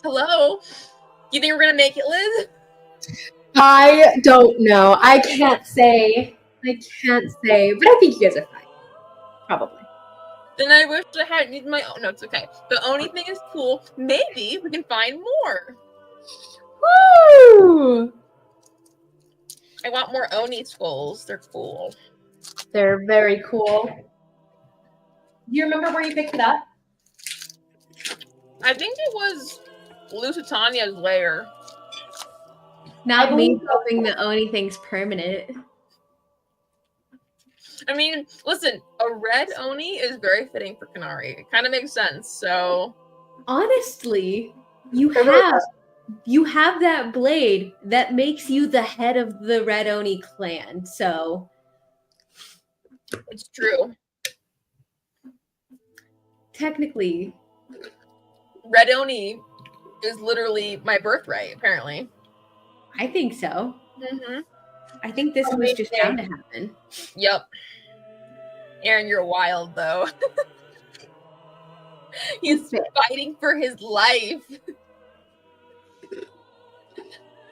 Hello? You think we're gonna make it, Liz? I don't know. I can't say. But I think you guys are fine. Probably. Then I wish I hadn't used my own. No, it's okay. The Oni thing is cool. Maybe we can find more. Woo! I want more Oni skulls. They're cool. They're very cool. Do you remember where you picked it up? I think it was Lusitania's lair. Not me hoping the Oni thing's permanent. I mean, listen, a red Oni is very fitting for Konari. It kind of makes sense. So Honestly, you have that blade that makes you the head of the Red Oni clan. So it's true. technically, Red Oni is literally my birthright, apparently. I think so. Mm-hmm. I think this was just bound to happen. Yep. Aaron, you're wild, though. He's fighting for his life.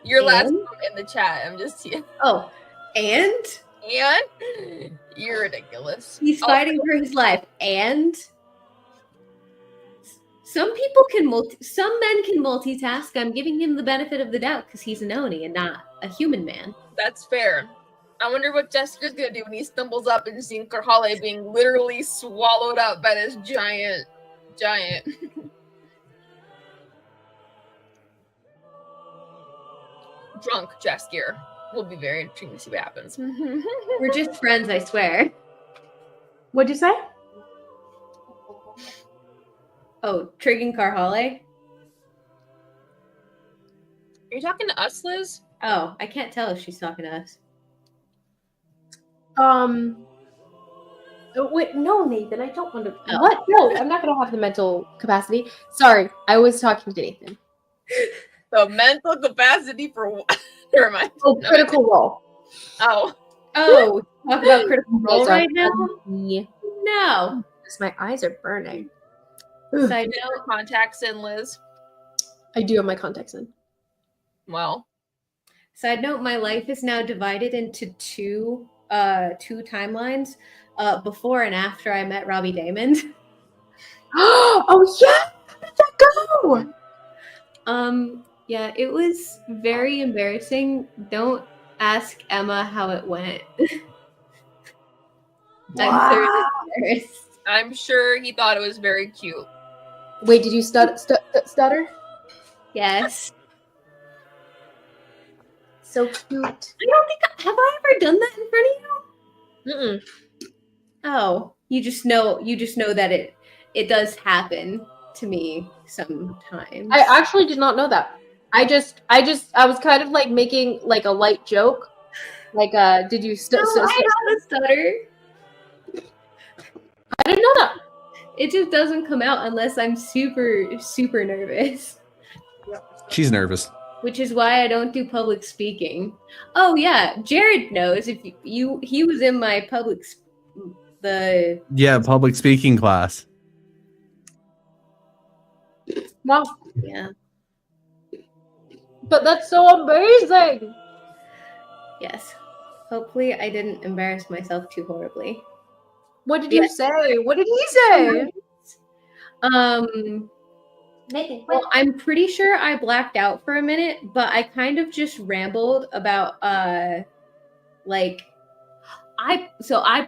Your last And? comment in the chat. I'm just here. Oh, and you're ridiculous. he's fighting for his life. And some people can some men can multitask. I'm giving him the benefit of the doubt because he's an Oni and not a human man. That's fair. I wonder what Jessica's gonna do when he stumbles up and sees Karhalle being literally swallowed up by this giant. Drunk Jaskier. Will be very interesting to see what happens. We're just friends, I swear. What'd you say? Oh, Trigg and Karhalle? Are you talking to us, Liz? Oh, I can't tell if she's talking to us. Wait, no, Nathan, I don't want to. Oh. What? No, I'm not going to have the mental capacity. Sorry, I was talking to Nathan. The mental capacity for what? Never mind. Oh, No, critical role. Oh. Oh, talk about critical role Sorry. right now? Yeah. No. My eyes are burning. Side No note, contacts in, Liz. I do have my contacts in. Well, my life is now divided into two timelines. Before and after I met Robbie Damon. Oh yeah, how did that go? Yeah, it was very embarrassing. Don't ask Emma how it went. I'm thoroughly embarrassed. I'm sure he thought it was very cute. Wait, did you stutter? Yes. So cute. I don't think have I ever done that in front of you? Mm-mm. Oh, you just know that it does happen to me sometimes. I actually did not know that. I was kind of like making like a light joke. Like, did you I have a stutter. I didn't know that. It just doesn't come out unless I'm super, super nervous. She's nervous. Which is why I don't do public speaking. Oh yeah, Jared knows. If he was in my public public speaking class. Wow. Yeah. But that's so amazing. Yes. Hopefully I didn't embarrass myself too horribly. What did you say? What did he say? Well, I'm pretty sure I blacked out for a minute, but I kind of just rambled about I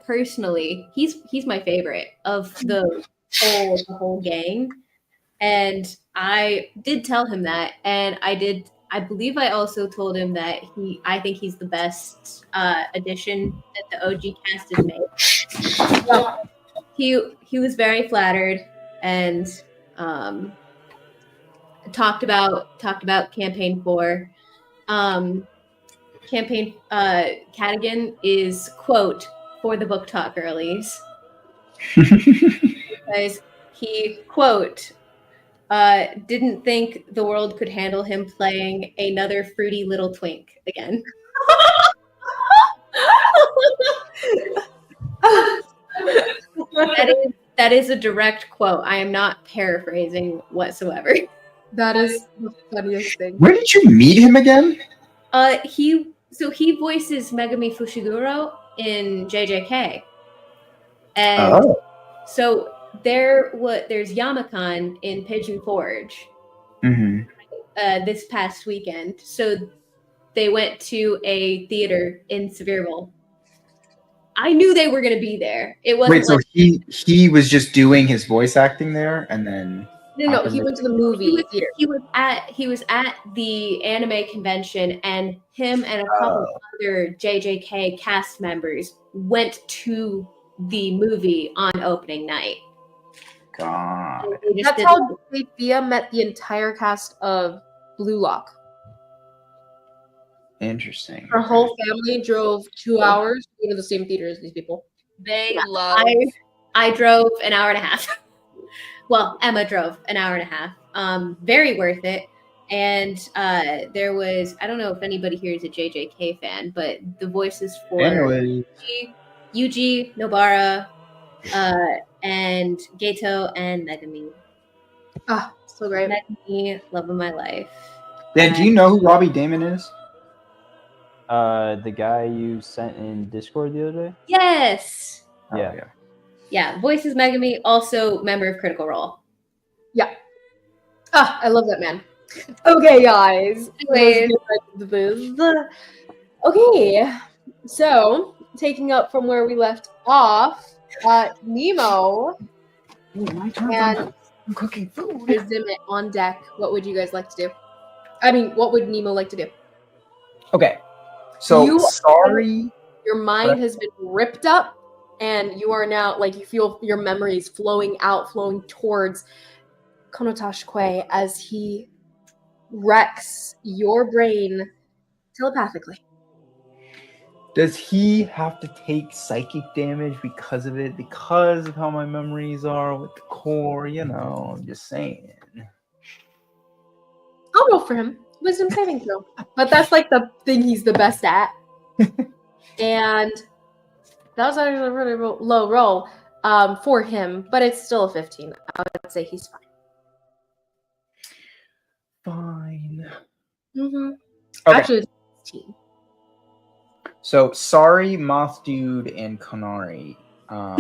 personally he's my favorite of the whole gang. And I did tell him that, and I believe I also told him that I think he's the best addition that the OG cast has made. Well, he was very flattered and talked about campaign 4. Campaign Cadigan is quote for the book talk girlies because he quote didn't think the world could handle him playing another fruity little twink again. That is a direct quote. I am not paraphrasing whatsoever. That is the funniest thing. Where did you meet him again? He voices Megami Fushiguro in JJK. And so there's Yamakan in Pigeon Forge this past weekend. So they went to a theater in Sevierville. I knew they were going to be there. It wasn't so he was just doing his voice acting there, and then No, he went to the movie theater. He was at the anime convention, and him and a couple of other JJK cast members went to the movie on opening night. God. That's how Thea met the entire cast of Blue Lock. Interesting. Her whole family drove 2 hours to go to the same theater as these people. They love. I drove an hour and a half. Well, Emma drove an hour and a half. Very worth it. And there was, I don't know if anybody here is a JJK fan, but the voices for Yuji, Nobara, and Geto, and Megami. Ah, so great. Megami, love of my life. Dan, do you know who Robbie Damon is? The guy you sent in Discord the other day? Yes. Yeah. Yeah, voices Megami, also member of Critical Role. Yeah. Ah, I love that man. Okay, guys. Anyways. Okay, so taking up from where we left off, Mnemo and I'm cooking food. Zimmit on deck. What would you guys like to do? I mean, what would Mnemo like to do? Okay, so your mind has been ripped up, and you are now you feel your memories flowing towards Konotash Koe as he wrecks your brain telepathically. Does he have to take psychic damage because of it? Because of how my memories are with the core, I'm just saying. I'll roll for him. Wisdom saving throw. But that's the thing he's the best at. And that was actually a really low roll for him, but it's still a 15. I would say he's fine. Fine. Mm-hmm. Okay. Actually, it's 16. So, sorry, Moth Dude and Konari. I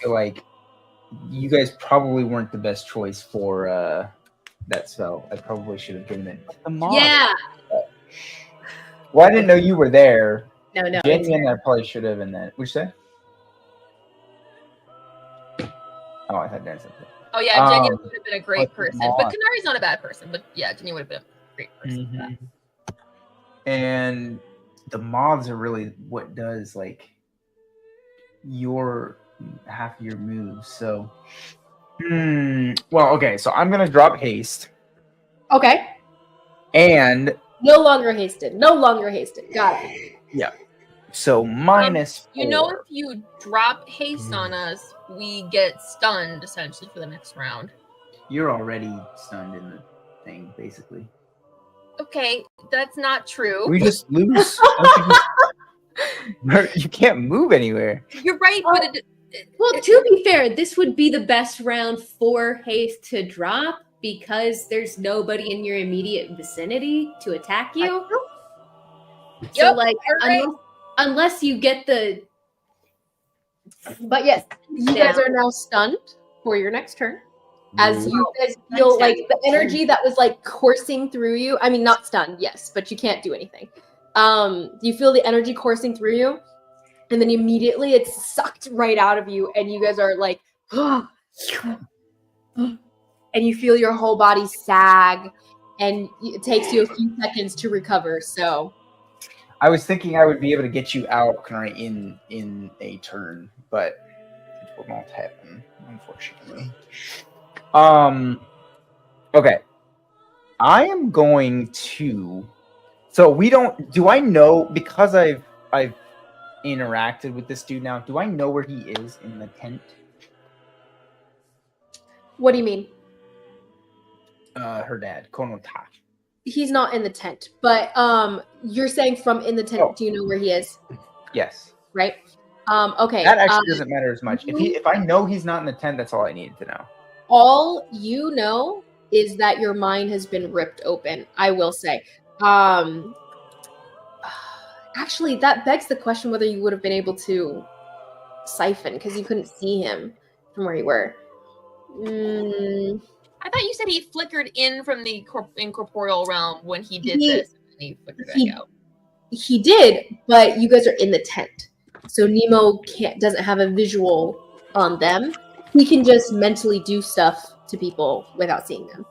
feel like you guys probably weren't the best choice for that spell. I probably should have given it to the Moth. Yeah. Well, I didn't know you were there. No. Jenny and I probably should have, and then what'd you say? Oh, I thought Dan said that. Oh yeah, Jenny would have been a great like person, Moth. but Konari's not a bad person. But yeah, Jenny would have been a great person. for that. And the moths are really what does your half of your moves. So, well, okay. So I'm gonna drop haste. Okay. And No longer hasted. Got it. yeah. So minus. You know, if you drop haste on us, we get stunned essentially for the next round. You're already stunned in the thing, basically. Okay, that's not true. We just lose. You can't move anywhere. You're right, but Well, to be fair, this would be the best round for haste to drop because there's nobody in your immediate vicinity to attack you. So, unless you get the. But yes, you guys are now stunned for your next turn. As you guys feel the energy that was coursing through you. I mean, not stunned, yes, but you can't do anything. You feel the energy coursing through you, and then immediately it's sucked right out of you, and you guys are and you feel your whole body sag, and it takes you a few seconds to recover. So, I was thinking I would be able to get you out in a turn, but it won't happen, unfortunately. Okay. I am going to. So do I know, because I've interacted with this dude now, do I know where he is in the tent? what do you mean? Her dad, Konotash. He's not in the tent, but you're saying from in the tent. Oh. Do you know where he is? Yes. Right. Okay. That actually doesn't matter as much. If I know he's not in the tent, that's all I need to know. All you know is that your mind has been ripped open. I will say. Actually, that begs the question whether you would have been able to siphon because you couldn't see him from where you were. I thought you said he flickered in from the incorporeal realm when he did He- this. And he flickered back out. He did, but you guys are in the tent, so Mnemo doesn't have a visual on them. He can just mentally do stuff to people without seeing them.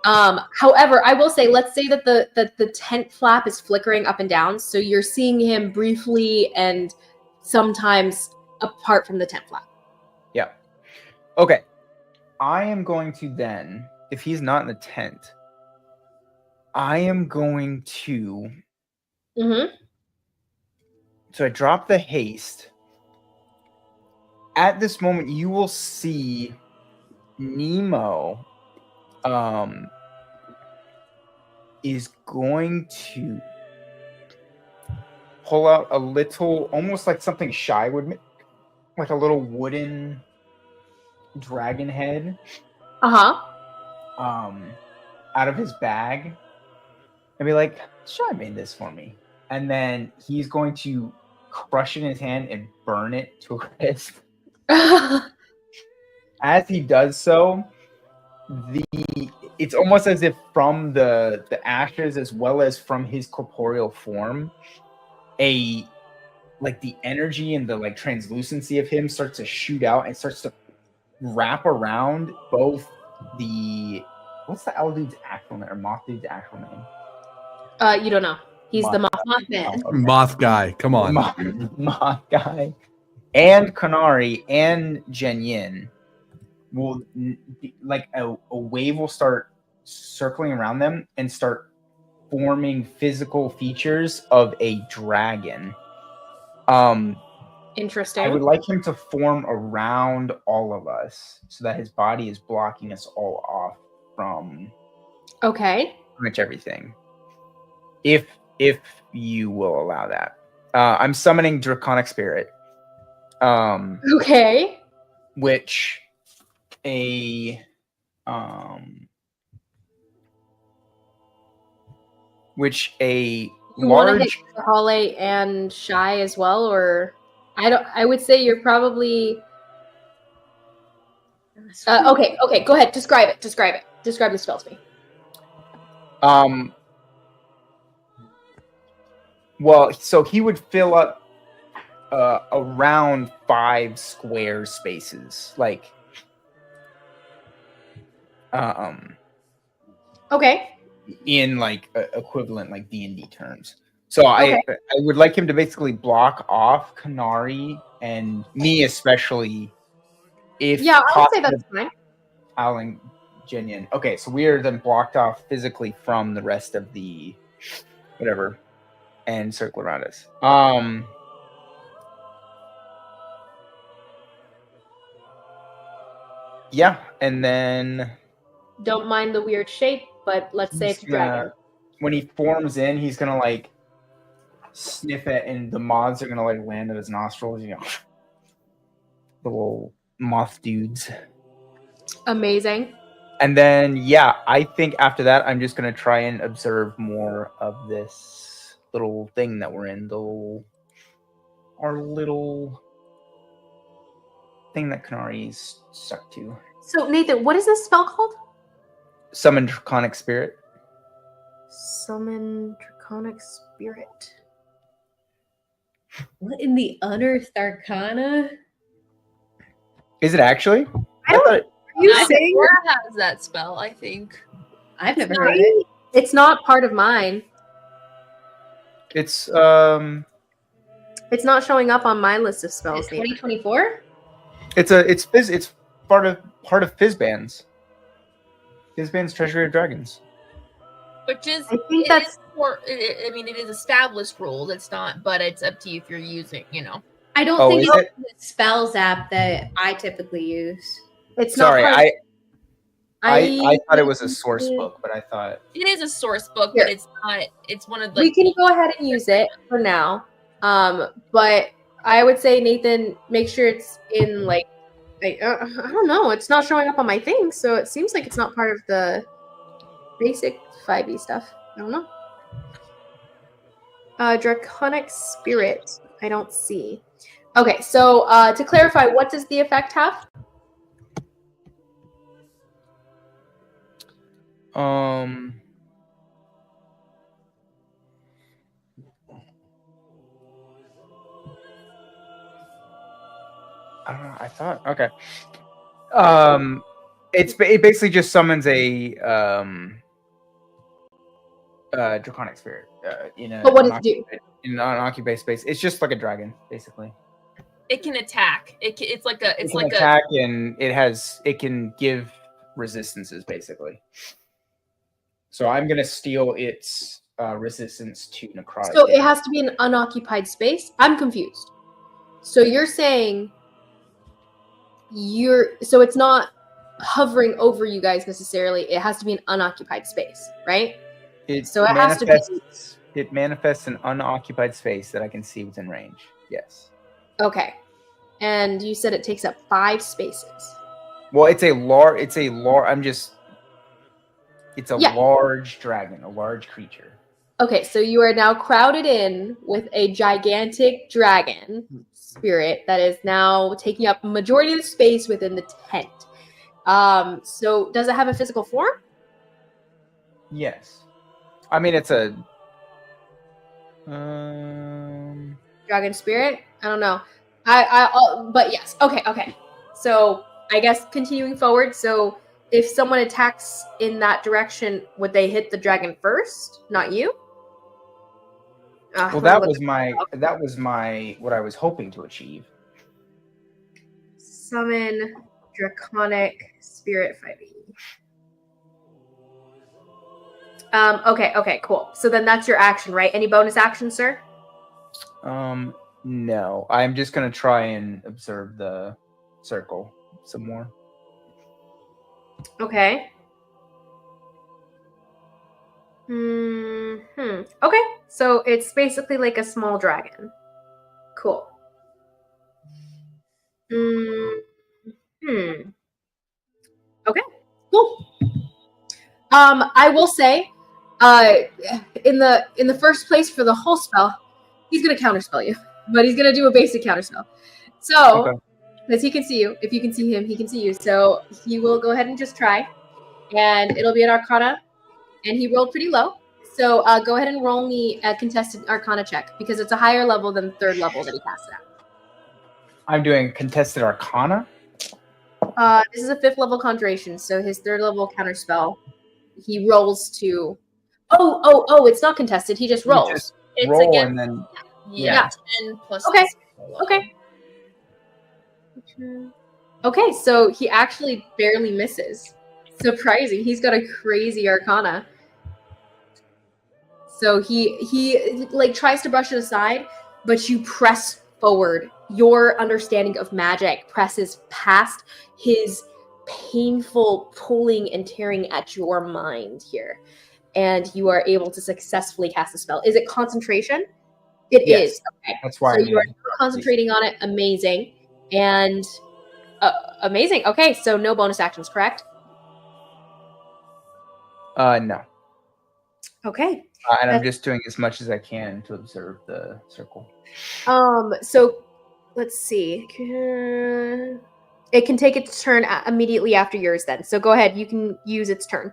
However, I will say, let's say that the tent flap is flickering up and down, so you're seeing him briefly and sometimes apart from the tent flap. Yeah. Okay. I am going to then, if he's not in the tent, I am going to. Mm-hmm. So I drop the haste. At this moment, you will see Mnemo is going to pull out a little, almost like something Shy would make, like a little wooden dragon head out of his bag and be like, Shy made this for me. And then he's going to crush it in his hand and burn it to a crisp. As he does so, it's almost as if from the ashes as well as from his corporeal form, the energy and the translucency of him starts to shoot out and starts to wrap around both what's the owl dude's actual name or moth dude's actual name? You don't know. He's the Mothman. Oh, okay. Moth guy. Come on. Moth guy and Konari and Yin will a wave will start circling around them and start forming physical features of a dragon. Interesting. I would like him to form around all of us so that his body is blocking us all off from Okay. pretty much everything. If you will allow that. I'm summoning Draconic Spirit. Okay. Which You want to hit large Karhalle and Shy as well, or I would say you're probably okay. Go ahead. Describe it. Describe the spell to me. well, so he would fill up around 5 square spaces, Okay. in equivalent D&D terms. So I would like him to basically block off Konari and me especially. If Yeah, I would say possible, that's fine. Alan Jinian. Okay, so we are then blocked off physically from the rest of the whatever and circle around us. Yeah, and then Don't mind the weird shape, but let's say it's a dragon. when he forms in, he's gonna sniff it, and the moths are gonna land at his nostrils. The little moth dudes. Amazing. And then I think after that, I'm just gonna try and observe more of this little thing that we're in. Our little thing that Konari's stuck to. So Nathan, what is this spell called? Summon Draconic Spirit. Summon Draconic Spirit. What in the unearthed arcana? Is it actually? I don't- thought it- Are you I think saying Laura has that spell, I think. I've never heard it. it's not part of mine? It's It's not showing up on my list of Is spells. it Nathan. 2024? it's part of Fizzbands. Fizzbands Treasury of Dragons. Which is, I think that's it is established rules. It's not, but it's up to you if you're using, I don't Oh, think is it's it? the spells app that I typically use. it's Sorry, not. Part I thought it was a source book, but I thought It is a source book, Here. but it's not. It's one of the. We can go ahead and use it for now. But I would say, Nathan, make sure it's in, like, I don't know. It's not showing up on my thing, so it seems like it's not part of the basic 5e stuff. I don't know. Draconic Spirit. I don't see. Okay, so to clarify, what does the effect have? I don't know. I thought okay. It basically just summons a draconic spirit. But what does it do? In an unoccupied space. It's just like a dragon, basically. It can attack. It's like a. It's It can like attack, and it can give resistances, basically. So I'm gonna steal its resistance to necrotic. So it has to be an unoccupied space? I'm confused. So you're saying so it's not hovering over you guys necessarily. It has to be an unoccupied space, right? So it has to be. It manifests an unoccupied space that I can see within range. Yes. Okay. And you said it takes up 5 spaces. Well, it's a large. It's a large dragon, a large creature. Okay, so you are now crowded in with a gigantic dragon spirit that is now taking up a majority of the space within the tent. So does it have a physical form? Yes. I mean, it's a Dragon spirit? I don't know. But yes. Okay. So I guess continuing forward. So if someone attacks in that direction, would they hit the dragon first, not you? Well, that was my what I was hoping to achieve. Summon Draconic Spirit 5e. Okay, cool. So then that's your action, right? Any bonus action, sir? No. I'm just gonna try and observe the circle some more. Okay. Okay, so it's basically like a small dragon. Cool. Okay, cool. I will say, in the first place for the whole spell, he's gonna counterspell you, but he's gonna do a basic counterspell. So, because he can see you, if you can see him, he can see you. So he will go ahead and just try, and it'll be an Arcana, and he rolled pretty low. So go ahead and roll me a contested Arcana check because it's a higher level than the 3rd level that he cast it at. I'm doing contested Arcana. This is a 5th level conjuration, so his 3rd level counterspell. He rolls to. Oh! It's not contested. He just rolls. It's roll against, and then Yeah. 10 plus. Okay. Okay, so he actually barely misses. Surprising. He's got a crazy Arcana. So he like tries to brush it aside, but you press forward. Your understanding of magic presses past his painful pulling and tearing at your mind here. And you are able to successfully cast the spell. Is it concentration? It is. Okay. That's why. So you are concentrating on it. Amazing. And amazing. Okay, so no bonus actions, correct? No. Okay. And I'm just doing as much as I can to observe the circle. So let's see. It can take its turn immediately after yours then. So go ahead. You can use its turn.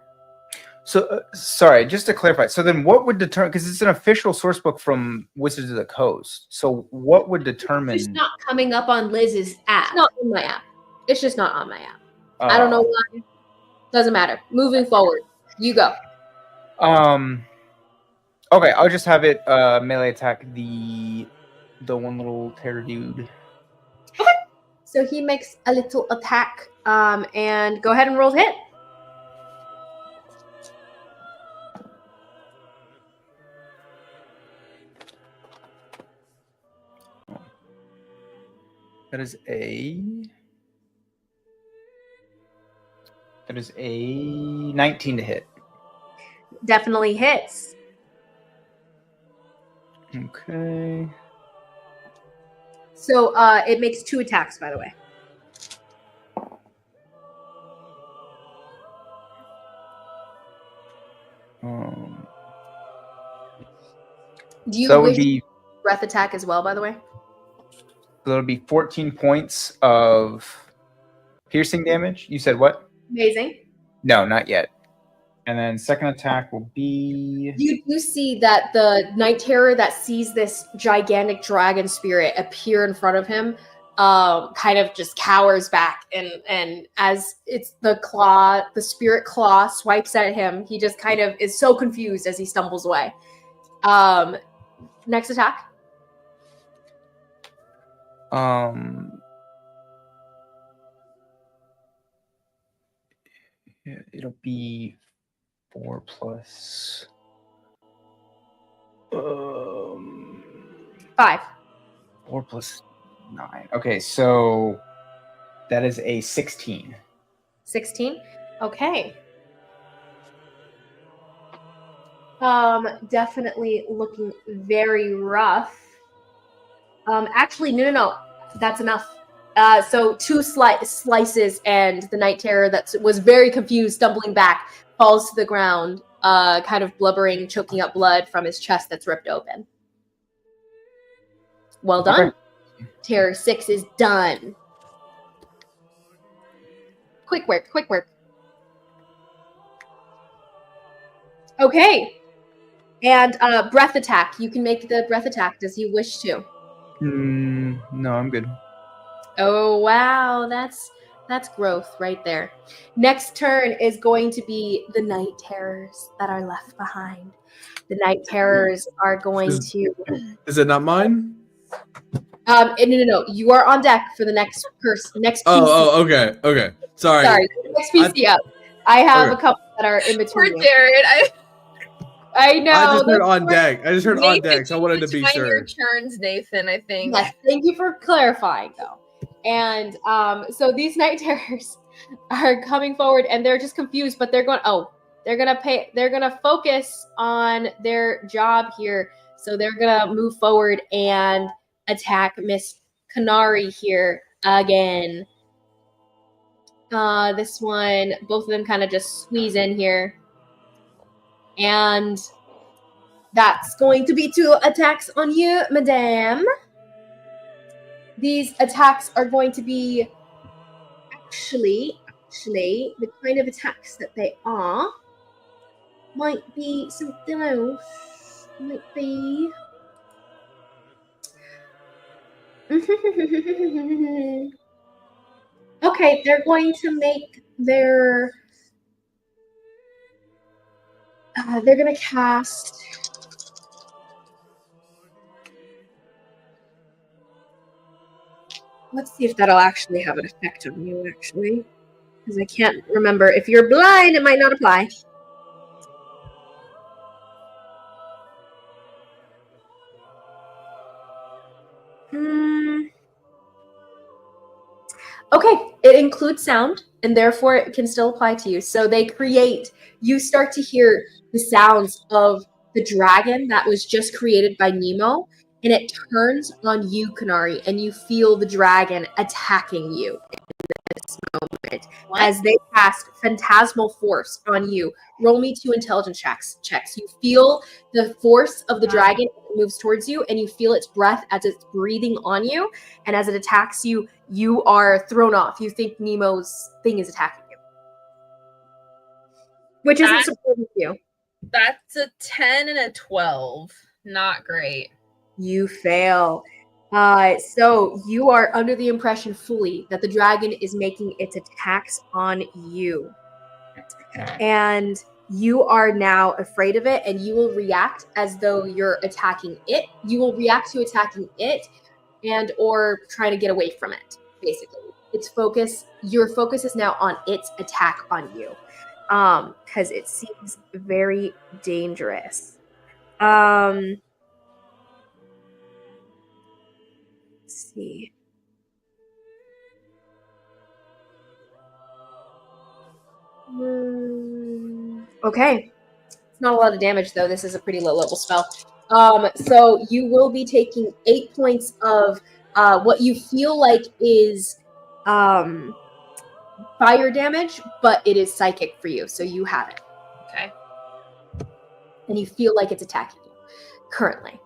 So, sorry, just to clarify. So then what would determine, because it's an official source book from Wizards of the Coast. So what would determine... It's not coming up on Liz's app. It's not on my app. It's just not on my app. I don't know why. Doesn't matter. Moving forward. You go. Okay, I'll just have it melee attack the one little terror dude. Okay. So he makes a little attack. And go ahead and roll hit. That is a 19 to hit. Definitely hits. Okay. So it makes 2 attacks, by the way. Do you So it would wish be breath attack as well, by the way? so it'll be 14 points of piercing damage. You said what? Amazing. No, not yet. And then second attack will be. You do see that the Night Terror that sees this gigantic dragon spirit appear in front of him, kind of just cowers back, and as it's the spirit claw swipes at him, he just kind of is so confused as he stumbles away. Next attack. Yeah, it'll be 4 plus 5. 4 plus 9. Okay, so that is a 16. 16. Okay. Definitely looking very rough. Actually, no. That's enough. So 2 slices, and the Night Terror that was very confused, stumbling back, falls to the ground, kind of blubbering, choking up blood from his chest that's ripped open. Well done. Okay. Terror 6 is done. Quick work. Okay. And breath attack. You can make the breath attack. Does he wish to? No, I'm good. Oh, wow. That's growth right there. Next turn is going to be the Night Terrors that are left behind. The Night Terrors are going to... Is it not mine? No. You are on deck for the next person. Next PC. Oh, okay. Sorry. Next PC up. I have a couple that are in Poor between. Jared. I know. I just heard that's on right. deck. I just heard on Nathan, deck, so I wanted to be find sure. your turns, Nathan, I think. Yes, thank you for clarifying, though. And so these Night Terrors are coming forward, and they're just confused, but they're gonna focus on their job here. So they're gonna move forward and attack Miss Konari here again. This one, both of them kind of just squeeze in here. And that's going to be 2 attacks on you, madame. These attacks are going to be actually, the kind of attacks that they are might be something else. Might be... Okay, they're going to make their... they're going to cast... Let's see if that'll actually have an effect on you, actually. Because I can't remember. If you're blind, it might not apply. Okay, it includes sound, and therefore it can still apply to you. So you start to hear the sounds of the dragon that was just created by Mnemo, and it turns on you, Konari, and you feel the dragon attacking you in this moment. What? As they cast Phantasmal Force on you. Roll me 2 intelligence checks. You feel the force of the dragon moves towards you, and you feel its breath as it's breathing on you, and as it attacks you, you are thrown off. You think Nemo's thing is attacking you. Which isn't supporting you. That's a 10 and a 12. Not great. You fail. So you are under the impression fully that the dragon is making its attacks on you. And you are now afraid of it, and you will react as though you're attacking it. You will react to attacking it and or trying to get away from it, basically. Your focus is now on its attack on you. Because it seems very dangerous. Let's see. Okay. It's not a lot of damage, though. This is a pretty low level spell. So you will be taking 8 points of what you feel like is fire damage, but it is psychic for you, so you have it. Okay. And you feel like it's attacking you currently.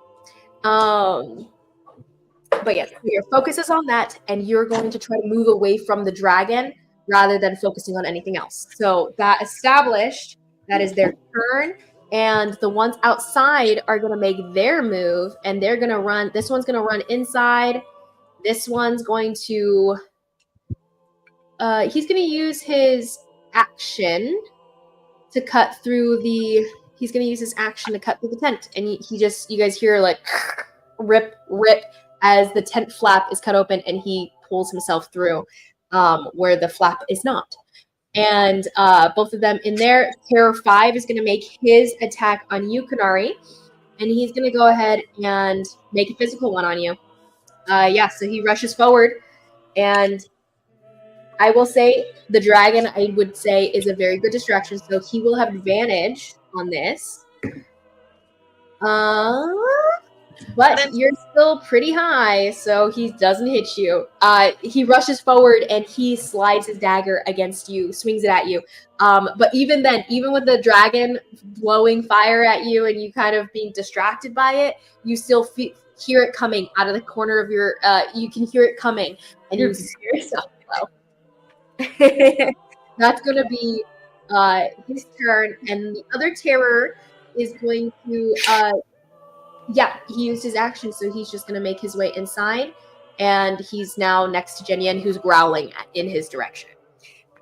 But yes, your focus is on that, and you're going to try to move away from the dragon rather than focusing on anything else. So that established, that is their turn, and the ones outside are going to make their move, and they're going to run. This one's going to run inside. This one's going to... he's going to use his action to cut through the... He's going to use his action to cut through the tent, and he just... You guys hear, like, rip, as the tent flap is cut open, and he pulls himself through where the flap is not. And both of them in there. Terror 5 is going to make his attack on you, Konari, and he's going to go ahead and make a physical one on you. So he rushes forward, and I will say the dragon, I would say, is a very good distraction, so he will have advantage on this. But you're still pretty high, so he doesn't hit you. He rushes forward and he slides his dagger against you, swings it at you. But even then, even with the dragon blowing fire at you and you kind of being distracted by it, you still hear it coming out of the corner of your... you can hear it coming, and you scare yourself. Well, that's going to be his turn, and the other terror is going to... he used his action, so he's just going to make his way inside, and he's now next to Jenyen, who's growling in his direction.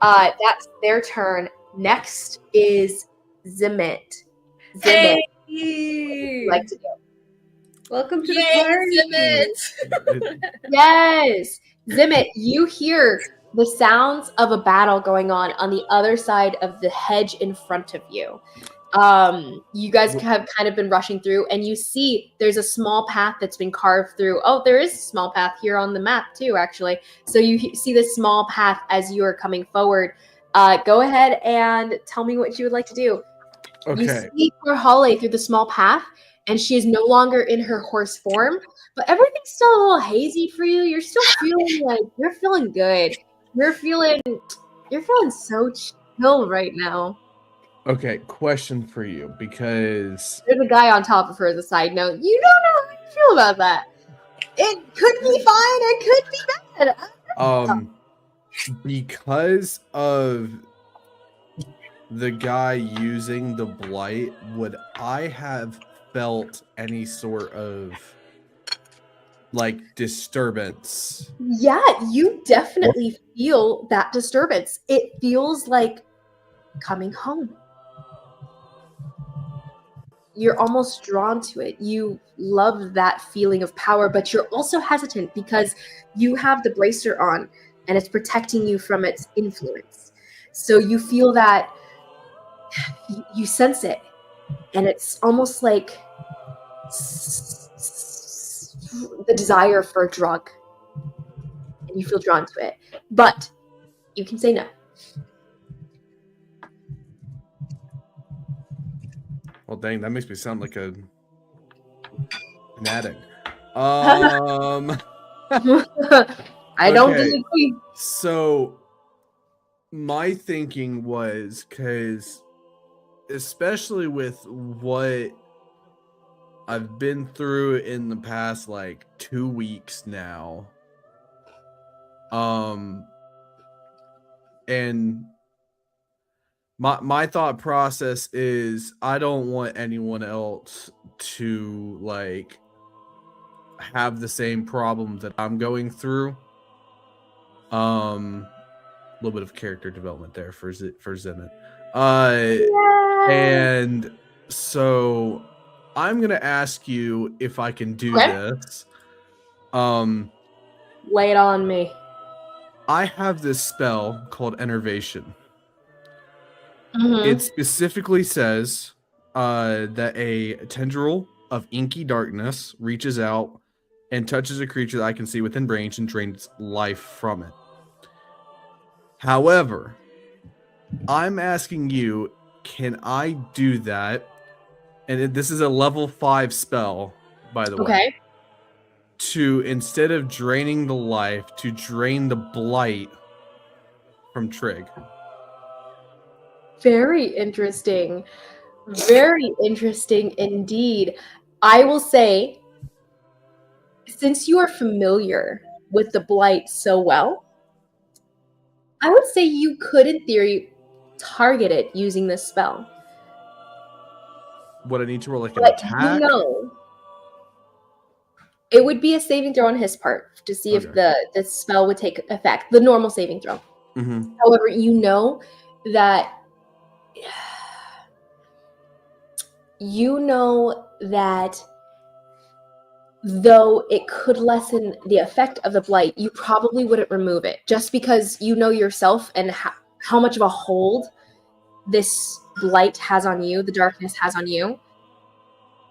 That's their turn. Next is Zimmit. Zimmit, what would you like to do? Welcome to the party. Zimmit! Yes! Zimmit, you hear the sounds of a battle going on the other side of the hedge in front of you. You guys have kind of been rushing through, and you see there's a small path that's been carved through. Oh, there is a small path here on the map too, actually. So you see this small path as you are coming forward. Go ahead and tell me what you would like to do. Okay. You see Karhalle through the small path, and she is no longer in her horse form, but everything's still a little hazy for you. You're still feeling like you're feeling good. You're feeling so chill right now. Okay, question for you, because There's a guy on top of her as a side note. You don't know how you feel about that. It could be fine, it could be bad. because of the guy using the blight, would I have felt any sort of like disturbance? Yeah, you definitely feel that disturbance. It feels like coming home. You're almost drawn to it. You love that feeling of power, but you're also hesitant because you have the bracer on and it's protecting you from its influence. So you feel that, you sense it, and it's almost like the desire for a drug, and you feel drawn to it. But you can say no. Well, dang, that makes me sound like an addict. I don't Okay. disagree. So my thinking was, because especially with what I've been through in the past like 2 weeks now, and my thought process is I don't want anyone else to like have the same problem that I'm going through. A little bit of character development there for Zimmit. And so I'm gonna ask you if I can do this. Lay it on me. I have this spell called Enervation. Mhm. It specifically says that a tendril of inky darkness reaches out and touches a creature that I can see within range and drains life from it. However, I'm asking you, can I do that? And this is a level 5 spell, by the way. Okay. to, instead of draining the life, to drain the blight from Trigg. Very interesting. Very interesting indeed. I will say, since you are familiar with the blight so well, I would say you could, in theory, target it using this spell. What, I need to roll like an But attack? you know, it would be a saving throw on his part to see if Okay. the spell would take effect, the normal saving throw. Mm-hmm. However, you know that though it could lessen the effect of the blight, you probably wouldn't remove it, just because you know yourself and how much of a hold this blight has on you, the darkness has on you.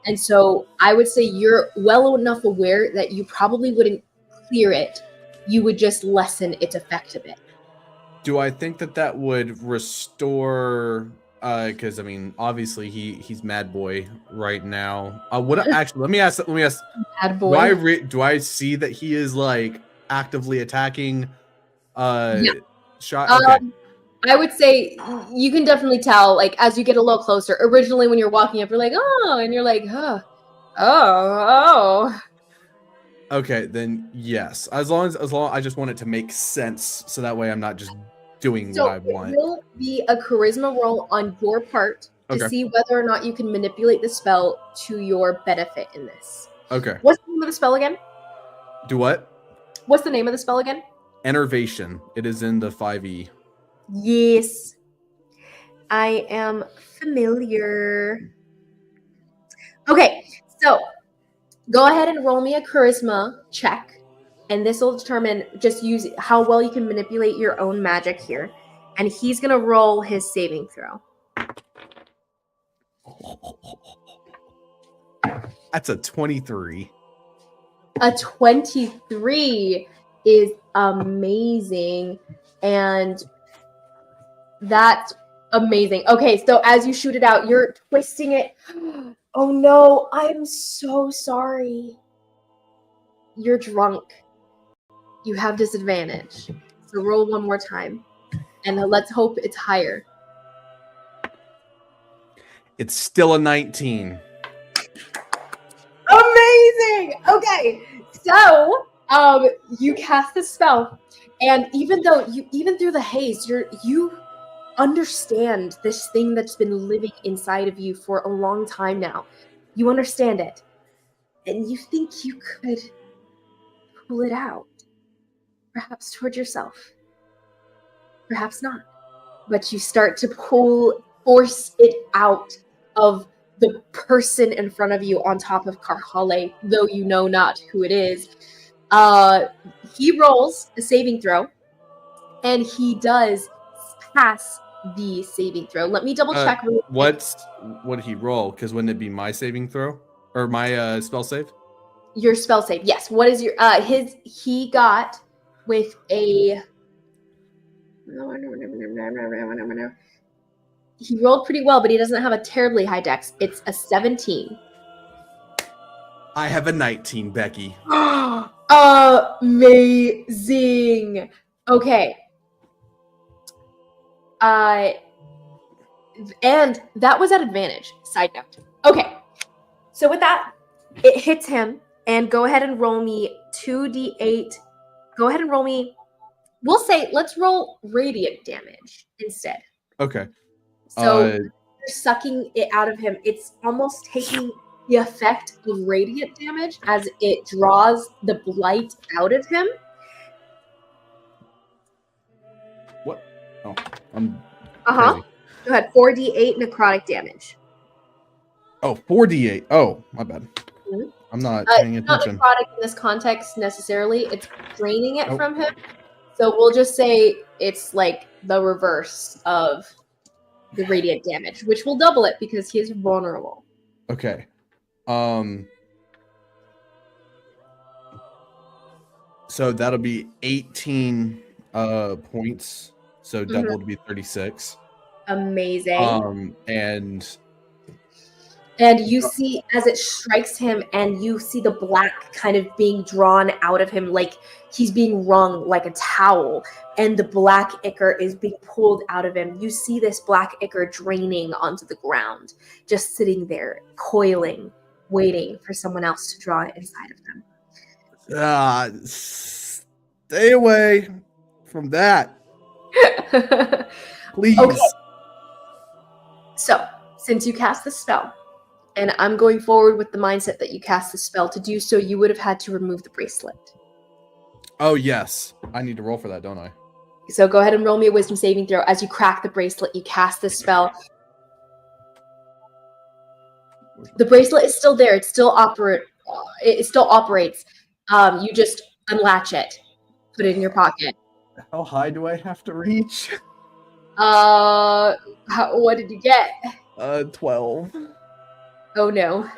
And so I would say you're well enough aware that you probably wouldn't clear it. You would just lessen its effect a bit. Do I think that would restore? Because I mean, obviously he's Mad Boy right now. Actually? Let me ask. Bad boy. Do I see that he is like actively attacking? Yeah. Shot. Okay. I would say you can definitely tell, like, as you get a little closer. Originally, when you're walking up, you're like, oh, and you're like, oh. Okay, then yes. As long I just want it to make sense, so that way I'm not just doing what I want. It will be a charisma roll on your part to Okay. see whether or not you can manipulate the spell to your benefit in this. Okay. What's the name of the spell again? Do what? What's the name of the spell again? Enervation. It is in the 5e. Yes. I am familiar. Okay, so go ahead and roll me a charisma check. And this will determine, just use how well you can manipulate your own magic here. And he's going to roll his saving throw. That's a 23. A 23 is amazing. And that's amazing. Okay, so as you shoot it out, you're twisting it. Oh no, I'm so sorry. You're drunk. You have disadvantage. So roll one more time. And let's hope it's higher. It's still a 19. Amazing! Okay. So, you cast the spell, and even through the haze, you understand this thing that's been living inside of you for a long time now. You understand it. And you think you could pull it out. Perhaps toward yourself. Perhaps not. But you start to force it out of the person in front of you on top of Karhalle, though you know not who it is. He rolls a saving throw, and he does pass the saving throw. Let me double check. What did he roll? Because wouldn't it be my saving throw? Or my spell save? Your spell save, yes. What is your he got with a he rolled pretty well, but he doesn't have a terribly high dex. It's a 17. I have a 19, Becky. Amazing. Okay. And that was at advantage. Side note. Okay. So with that, it hits him. And go ahead and roll me 2d8. Go ahead and roll me. We'll say, let's roll radiant damage instead. Okay. So you're sucking it out of him. It's almost taking the effect of radiant damage as it draws the blight out of him. What? Oh, I'm Go ahead. 4d8 necrotic damage. Oh, 4d8. Oh, my bad. Mhm. I'm not paying attention. Not necrotic in this context necessarily. It's draining it from him. So we'll just say it's like the reverse of the radiant damage, which will double it because he is vulnerable. Okay. So that'll be 18 points. So double would be 36. Amazing. And And you see as it strikes him, and you see the black kind of being drawn out of him, like he's being wrung like a towel, and the black ichor is being pulled out of him. You see this black ichor draining onto the ground, just sitting there, coiling, waiting for someone else to draw it inside of them. Stay away from that, please. Okay. So, since you cast the spell, and I'm going forward with the mindset that you cast the spell, to do so, you would have had to remove the bracelet. Oh, yes. I need to roll for that, don't I? So go ahead and roll me a wisdom saving throw. As you crack the bracelet, you cast the spell. The bracelet is still there. It still operates. You just unlatch it, put it in your pocket. How high do I have to reach? What did you get? 12. Oh no.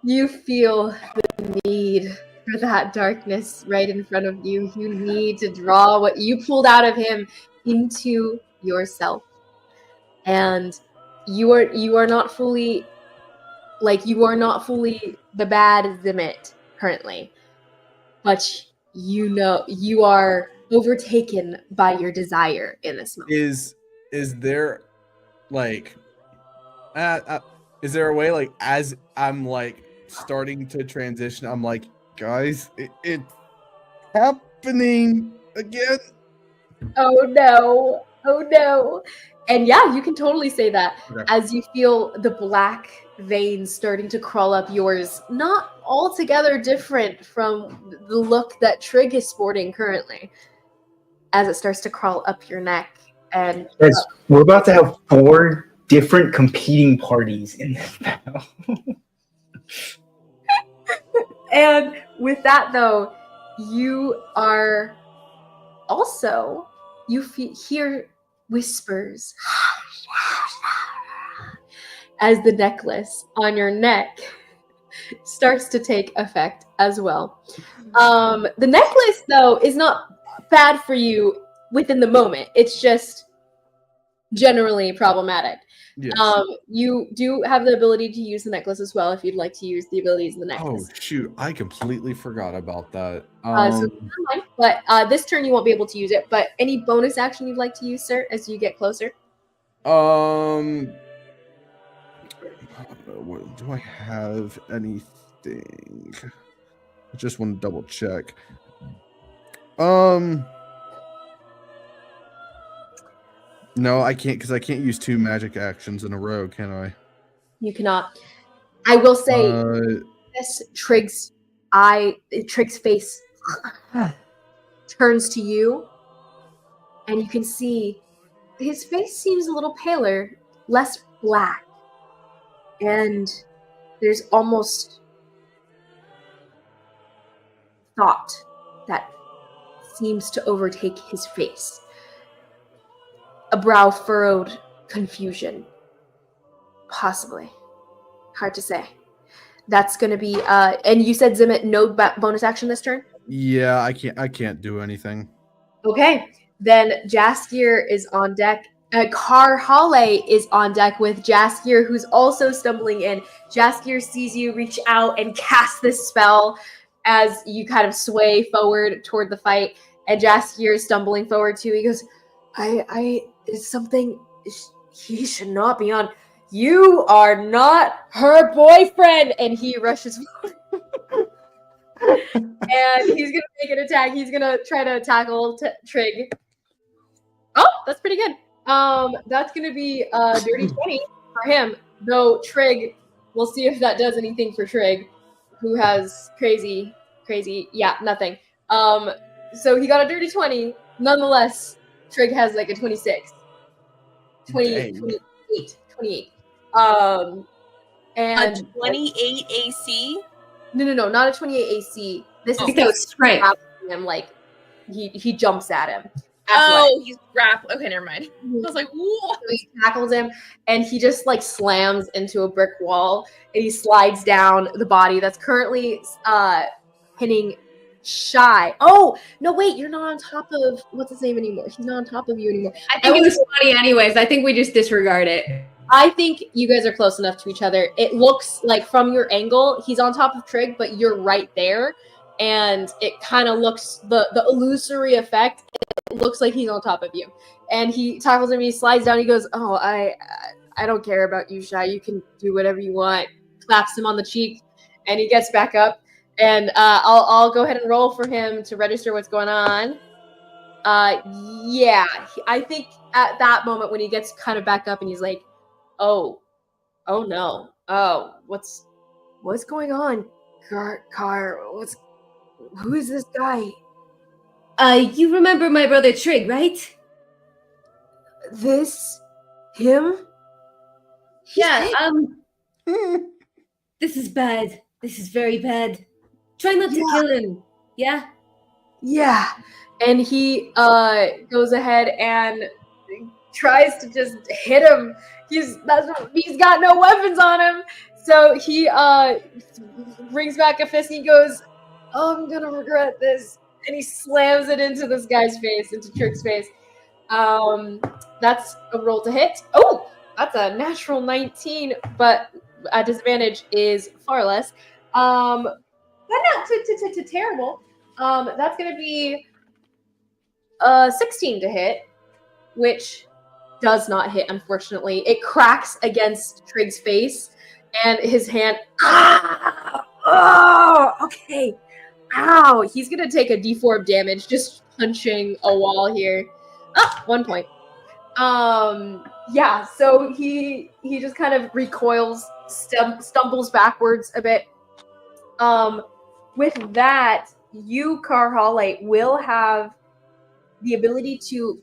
You feel the need for that darkness right in front of you. You need to draw what you pulled out of him into yourself. And you are not fully the bad Zimmit currently. But you know you are overtaken by your desire in this moment. Is there like is there a way, like, as I'm like starting to transition, I'm like, guys, it's happening again? Oh no. And yeah, you can totally say that. Okay. As you feel the black veins starting to crawl up yours, not altogether different from the look that Trigg is sporting currently, as it starts to crawl up your neck. And Guys, we're about to have 4 different competing parties in this battle. And with that, though, you are also, you hear whispers as the necklace on your neck starts to take effect as well. The necklace, though, is not bad for you within the moment. It's just generally problematic. Yes. You do have the ability to use the necklace as well if you'd like to use the abilities of the necklace. Oh shoot, I completely forgot about that. So never mind. But this turn you won't be able to use it. But any bonus action you'd like to use, sir, as you get closer? Do I have anything? I just want to double check. No, I can't, because I can't use 2 magic actions in a row, can I? You cannot. I will say this Trigg's face turns to you, and you can see his face seems a little paler, less black, and there's almost thought that seems to overtake his face. A brow furrowed confusion. Possibly. Hard to say. That's going to be, and you said Zimmit, no bonus action this turn? Yeah, I can't do anything. Okay. Then Jaskier is on deck. Karhalle is on deck with Jaskier, who's also stumbling in. Jaskier sees you reach out and cast this spell as you kind of sway forward toward the fight. And Jaskier is stumbling forward too. He goes, it's something he should not be on. You are not her boyfriend. And he rushes forward. And he's going to make an attack. He's going to try to tackle Trigg. Oh, that's pretty good. That's going to be a dirty 20 for him. Though Trigg, we'll see if that does anything for Trigg, who has crazy, yeah, nothing. So he got a dirty 20. Nonetheless, Trigg has like a 26. 28. And a 28 AC? No, not a 28 AC. This I is think that was strength. him, like he jumps at him. Oh, he's grappling. Okay, never mind. I was like, whoa. So he tackles him, and he just like slams into a brick wall, and he slides down the body that's currently pinning Shy. Oh no, wait, you're not on top of what's his name anymore. He's not on top of you anymore. I think it was funny anyways. I think we just disregard it. I think you guys are close enough to each other. It looks like from your angle, he's on top of Trigg, but you're right there. And it kind of looks, the illusory effect, it looks like he's on top of you. And he tackles him, he slides down, he goes, oh, I don't care about you, Shy. You can do whatever you want. Claps him on the cheek, and he gets back up. And I'll go ahead and roll for him to register what's going on. Yeah, I think at that moment when he gets kind of back up and he's like, oh no, oh, what's going on, Car? Who is this guy? You remember my brother Trigg, right? Him? Yeah, this is bad. This is very bad. Try not to kill him, yeah? Yeah. And he goes ahead and tries to just hit him. He's got no weapons on him. So he brings back a fist and he goes, oh, I'm gonna regret this. And he slams it into this guy's face, into Trigg's face. That's a roll to hit. Oh, that's a natural 19, but a disadvantage is far less. But not too terrible. That's gonna be 16 to hit, which does not hit, unfortunately. It cracks against Trigg's face, and his hand. Oh, okay. Ow! He's gonna take a D4 of damage just punching a wall here. 1 point. Yeah. So he just kind of recoils, stumbles backwards a bit. With that, you, Karhalle, will have the ability to,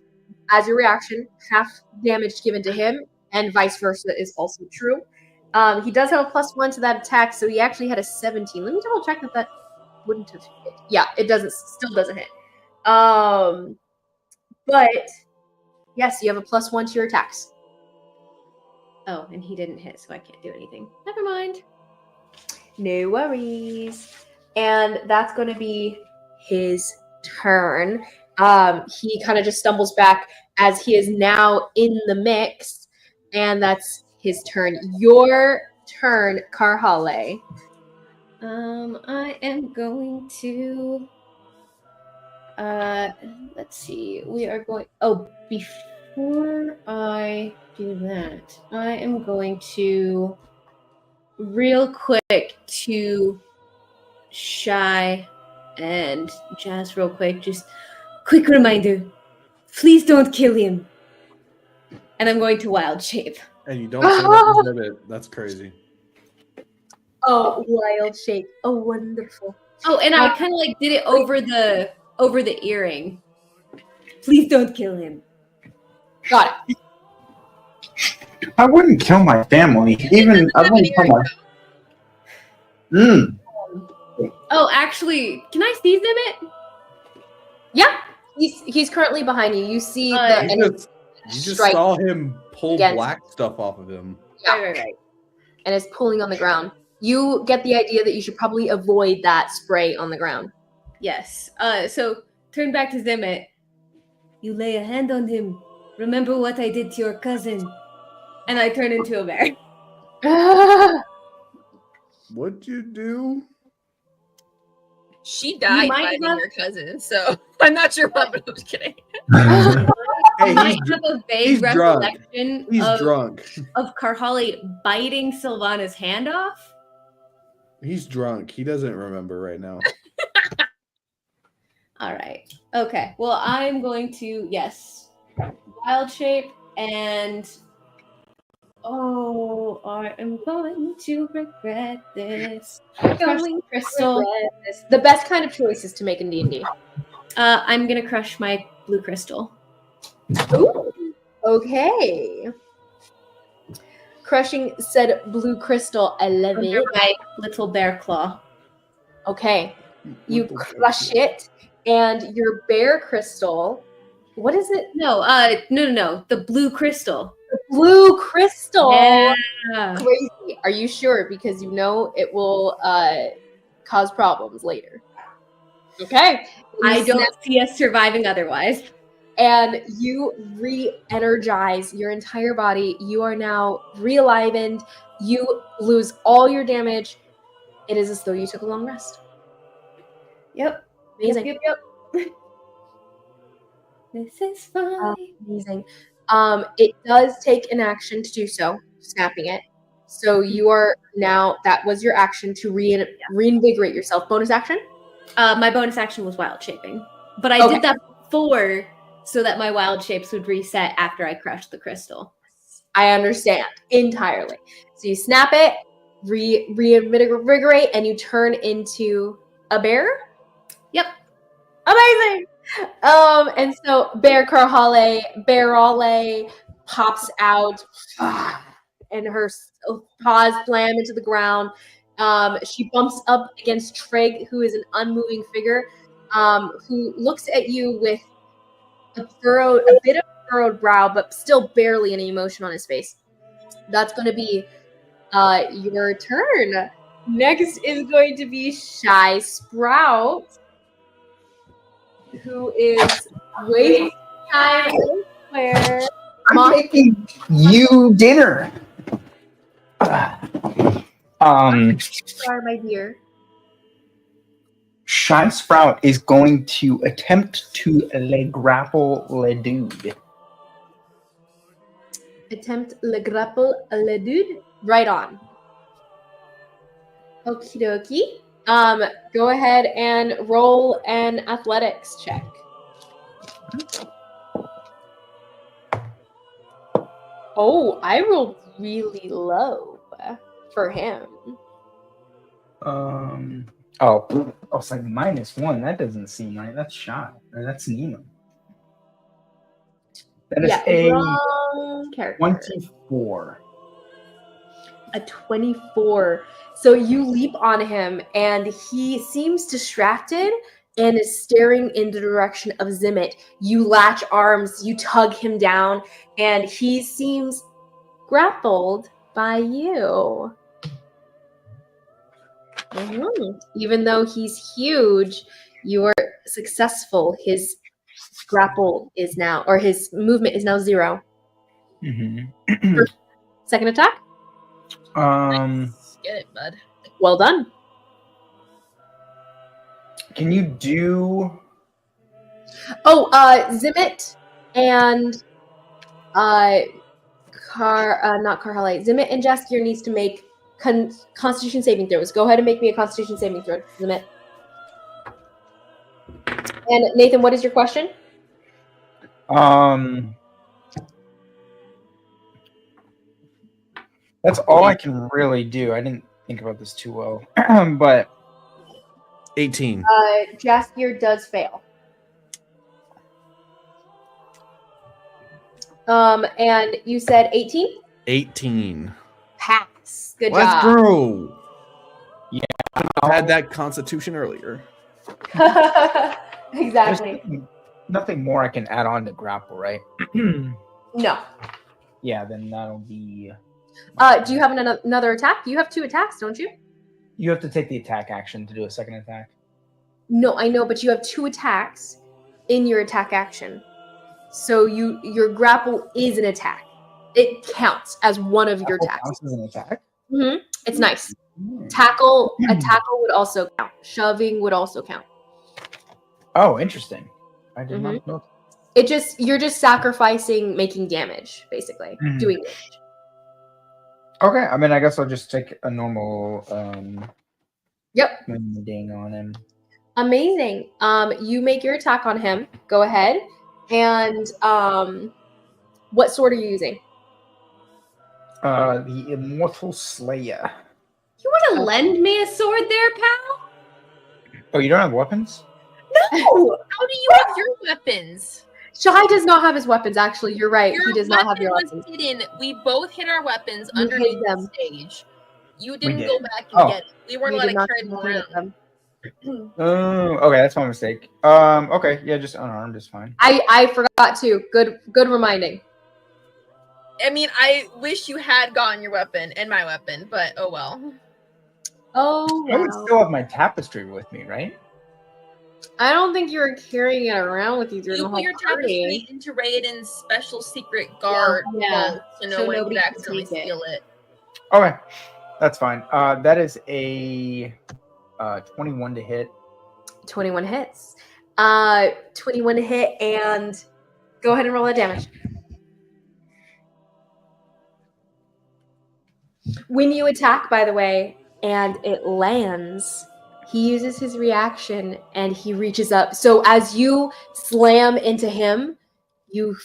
as your reaction, half damage given to him, and vice versa is also true. He does have a +1 to that attack, so he actually had a 17. Let me double check that wouldn't have hit. Yeah, it still doesn't hit. But yes, you have a +1 to your attacks. Oh, and he didn't hit, so I can't do anything. Never mind. No worries. And that's going to be his turn. He kind of just stumbles back as he is now in the mix, and that's his turn. Your turn, Karhalle. I am going to let's see. We are going before I do that, I am going to real quick to Shy and Jazz real quick. Just quick reminder, please don't kill him. And I'm going to wild shape. And you don't say that to Zimmit. That's crazy. Oh, wild shape. Oh, wonderful. Oh, and I kind of like did it over the earring. Please don't kill him. Got it. I wouldn't kill my family. I wouldn't kill my. Oh, actually, can I see Zimmit? Yeah, he's currently behind you. You see You just saw him pull black stuff off of him. Yeah. Right. And it's pulling on the ground. You get the idea that you should probably avoid that spray on the ground. Yes. So turn back to Zimmit. You lay a hand on him. Remember what I did to your cousin. And I turn into a bear. What'd you do? She died fighting your cousin, so I'm not sure what, but I'm just kidding. Hey, I have a vague recollection drunk. Of Karhalle biting Sylvana's hand off. He's drunk. He doesn't remember right now. All right. Okay. Well, I'm going to, wild shape, and I am going to regret this. Crushing crystal. The best kind of choice is to make in D&D. I'm going to crush my blue crystal. Ooh, okay. Crushing said blue crystal. I love it. My little bear claw. Okay. You crush it, and your bear crystal. What is it? No. The blue crystal. The blue crystal. Yeah. Crazy. Are you sure? Because you know it will cause problems later. Okay. I don't see us surviving otherwise. and you re-energize your entire body. You are now re-alivened. You lose all your damage. It is as though you took a long rest. Yep. Amazing. Yep. This is fine. Amazing. It does take an action to do so, snapping it. So you are now, that was your action to reinvigorate yourself. Bonus action? My bonus action was wild shaping. But I did that before so that my wild shapes would reset after I crushed the crystal. I understand entirely. So you snap it, reinvigorate, and you turn into a bear? Yep. Amazing! And so Bear Karhalle pops out, and her paws slam into the ground. She bumps up against Trigg, who is an unmoving figure, who looks at you with a bit of a furrowed brow, but still barely any emotion on his face. That's going to be your turn. Next is going to be Shy Sprout, who is wasting time elsewhere. I'm making you dinner. Sorry, my dear. Shy Sprout is going to attempt to le grapple le dude. Attempt le grapple le dude. Right on. Okie dokie. Go ahead and roll an athletics check. Oh, I rolled really low for him. It's like -1. That doesn't seem right. That's Shy. Or that's Mnemo. That is wrong character. 24. A 24. So you leap on him, and he seems distracted and is staring in the direction of Zimmit. You latch arms, you tug him down, and he seems grappled by you. Even though he's huge, you are successful. His grapple is now, or his movement is now 0. Mm-hmm. Second attack? Nice. Get it, bud. Well done. Can you do? Zimmit and not Karhalle. Zimmit and Jaskier needs to make Constitution saving throws. Go ahead and make me a Constitution saving throw, Zimmit. And Nathan, what is your question? That's all I can really do. I didn't think about this too well, but 18. Jaskier does fail. And you said 18? 18. Pass. Good Let's job. go. Yeah, I had that constitution earlier. Exactly. There's nothing more I can add on to grapple, right? No. Yeah, then that'll be. Do you have another attack? You have 2 attacks, don't you? You have to take the attack action to do a second attack. No, I know, but you have 2 attacks in your attack action. So your grapple is an attack. It counts as one of your attacks. Counts as an attack? Mm-hmm. It's nice. A tackle would also count. Shoving would also count. Oh, interesting. I did not know. You're just sacrificing making damage, basically. Doing damage. Okay, I mean, I guess I'll just take a normal Yep. ding on him. Amazing. You make your attack on him. Go ahead. And what sword are you using? The Immortal Slayer. You want to lend me a sword there, pal? Oh, you don't have weapons? No! How do you have your weapons? Shai does not have his weapons, actually. You're right. Your He does not have your weapon weapons. was hidden. We both hid our weapons You underneath hid them. the stage. You didn't did. go back and Oh. get it. We weren't We allowed did to not carry them hide around. them. Oh, okay, that's my mistake. Okay, yeah, just unarmed is fine. I forgot to. Good reminding. I mean, I wish you had gotten your weapon and my weapon, but oh well. Oh, I would wow. still have my tapestry with me, right? I don't think you were carrying it around with you through You the put whole your tapestry party. into Raiden's special secret guard Yeah. vault so no So one nobody could can accidentally take it. steal it. Okay, that's fine. That is a 21 to hit. 21 hits. 21 to hit, and go ahead and roll that damage. When you attack, by the way, and it lands, he uses his reaction and he reaches up. So as you slam into him, you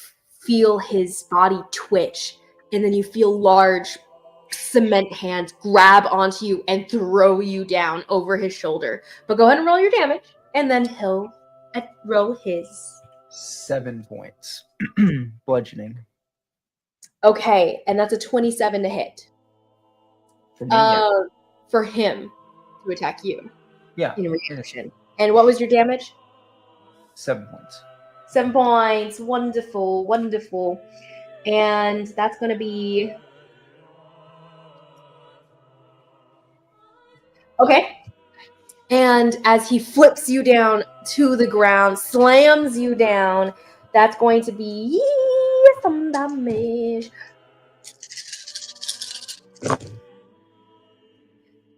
feel his body twitch, and then you feel large cement hands grab onto you and throw you down over his shoulder. But go ahead and roll your damage, and then he'll roll his. 7 points. Bludgeoning. Okay, and that's a 27 to hit. For me, yeah. For him to attack you Yeah. in reaction. And what was your damage? 7 points. 7 points. Wonderful, wonderful. And that's going to be... Okay. And as he flips you down to the ground, slams you down, that's going to be some damage.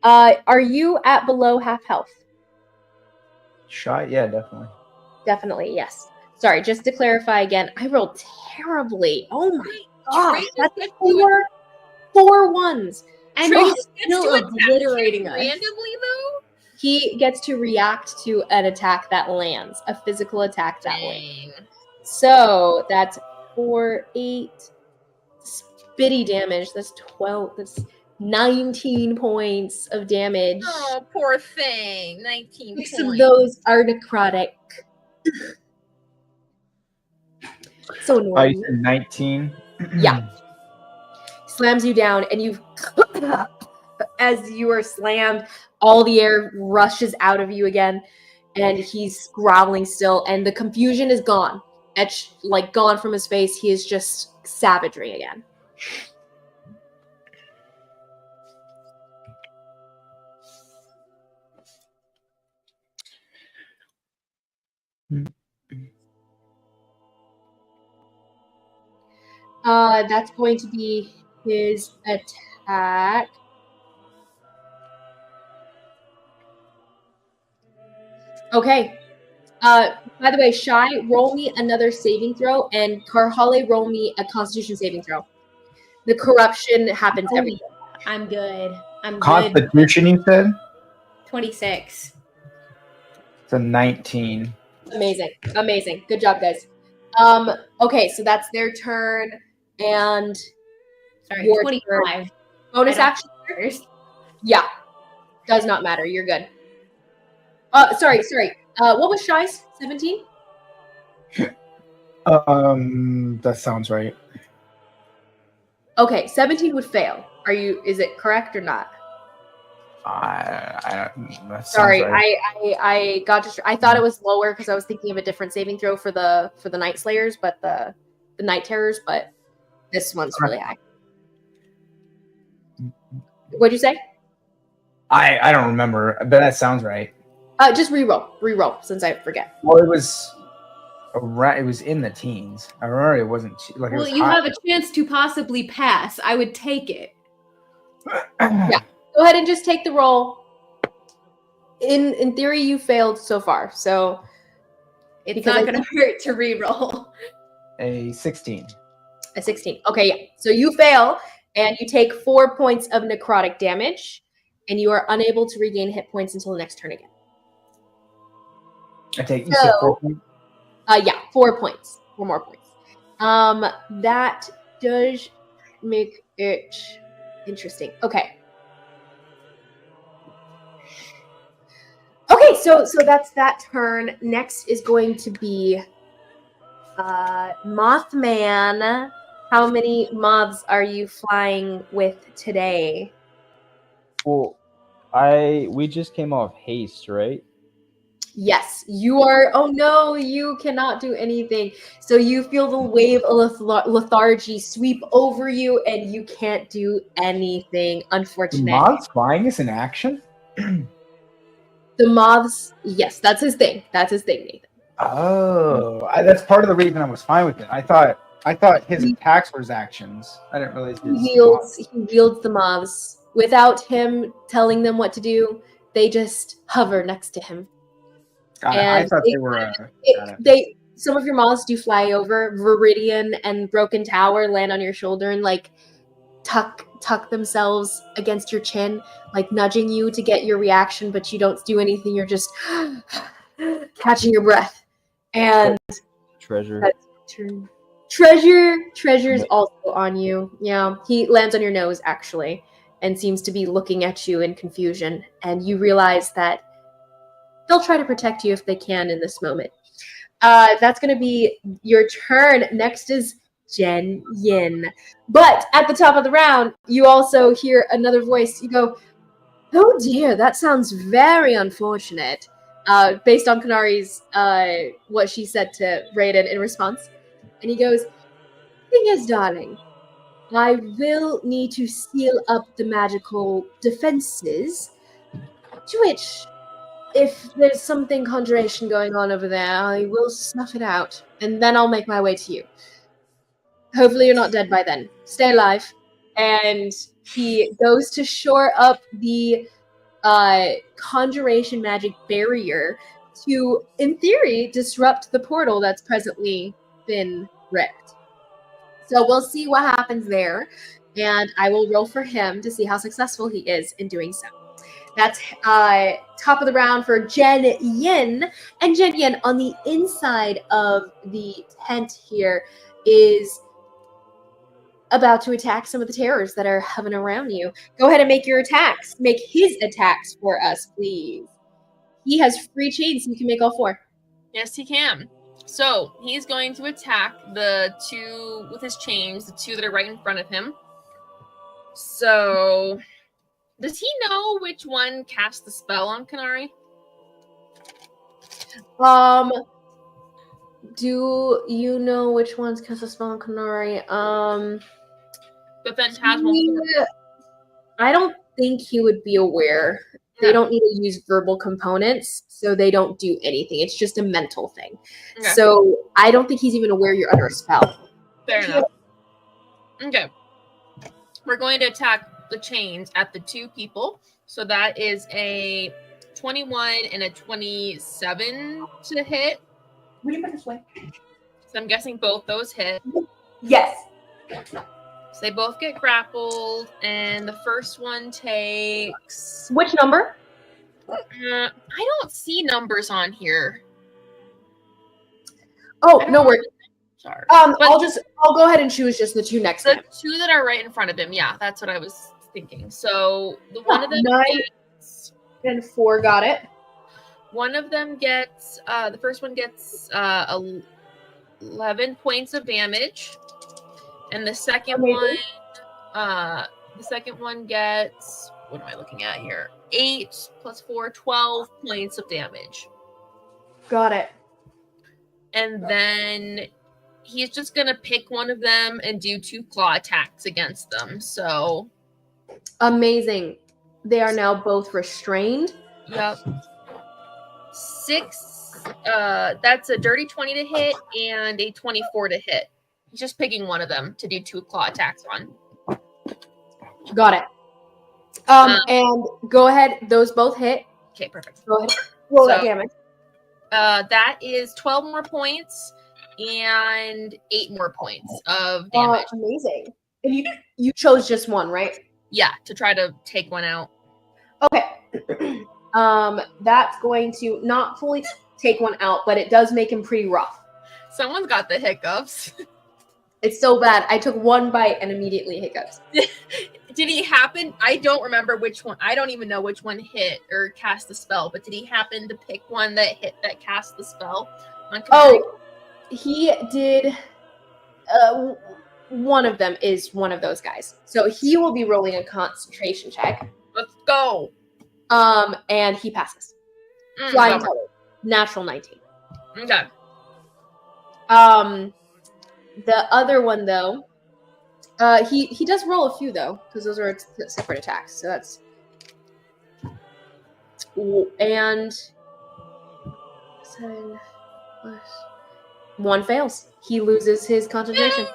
Are you at below half health? Shot? Yeah, definitely. Definitely, yes. Sorry, just to clarify again, I rolled terribly. Oh my gosh, that's four ones. And Trigg he's gets still to attack obliterating him us. randomly, though? He gets to react to an attack that lands, a physical attack that lands. Dang. So that's 4, 8 spitty damage. That's 12. That's 19 points of damage. Oh, poor thing. 19 6 points. of those are necrotic. So You annoying. said 19? Yeah. Slams you down, and you, as you are slammed, all the air rushes out of you again, and he's growling still, and the confusion is gone. Gone from his face. He is just savagery again. That's going to be his attack. Okay. By the way, Shy, roll me another saving throw, and Karhalle, roll me a Constitution saving throw. The corruption happens every day. I'm good. I'm good. Constitution, you said? 26. It's a 19. Amazing. Amazing. Good job, guys. Okay, so that's their turn, and Sorry, your 25. turn. Bonus I don't- action? Yeah. Does not matter. You're good. Sorry. What was Shy's? 17? That sounds right. Okay, 17 would fail. Is it correct or not? That sounds Sorry, right. I got I thought it was lower because I was thinking of a different saving throw for the Night Slayers, but the Night Terrors, but this one's really high. What'd you say? I don't remember, but that sounds right. Just reroll since I forget. Well, it was in the teens. I remember it wasn't like it Well, was you high. have a chance to possibly pass. I would take it. Yeah. Go ahead and just take the roll. In theory, you failed so far, so It's Because not I going to hurt to re-roll. A 16. a 16. Okay, yeah. So you fail, and you take 4 points of necrotic damage, and you are unable to regain hit points until the next turn again. You said 4 points? Yeah, 4 points. 4 more points. That does make it interesting. Okay. Okay, so that's that turn. Next is going to be Mothman. How many moths are you flying with today? Well, we just came off haste, right? Yes, you are. Oh no, you cannot do anything. So you feel the wave of lethargy sweep over you, and you can't do anything. Unfortunate. Moth's flying is an action? The moths, yes, that's his thing. That's his thing, Nathan. Oh, that's part of the reason I was fine with it. I thought his attacks were his actions. I didn't realize He wields the moths. Without him telling them what to do, they just hover next to him. I thought they were. Some of your moths do fly over. Viridian and Broken Tower land on your shoulder and like tuck themselves against your chin, like nudging you to get your reaction, but you don't do anything. You're just catching your breath. And Treasure. that's your turn. Treasure's also on you. Yeah, he lands on your nose actually, and seems to be looking at you in confusion. And you realize that they'll try to protect you if they can in this moment. That's going to be your turn. Next is Jen Yin. But at the top of the round, you also hear another voice. You go, "Oh dear, that sounds very unfortunate." Based on Konari's, what she said to Raiden in response. And he goes, "Thing is, darling, I will need to seal up the magical defenses, to which, if there's something conjuration going on over there, I will snuff it out, and then I'll make my way to you. Hopefully you're not dead by then. Stay alive." And he goes to shore up the conjuration magic barrier to, in theory, disrupt the portal that's presently been ripped. So we'll see what happens there, and I will roll for him to see how successful he is in doing so. That's top of the round for Jen Yin. And Jen Yin, on the inside of the tent here, is about to attack some of the terrors that are hovering around you. Go ahead and make your attacks. Make his attacks for us, please. He has free chains, so you can make all 4. Yes, he can. So he's going to attack the 2 with his chains, the 2 that are right in front of him. So, does he know which one cast the spell on Konari? Do you know which ones cast a spell on Konari? The Phantasmal. I don't think he would be aware. They don't need to use verbal components, so they don't do anything. It's just a mental thing. Okay. So I don't think he's even aware you're under a spell. Fair enough. Okay. We're going to attack the chains at the 2 people. So that is a 21 and a 27 to hit. Would you put this way? So I'm guessing both those hit. Yes. So they both get grappled, and the first one takes... Which number? I don't see numbers on here. Oh, no worries. Sorry. I'll go ahead and choose just the 2 next to him. The 2 that are right in front of him. Yeah, that's what I was thinking. So the one of them 9 gets, and 4 got it. One of them gets the first one gets 11 points of damage. And the second one gets, what am I looking at here? 8 plus 4, 12 points of damage. Got it. And then he's just gonna pick one of them and do 2 claw attacks against them. So amazing. They are now both restrained. Yep. 6. That's a dirty 20 to hit and a 24 to hit. He's just picking one of them to do 2 claw attacks on. Got it. And go ahead. Those both hit. Okay, perfect. Go ahead. Roll that damage. That is 12 more points and 8 more points of damage. Amazing. And you chose just one, right? Yeah, to try to take one out. Okay. That's going to not fully take one out, but it does make him pretty rough. Someone's got the hiccups. It's so bad. I took 1 bite and immediately hiccups. Did he happen? I don't remember which one. I don't even know which one hit or cast the spell, but did he happen to pick one that cast the spell? He did. One of them is one of those guys. So he will be rolling a concentration check. Let's go. And he passes. Flying color. Natural 19. Okay. The other one though, he does roll a few though, because those are separate attacks. So that's and 1 fails. He loses his concentration.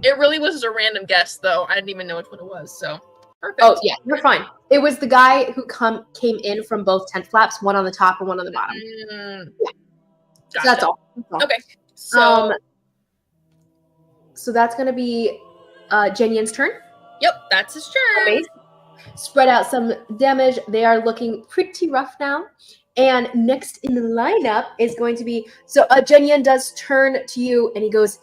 It really was just a random guess, though. I didn't even know which one it was, so perfect. Oh yeah, you're fine. It was the guy who came in from both tent flaps, one on the top and one on the bottom. Yeah. So that's all. Okay. So so that's gonna be Jenyen's turn. yep, that's his turn. Amazing. Spread out some damage. They are looking pretty rough now. And next in the lineup is going to be Jenyen does turn to you and he goes.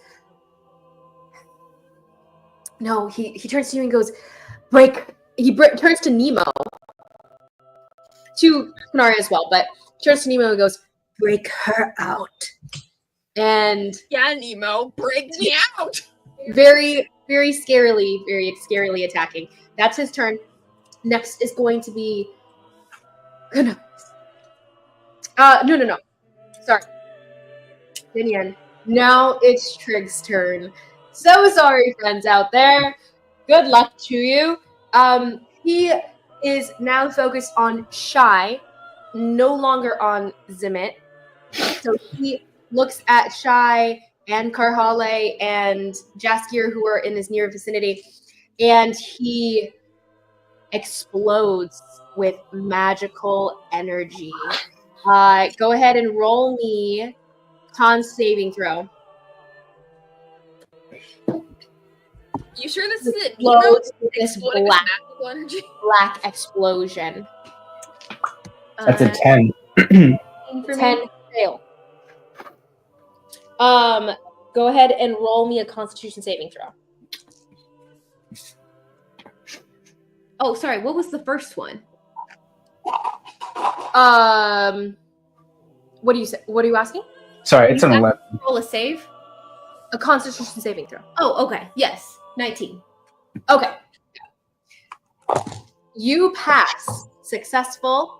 No, he turns to you and goes, break. He turns to Mnemo, to Konari as well, but turns to Mnemo and goes, break her out. And Yeah, Mnemo, break me out. very, very scarily attacking. That's his turn. Next is going to be no. Sorry. Jenyen. Now it's Trigg's turn. So sorry, friends out there. Good luck to you. He is now focused on Shy, no longer on Zimmit. So he looks at Shy and Karhalle and Jaskier, who are in his near vicinity, and he explodes with magical energy. Go ahead and roll me con saving throw. You sure this isn't Explodes Mnemo? with this Exploding with magical energy? black explosion. That's a 10. 10 fail. Go ahead and roll me a Constitution saving throw. Oh, sorry. What was the first one? What do you say? What are you asking? Sorry, it's an 11. Roll a save. A Constitution saving throw. Oh, okay. Yes. 19. Okay. You pass. Successful.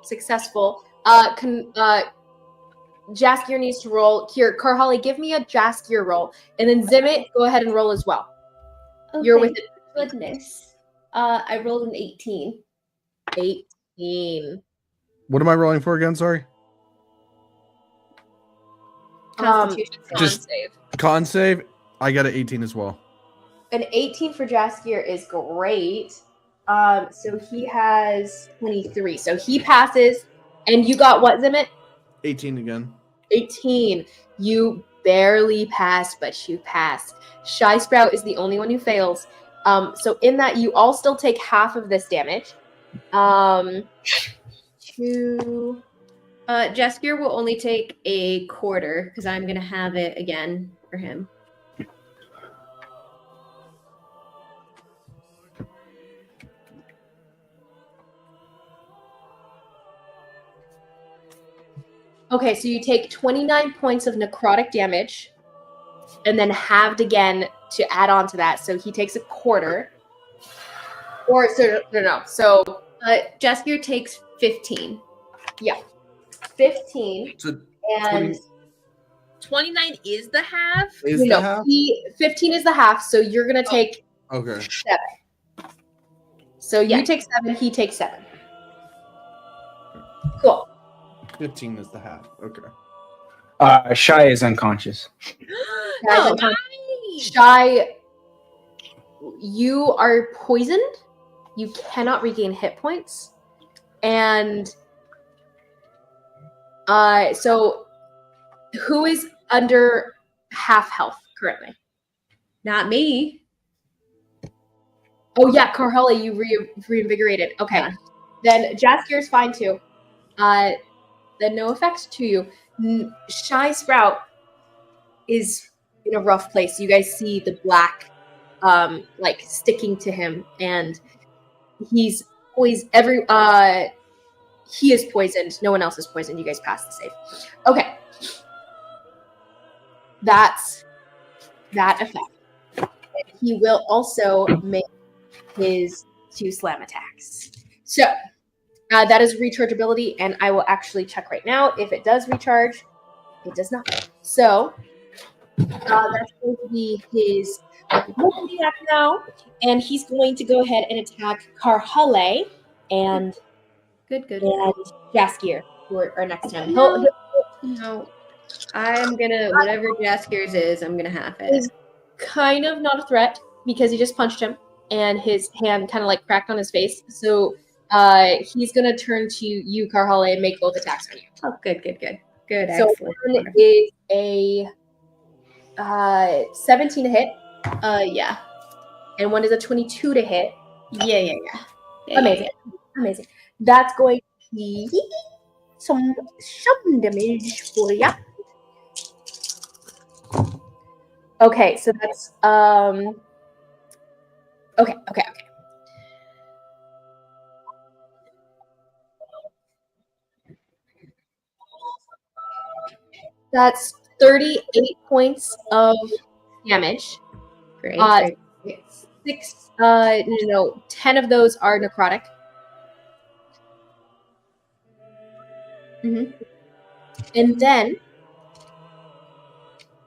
Jaskier needs to roll. Here, Karhalle, give me a Jaskier roll. And then Zimmit, go ahead and roll as well. Oh, You're thank with it. goodness. I rolled an 18. 18. What am I rolling for again? Sorry. Constitution. Just- save. Con save. I got an 18 as well. An 18 for Jaskier is great. So he has 23. So he passes. And you got what, Zimmit? 18 again. 18. You barely passed, but you passed. Shy Sprout is the only one who fails. So in that, you all still take half of this damage. Jaskier will only take a quarter because I'm going to have it again for him. Okay, so you take 29 points of necrotic damage and then halved again to add on to that. So he takes a quarter. Or, no. So, Jaskier takes 15. yeah. 15. So And 29 is the half? is the half? 15 is the half, so you're going to take Okay. 7. So you Yeah. take 7, he takes 7. Cool. 15 is the half. Okay. Shy is unconscious. No, Guys, nice. Shy, you are poisoned. You cannot regain hit points. And so who is under half health currently? Not me. Oh yeah, Karhalle, you reinvigorated. Okay. Yeah. Then Jaskier's fine too. Then no effects to you. Shy Sprout is in a rough place. You guys see the black like sticking to him, and he's he is poisoned. No one else is poisoned. You guys passed the save. Okay. That's that effect. And he will also make his 2 slam attacks. So that is rechargeability, and I will actually check right now if it does recharge. It does not. So that's going to be his attack now, and he's going to go ahead and attack Karhalle, and Good. and Jaskier, who are next to him. No, I'm gonna whatever Jaskier's is. I'm gonna half it. He's kind of not a threat because he just punched him, and his hand kind of like cracked on his face. So he's gonna turn to you, Karhalle, and make both attacks on you. Oh, good. So Excellent. one is a 17 to hit. Yeah. And one is a 22 to hit. Yeah. Amazing. That's going to be some damage for ya. Okay, so that's okay. That's 38 points of damage. Great. 10 of those are necrotic. And then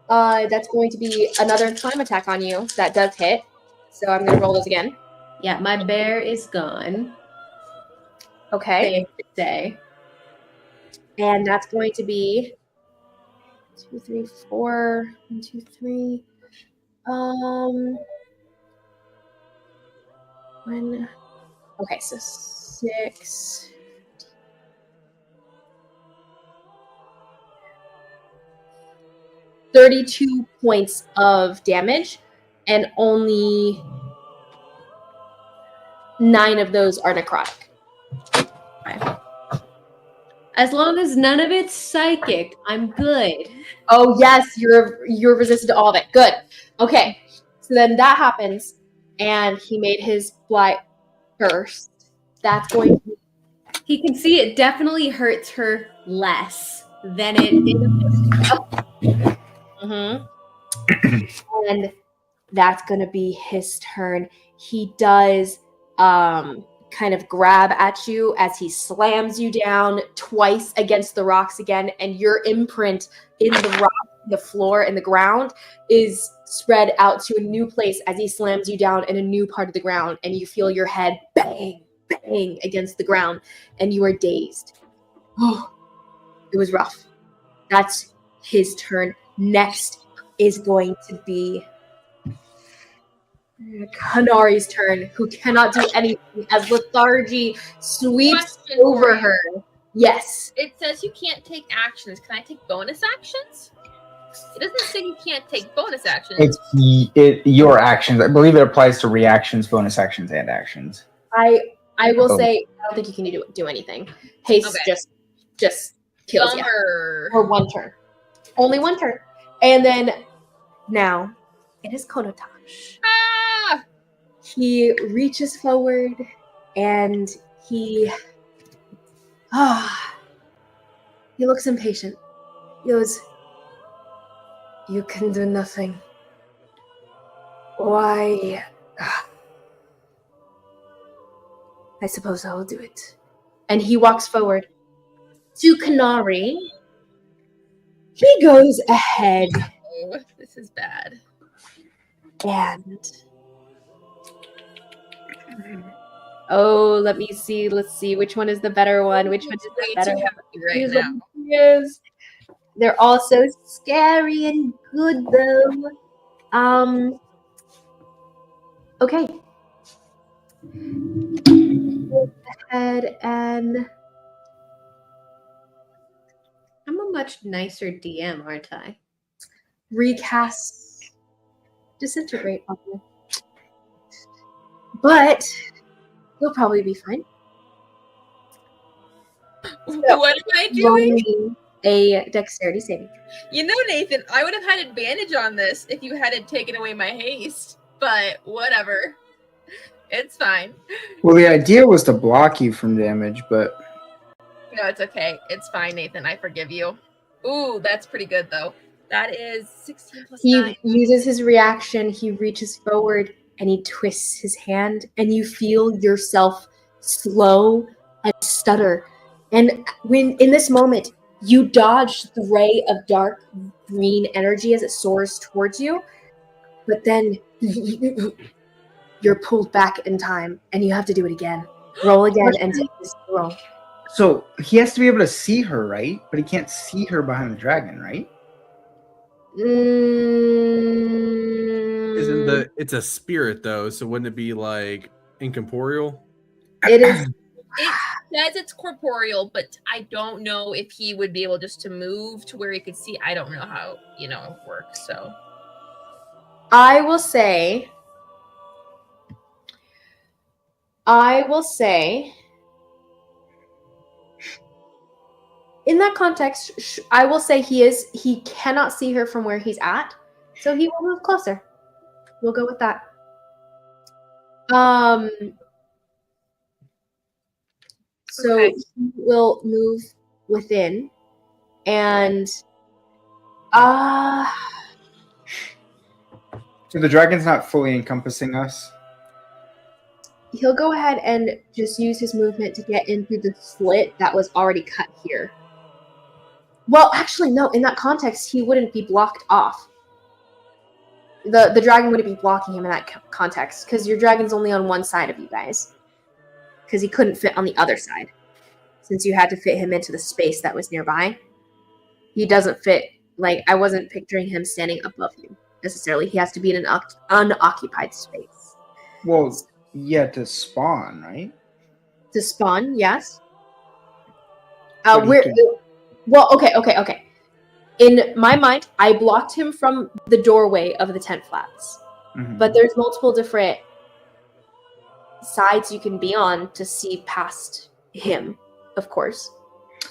that's going to be another climb attack on you. That does hit. So I'm going to roll those again. Yeah, my bear is gone. Okay. Say. And that's going to be 2, 3, 4. 1, 2, 3. Okay, so 6. 32 points of damage, and only 9 of those are necrotic. As long as none of it's psychic, I'm good. Oh yes, you're resistant to all of it. Good. Okay, so then that happens, and he made his fly first. That's going to be. He can see it definitely hurts her less than it did. And that's going to be his turn. He does kind of grab at you as he slams you down twice against the rocks again, and your imprint in the rock, the floor, and the ground is spread out to a new place as he slams you down in a new part of the ground, and you feel your head bang against the ground, and you are dazed. Oh, it was rough. That's his turn. Next is going to be Konari's turn, who cannot do anything as lethargy sweeps Question over for you. her. Yes. It says you can't take actions. Can I take bonus actions? It doesn't say you can't take bonus actions. It's your actions. I believe it applies to reactions, bonus actions, and actions. I will say I don't think you can do anything. Haste Okay. just kills you. Bummer. For one turn. Only one turn. And then now it is Konotash. Ah! He reaches forward and he looks impatient. He goes, "You can do nothing. Why? I suppose I will do it." And he walks forward to Konari. He goes ahead Oh, this is bad. and let me see. Let's see which one is the better one. Which one is the Way better too one? happy right Here's now. what he is. They're all so scary and good though. Okay. Go ahead and I'm a much nicer DM, aren't I? recast disintegrate on you. But you'll probably be fine. What am I Roll doing? me a dexterity saving. You know, Nathan, I would have had advantage on this if you hadn't taken away my haste. But whatever. It's fine. Well, the idea was to block you from damage, but No, it's okay. It's fine, Nathan. I forgive you. Ooh, that's pretty good, though. That is 16 plus He 9. uses his reaction, he reaches forward and he twists his hand, and you feel yourself slow and stutter. And when in this moment, you dodge the ray of dark green energy as it soars towards you, but then you're pulled back in time and you have to do it again. Roll again and take this roll. So he has to be able to see her, right? But he can't see her behind the dragon, right? It's a spirit though, so wouldn't it be like incorporeal? It is. It says it's corporeal, but I don't know if he would be able just to move to where he could see. I don't know how, it works. So I will say, in that context, I will say he cannot see her from where he's at, so he will move closer. We'll go with that. So Okay. he will move within, and So the dragon's not fully encompassing us. he'll go ahead and just use his movement to get in through the slit that was already cut here. Well, actually, no. In that context, he wouldn't be blocked off. The dragon wouldn't be blocking him in that context, because your dragon's only on one side of you guys. Because he couldn't fit on the other side, since you had to fit him into the space that was nearby. He doesn't fit. Like, I wasn't picturing him standing above you necessarily. He has to be in an unoccupied space. Well, yeah, to spawn, right? To spawn, yes. But he can- Well, okay. In my mind, I blocked him from the doorway of the tent flats. Mhm. But there's multiple different sides you can be on to see past him, of course.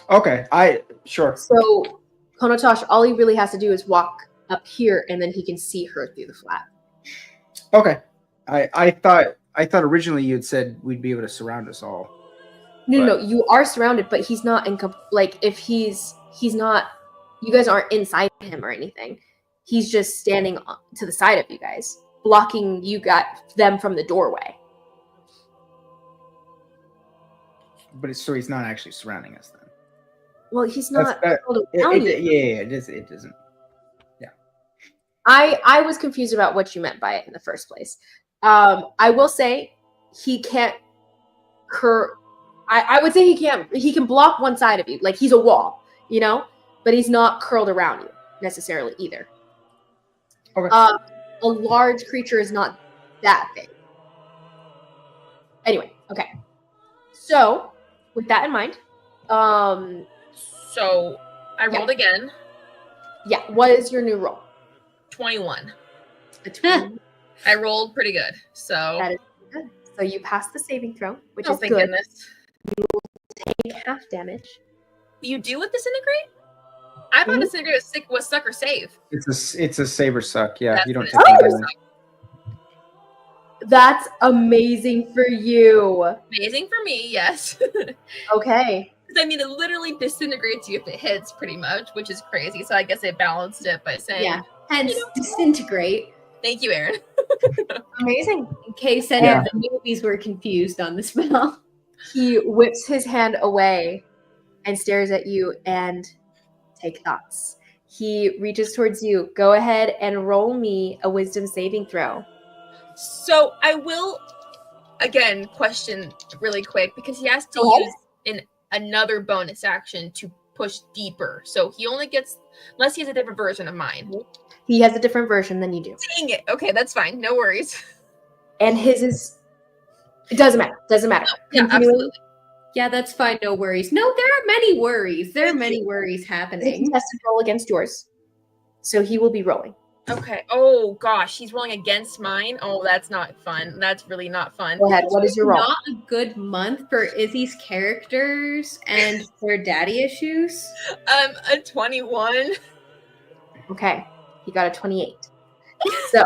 Okay, sure. So, Konotash, all he really has to do is walk up here, and then he can see her through the flat. Okay, I thought originally you had said we'd be able to surround us all. No, you are surrounded, but he's not if he's not, you guys aren't inside him or anything. He's just standing to the side of you guys, blocking them from the doorway. But so he's not actually surrounding us then. Well, he's not. It It doesn't. Yeah. I was confused about what you meant by it in the first place. I will say he can't. I would say he can't. He can block one side of you, like he's a wall, but he's not curled around you necessarily either. Okay. A large creature is not that big. Anyway, okay. So, with that in mind, So I rolled again. yeah. What is your new roll? 21. A 20. I rolled pretty good. So That is good. So you passed the saving throw, which oh, is thank good. goodness. Take half damage. You do with disintegrate? I thought disintegrate was suck or save. It's a saber suck. Yeah, That's you don't what take it is. any damage. That's amazing for you. Amazing for me, yes. Okay. Because I mean, it literally disintegrates you if it hits, pretty much, which is crazy. So I guess they balanced it by saying, Yeah. Hence, disintegrate. "Thank you, Aaron." Amazing. In case any of the newbies were confused on the spell. He whips his hand away and stares at you and take thoughts. He reaches towards you. Go ahead and roll me a wisdom saving throw. So I will again question really quick because he has to Go ahead. use another bonus action to push deeper. So he only gets, unless he has a different version of mine. He has a different version than you do. Dang it. Okay, that's fine. No worries. And his is, it doesn't matter. Yeah, Continuing. absolutely. Yeah, that's fine. No worries. No, there are many worries. There are many worries It's a happening. contested roll against yours. So he will be rolling. Okay. Oh gosh, he's rolling against mine. Oh, that's not fun. That's really not fun. Go ahead. What is your roll? Not a good month for Izzy's characters and their daddy issues. A 21. Okay. He got a 28. So,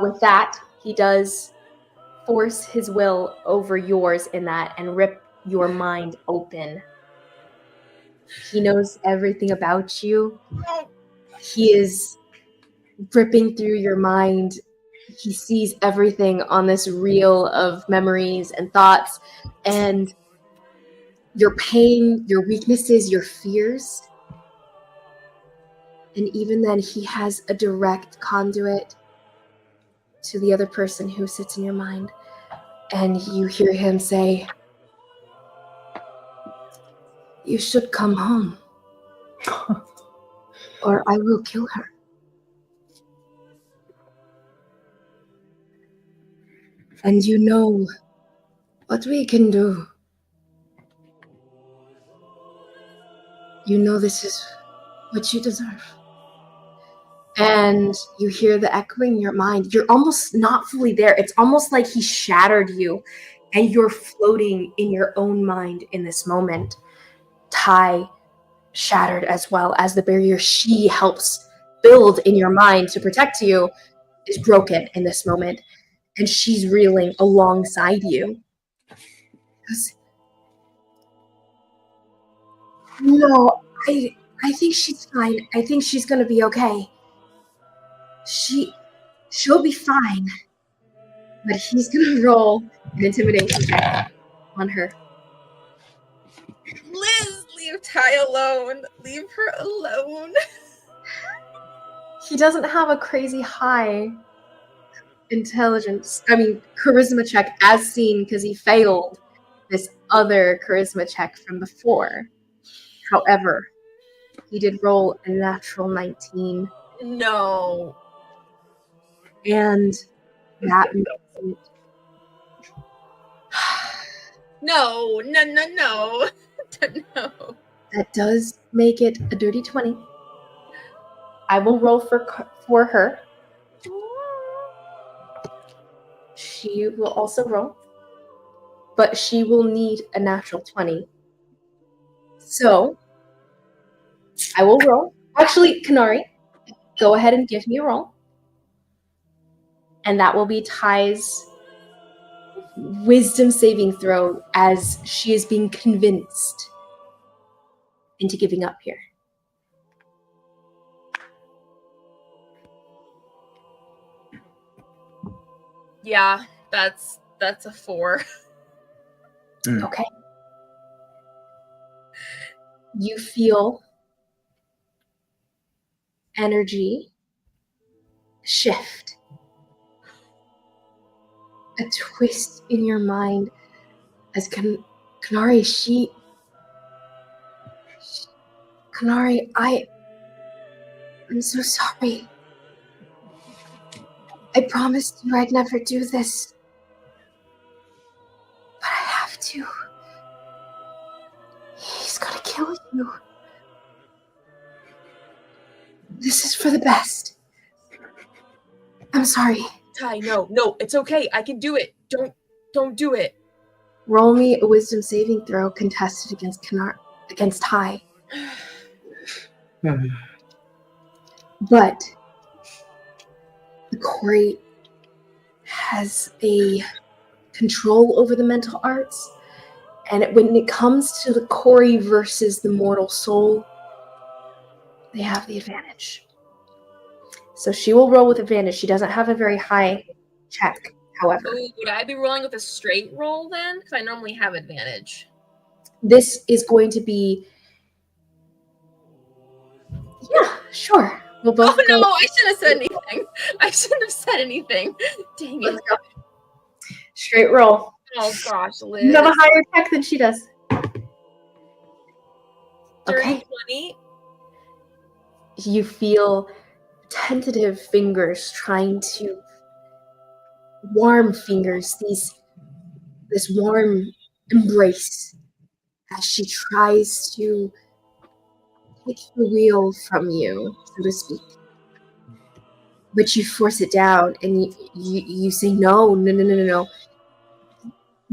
with that, he does force his will over yours in that and rip your mind open. He knows everything about you. He is ripping through your mind. He sees everything on this reel of memories and thoughts and your pain, your weaknesses, your fears. And even then, he has a direct conduit to the other person who sits in your mind. And you hear him say, You should come home. Or I will kill her. And you know what we can do. You know this is what you deserve. And you hear the echo in your mind. You're almost not fully there. It's almost like he shattered you, and you're floating in your own mind in this moment. Tai shattered as well, as the barrier she helps build in your mind to protect you is broken in this moment. And she's reeling alongside you. No, I think she's fine. I think she's gonna be okay. She'll be fine. But he's gonna roll an intimidation check on her. Liz, leave Ty alone. Leave her alone. He doesn't have a crazy high charisma check as seen because he failed this other charisma check from before. However, he did roll a natural 19. No. And that makes it. No. No. That does make it a dirty 20. I will roll for her. She will also roll. But she will need a natural 20. So, I will roll. Actually, Konari, go ahead and give me a roll. And that will be Ty's wisdom saving throw as she is being convinced into giving up here. Yeah, that's a 4. Okay. You feel energy shift. A twist in your mind as Konari, Konari, I'm so sorry. I promised you I'd never do this. But I have to. He's gonna kill you. This is for the best. I'm sorry. Ty, no, it's okay. I can do it. Don't do it. Roll me a wisdom saving throw contested against Ty. But the Corey has a control over the mental arts, and when it comes to the Corey versus the mortal soul, they have the advantage. So she will roll with advantage. She doesn't have a very high check, however. Ooh, would I be rolling with a straight roll then? Because I normally have advantage. This is going to be... Yeah, sure. We'll both Oh go. no, I shouldn't have said anything. I shouldn't have said anything. Dang it. Let's go. Straight roll. Oh gosh, Liz. You have a higher check than she does. Okay. 20. You feel tentative fingers trying to warm fingers, this warm embrace as she tries to take the wheel from you, so to speak. But you force it down and you say, no.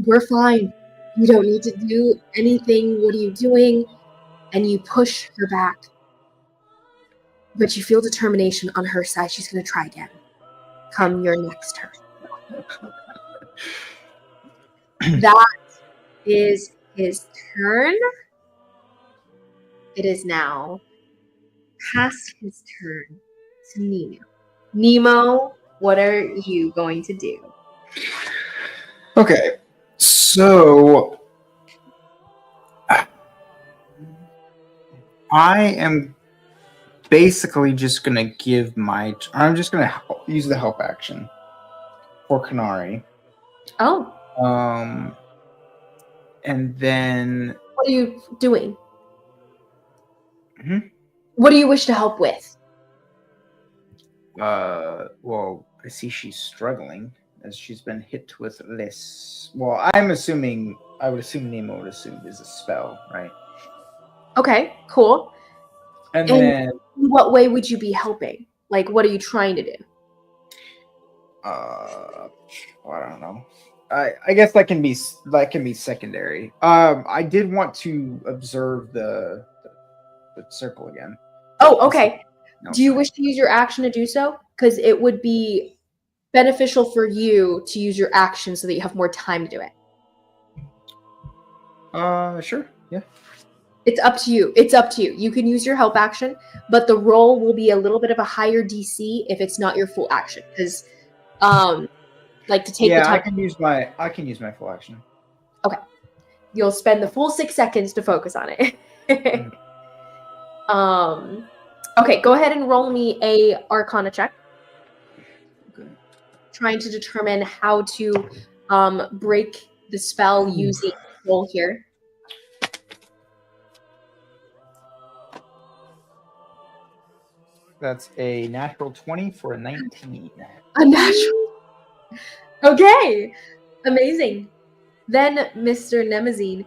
We're fine. You don't need to do anything. What are you doing? And you push her back. But you feel determination on her side. She's going to try again. Come your next turn. That is his turn. It is now past his turn to Nemo. Nemo, what are you going to do? Okay, so I am basically just gonna give I'm just gonna use the help action for Konari. Oh. And then What are you doing? Mhm. What do you wish to help with? Well, I see she's struggling as she's been hit with this. Well, I would assume Mnemo would assume is a spell, right? Okay, cool. And And then, in what way would you be helping? Like, what are you trying to do? well, I don't know. I guess that can be secondary. I did want to observe the circle again. Oh, okay. No, Do you sorry. wish to use your action to do so? Because it would be beneficial for you to use your action so that you have more time to do it. Sure. Yeah. It's up to you. It's up to you. You can use your help action, but the roll will be a little bit of a higher DC if it's not your full action. Because, like to take the Yeah, time, I can use my full action. you'll spend the full 6 seconds to focus on it. Okay, go ahead and roll me a Arcana check. Okay. Trying to determine how to break the spell using roll here. That's a natural 20 for a 19. A natural. Okay, amazing. Then Mr. Nemazine,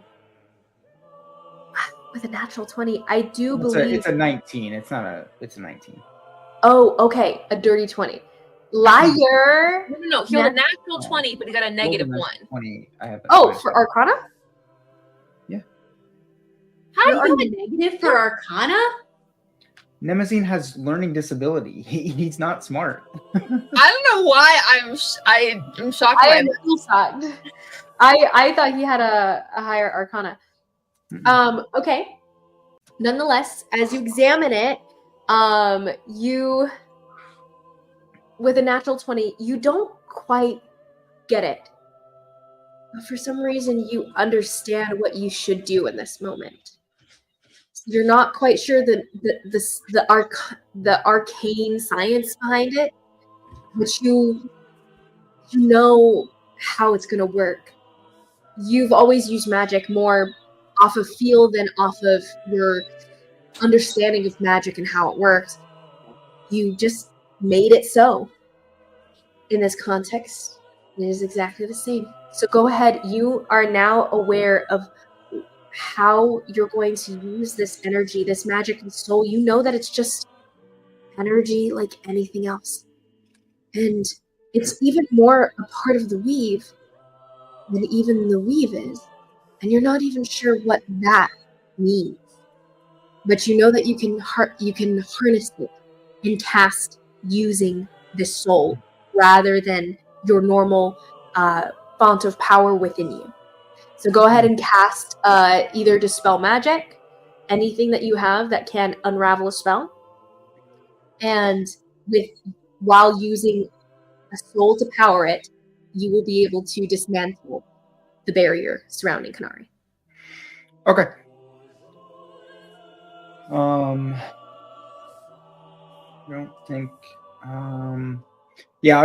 with a natural 20, I do believe. It's a 19. It's a 19. Oh, okay, a dirty 20. Liar. No, he rolled a natural 20, but he got a negative Rolled a 1. natural 20. I have. Oh, for Arcana? How do You you got a negative for Arcana? Nemazine has learning disability. He's not smart. I don't know why I'm shocked I by am that. still shocked. I thought he had a higher Arcana. Okay. Nonetheless, as you examine it, you, with a natural 20, you don't quite get it. But for some reason, you understand what you should do in this moment. You're not quite sure the arcane science behind it, but you know how it's gonna work. You've always used magic more off of feel than off of your understanding of magic and how it works. You just made it so. In this context, it is exactly the same. So go ahead. You are now aware of how you're going to use this energy, this magic and soul. You know that it's just energy like anything else. And it's even more a part of the weave than even the weave is. And you're not even sure what that means. But you know that you can harness it and cast using this soul rather than your normal font of power within you. So go ahead and cast either Dispel Magic, anything that you have that can unravel a spell, and while using a soul to power it, you will be able to dismantle the barrier surrounding Konari. Okay. I don't think. Yeah,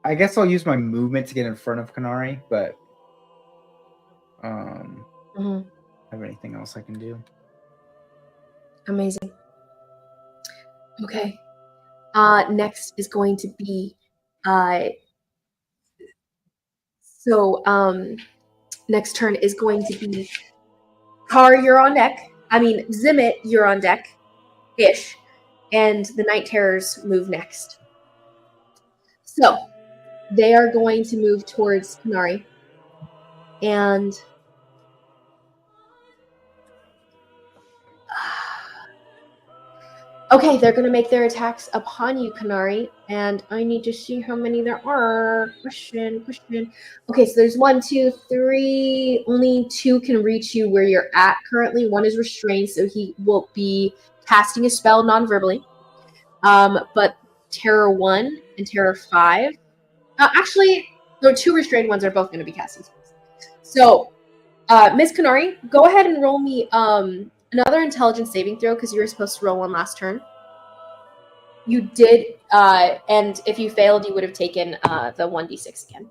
I guess I'll use my movement to get in front of Konari, but have anything else I can do? Amazing. Okay. Next is going to be next turn is going to be Kar, you're on deck. I mean, Zimmit, you're on deck-ish. And the Night Terrors move next. So, they are going to move towards Konari. And okay, they're going to make their attacks upon you, Konari. And I need to see how many there are. Question. Okay, so there's 1, 2, 3. Only 2 can reach you where you're at currently. 1 is restrained, so he will be casting a spell non-verbally. But Terror 1 and Terror 5. Actually, the 2 restrained ones are both going to be casting spells. So, Miss Konari, go ahead and roll me another intelligence saving throw, because you were supposed to roll one last turn. You did, and if you failed, you would have taken the 1d6 again.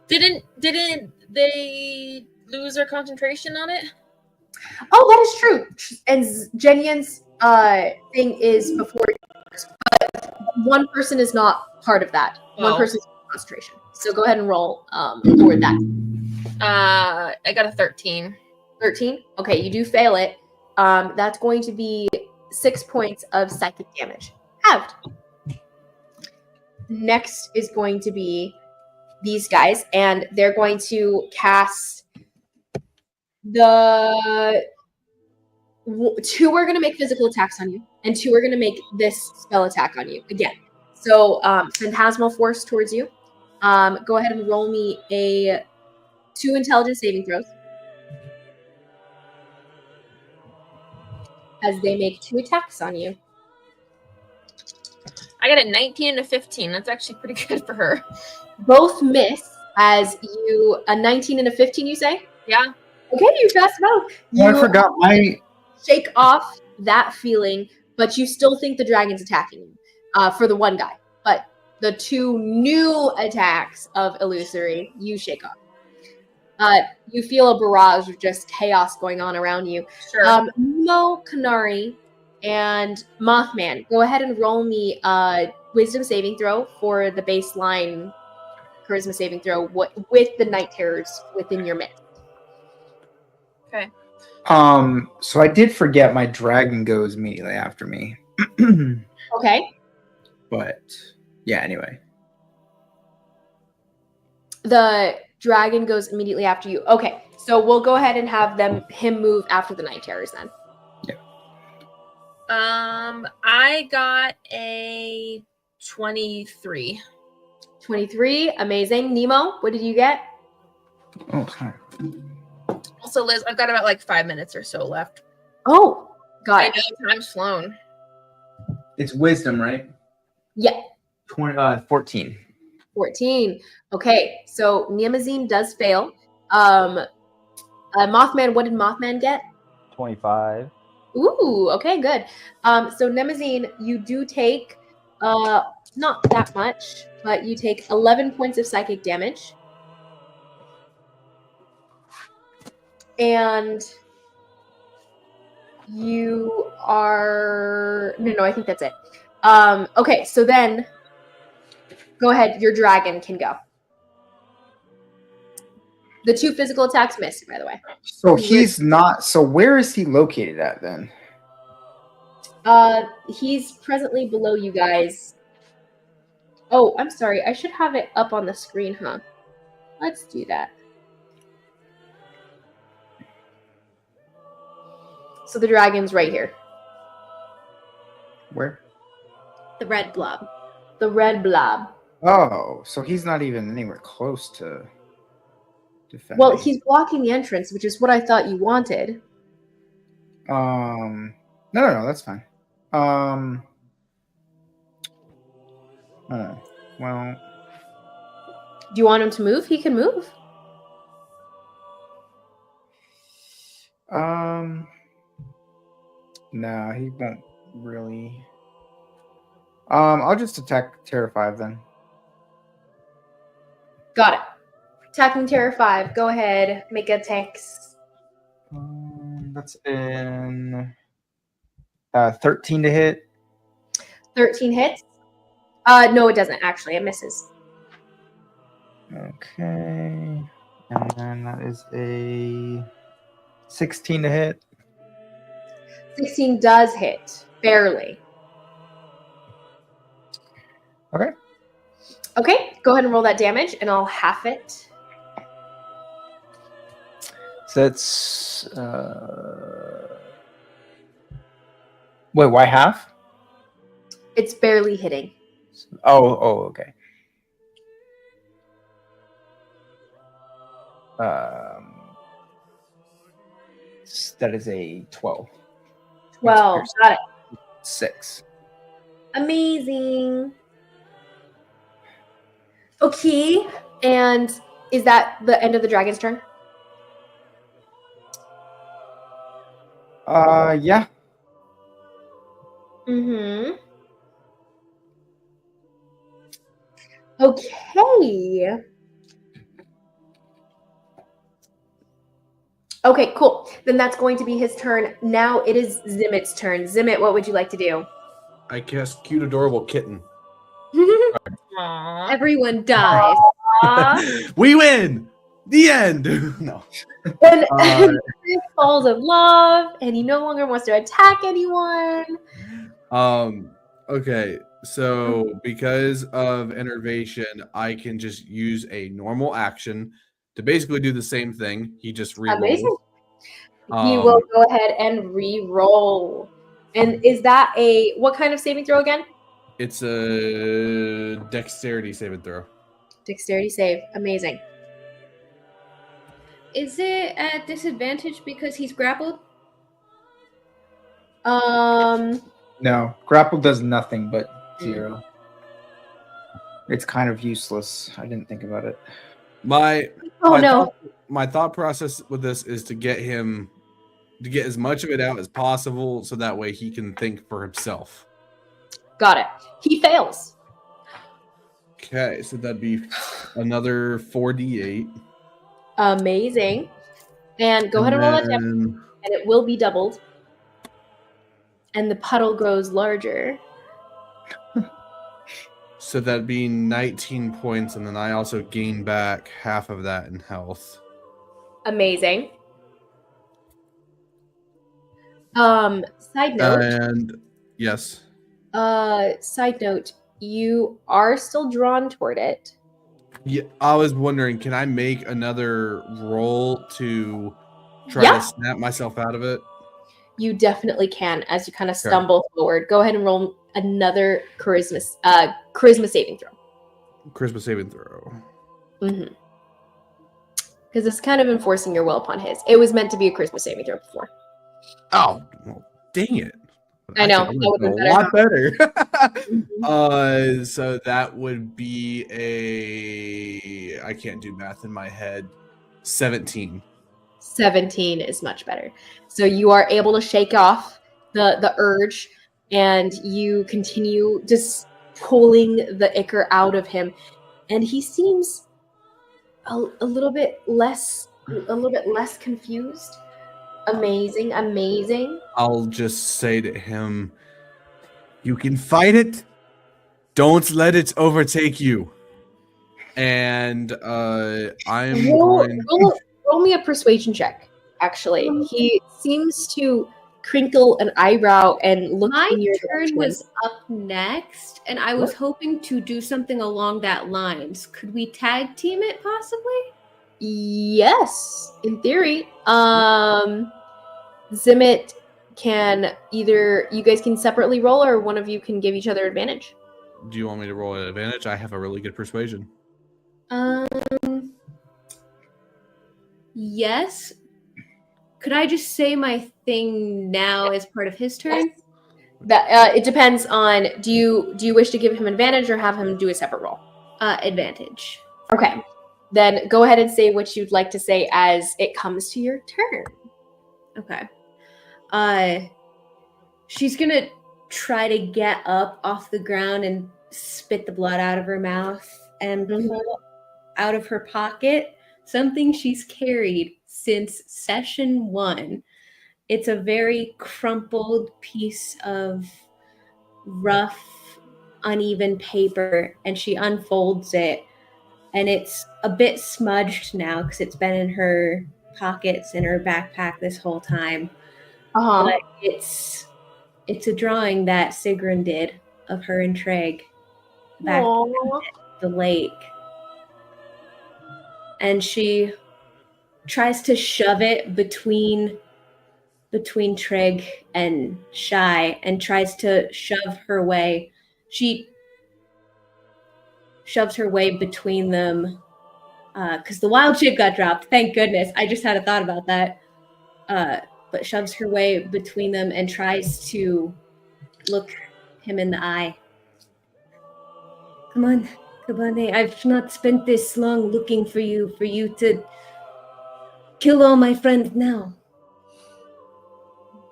Didn't they lose their concentration on it? Oh, that is true. And Jenyan's thing is before, but one person is not part of that. One Oh. person's concentration. So go ahead and roll for that. I got a 13. 13. Okay, you do fail it. That's going to be 6 points of psychic damage. Halved. Next is going to be these guys, and they're going to cast the two are going to make physical attacks on you, and two are going to make this spell attack on you again. So phantasmal force towards you. Go ahead and roll me a 2 intelligence saving throws as they make 2 attacks on you. I got a 19 and a 15. That's actually pretty good for her. Both miss as you a 19 and a 15. You say? Yeah. Okay, you fast both. Oh, I forgot my. Shake off that feeling, but you still think the dragon's attacking you for the one guy. But the 2 new attacks of illusory, you shake off. You feel a barrage of just chaos going on around you. Sure. Mnemo, Konari, and Mothman, go ahead and roll me a wisdom saving throw for the baseline charisma saving throw with the night terrors within your midst. Okay. So I did forget my dragon goes immediately after me. Okay. But yeah, anyway. The dragon goes immediately after you. Okay, so we'll go ahead and have him move after the night terrors then. Yeah. I got a 23. 23, amazing. Nemo, what did you get? Oh, sorry. Also, Liz, I've got about like 5 minutes or so left. Oh, got I it. know time's flown. It's wisdom, right? Yeah. 14. 14. Okay, so Niamazine does fail. Mothman, what did Mothman get? 25. Ooh, okay, good. So Nemazine, you do take not that much, but you take 11 points of psychic damage. And you are no, I think that's it. Okay, so then go ahead, your dragon can go. The 2 physical attacks missed, by the way. So he's not. So where is he located at then? He's presently below you guys. Oh, I'm sorry. I should have it up on the screen, huh? Let's do that. So the dragon's right here. Where? The red blob. The red blob. Oh, so he's not even anywhere close to defending. Well, he's blocking the entrance, which is what I thought you wanted. No, that's fine. Well, Do you want him to move? He can move. no, he won't really. I'll just attack Terra 5 then. Got it. Attacking Terror 5. Go ahead. Make attacks. That's in 13 to hit. 13 hits. No, it doesn't, actually. It misses. Okay. And then that is a 16 to hit. 16 does hit. Barely. Okay. Okay, go ahead and roll that damage, and I'll half it. So that's wait, why half? It's barely hitting. Oh, okay. That is a 12. 12. Got it. 6. Amazing. Okay, and is that the end of the dragon's turn? Yeah. Mm-hmm. Okay. Okay, cool. Then that's going to be his turn. Now it is Zimmit's turn. Zimmit, what would you like to do? I cast cute, adorable kitten. Aww. Everyone dies. We win. The end. No. And Uh, he falls in love, and he no longer wants to attack anyone. Okay. So because of enervation, I can just use a normal action to basically do the same thing. He just Amazing. re-rolls. He will go ahead and re-roll. And is that what kind of saving throw again? It's a dexterity saving throw. Dexterity save. Amazing. Is it at disadvantage because he's grappled? No, grapple does nothing but 0. It's kind of useless. I didn't think about it. My no. thought process with this is to get him to get as much of it out as possible so that way he can think for himself. Got it. He fails. Okay, so that'd be another 4d8. Amazing. And go ahead and roll that damage, then- and it will be doubled. And the puddle grows larger. So that'd be 19 points, and then I also gain back half of that in health. Amazing. Side note. And yes. Side note, you are still drawn toward it. Yeah, I was wondering, can I make another roll to try Yeah. to snap myself out of it? You definitely can as you kind of stumble forward. Go ahead and roll another charisma saving throw. Charisma saving throw. Mm-hmm. Because it's kind of enforcing your will upon his. It was meant to be a charisma saving throw before. Oh, well, dang it. I know. That That would would be a lot better. Mhm. So that would be I can't do math in my head. 17. 17 is much better. So you are able to shake off the urge, and you continue just pulling the ichor out of him, and he seems a little bit less confused. Amazing. I'll just say to him, you can fight it. Don't let it overtake you. And I'm going... Roll me a persuasion check, actually. He seems to crinkle an eyebrow and look My in your turn direction. was up next, and I was hoping to do something along that lines. Could we tag team it possibly? Yes, in theory. Zimmit can either you guys can separately roll, or one of you can give each other advantage. Do you want me to roll an advantage? I have a really good persuasion. Yes. Could I just say my thing now as part of his turn? That it depends on do you wish to give him advantage or have him do a separate roll? Advantage. Okay. Then go ahead and say what you'd like to say as it comes to your turn. Okay. She's gonna try to get up off the ground and spit the blood out of her mouth and pull out of her pocket something she's carried since session 1. It's a very crumpled piece of rough, uneven paper, and she unfolds it, and it's a bit smudged now because it's been in her pockets in her backpack this whole time. But it's a drawing that Sigrun did of her and Trigg back at the lake. And she tries to shove it between Trigg and Shy, and tries to shove her way. She shoves her way between them because the wild shape got dropped. Thank goodness. I just had a thought about that. But shoves her way between them and tries to look him in the eye. Come on, Kabane. I've not spent this long looking for you to kill all my friends now.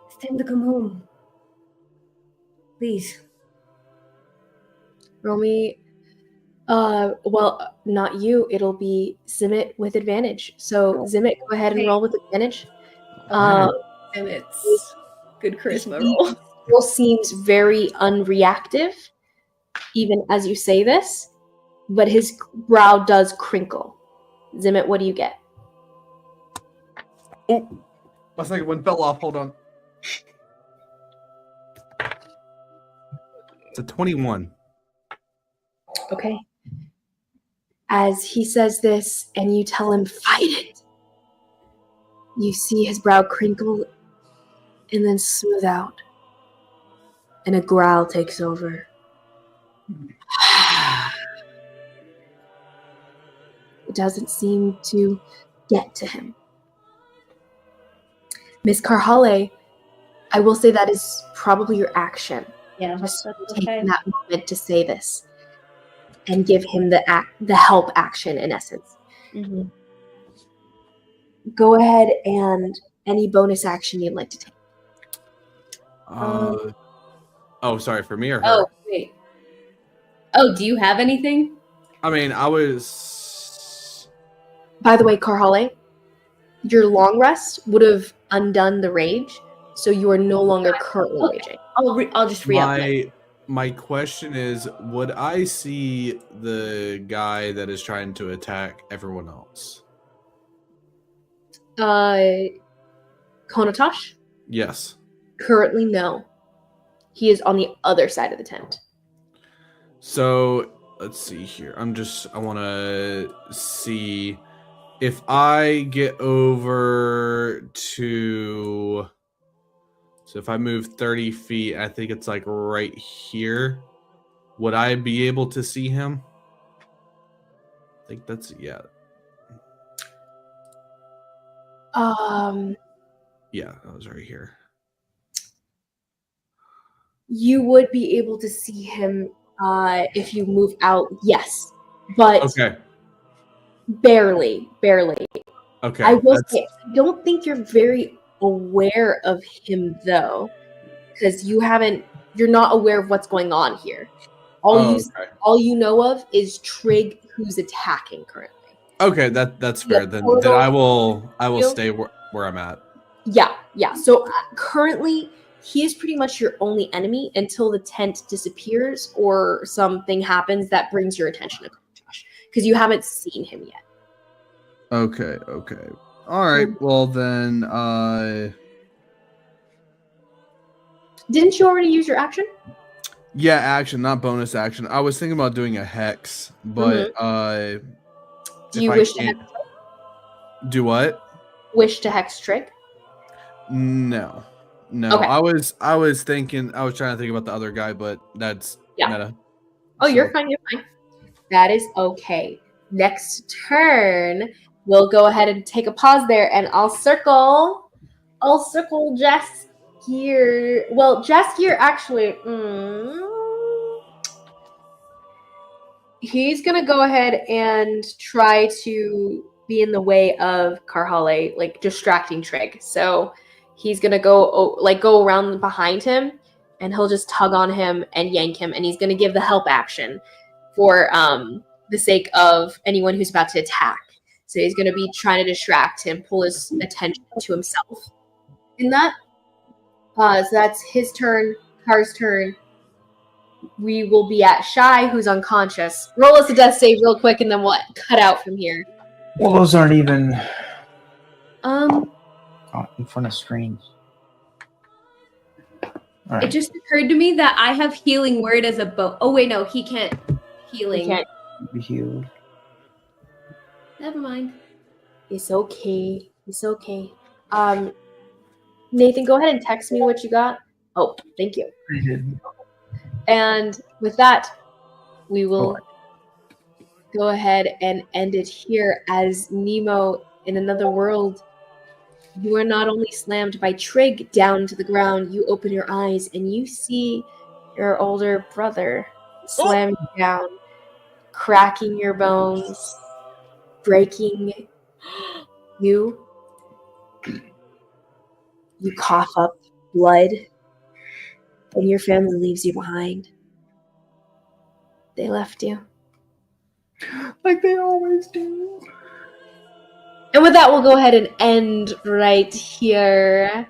It's time to come home. Please. Roll me. Well, not you. It'll be Zimmit with advantage. So Zimmit, go ahead and roll with advantage. And it's good charisma roll. Still seems very unreactive, even as you say this, but his brow does crinkle. Zimmit, what do you get? Oh, my second one fell off. Hold on. It's a 21. Okay. As he says this, and you tell him, fight it, you see his brow crinkle and then smooth out, and a growl takes over. It doesn't seem to get to him. Miss Karhalle, I will say that is probably your action. Yeah, Just that's taking okay. that moment to say this and give him the help action in essence. Mhm. Go ahead and any bonus action you'd like to take. Oh, sorry, for me or her? Oh, wait. Oh, do you have anything? I mean, I was. By the way, Karhalle, your long rest would have undone the rage, so you are no longer currently Okay. raging. I'll just re-up. My question is, would I see the guy that is trying to attack everyone else? Konotash? Yes. Currently, no. He is on the other side of the tent. So let's see here. I want to see if I get over to. So if I move 30 feet, I think it's like right here. Would I be able to see him? I think that's, yeah. Yeah, that was right here. You would be able to see him if you move out, yes. But Okay. barely. Okay. I will say, I don't think you're very aware of him, though, because you're not aware of what's going on here. All you know of is Trigg, who's attacking currently. Okay, that's fair. Then I will stay where I'm at. Yeah. So currently, he is pretty much your only enemy until the tent disappears or something happens that brings your attention to Konotash, because you haven't seen him yet. Okay. All right. Well then, Didn't you already use your action? yeah, action, not bonus action. I was thinking about doing a hex, but do you wish to hex? Do what? Wish to hex Trigg? No. Okay. I was trying to think about the other guy, but that's meta. Oh, you're fine. That is okay. Next turn, we'll go ahead and take a pause there, and I'll circle Jaskier. Well, Jaskier actually, he's gonna go ahead and try to be in the way of Karhalle, like distracting Trigg. So he's gonna go around behind him, and he'll just tug on him and yank him, and he's gonna give the help action for the sake of anyone who's about to attack. So he's gonna be trying to distract him, pull his attention to himself. In that, so that's his turn, Kar's turn. We will be at Shy, who's unconscious. Roll us a death save real quick, and then we'll cut out from here. Well, those aren't even in front of screens. All right. It just occurred to me that I have healing word as a bow. Oh wait, no, he can't healing. He can't. Be healed. Never mind. It's okay. Nathan, go ahead and text me what you got. Oh, thank you. I did. And with that, we will go ahead and end it here as Mnemo, in another world, you are not only slammed by Trigg down to the ground, you open your eyes and you see your older brother slam you down, cracking your bones, breaking you. You cough up blood, and your family leaves you behind. They left you. Like they always do. And with that, we'll go ahead and end right here.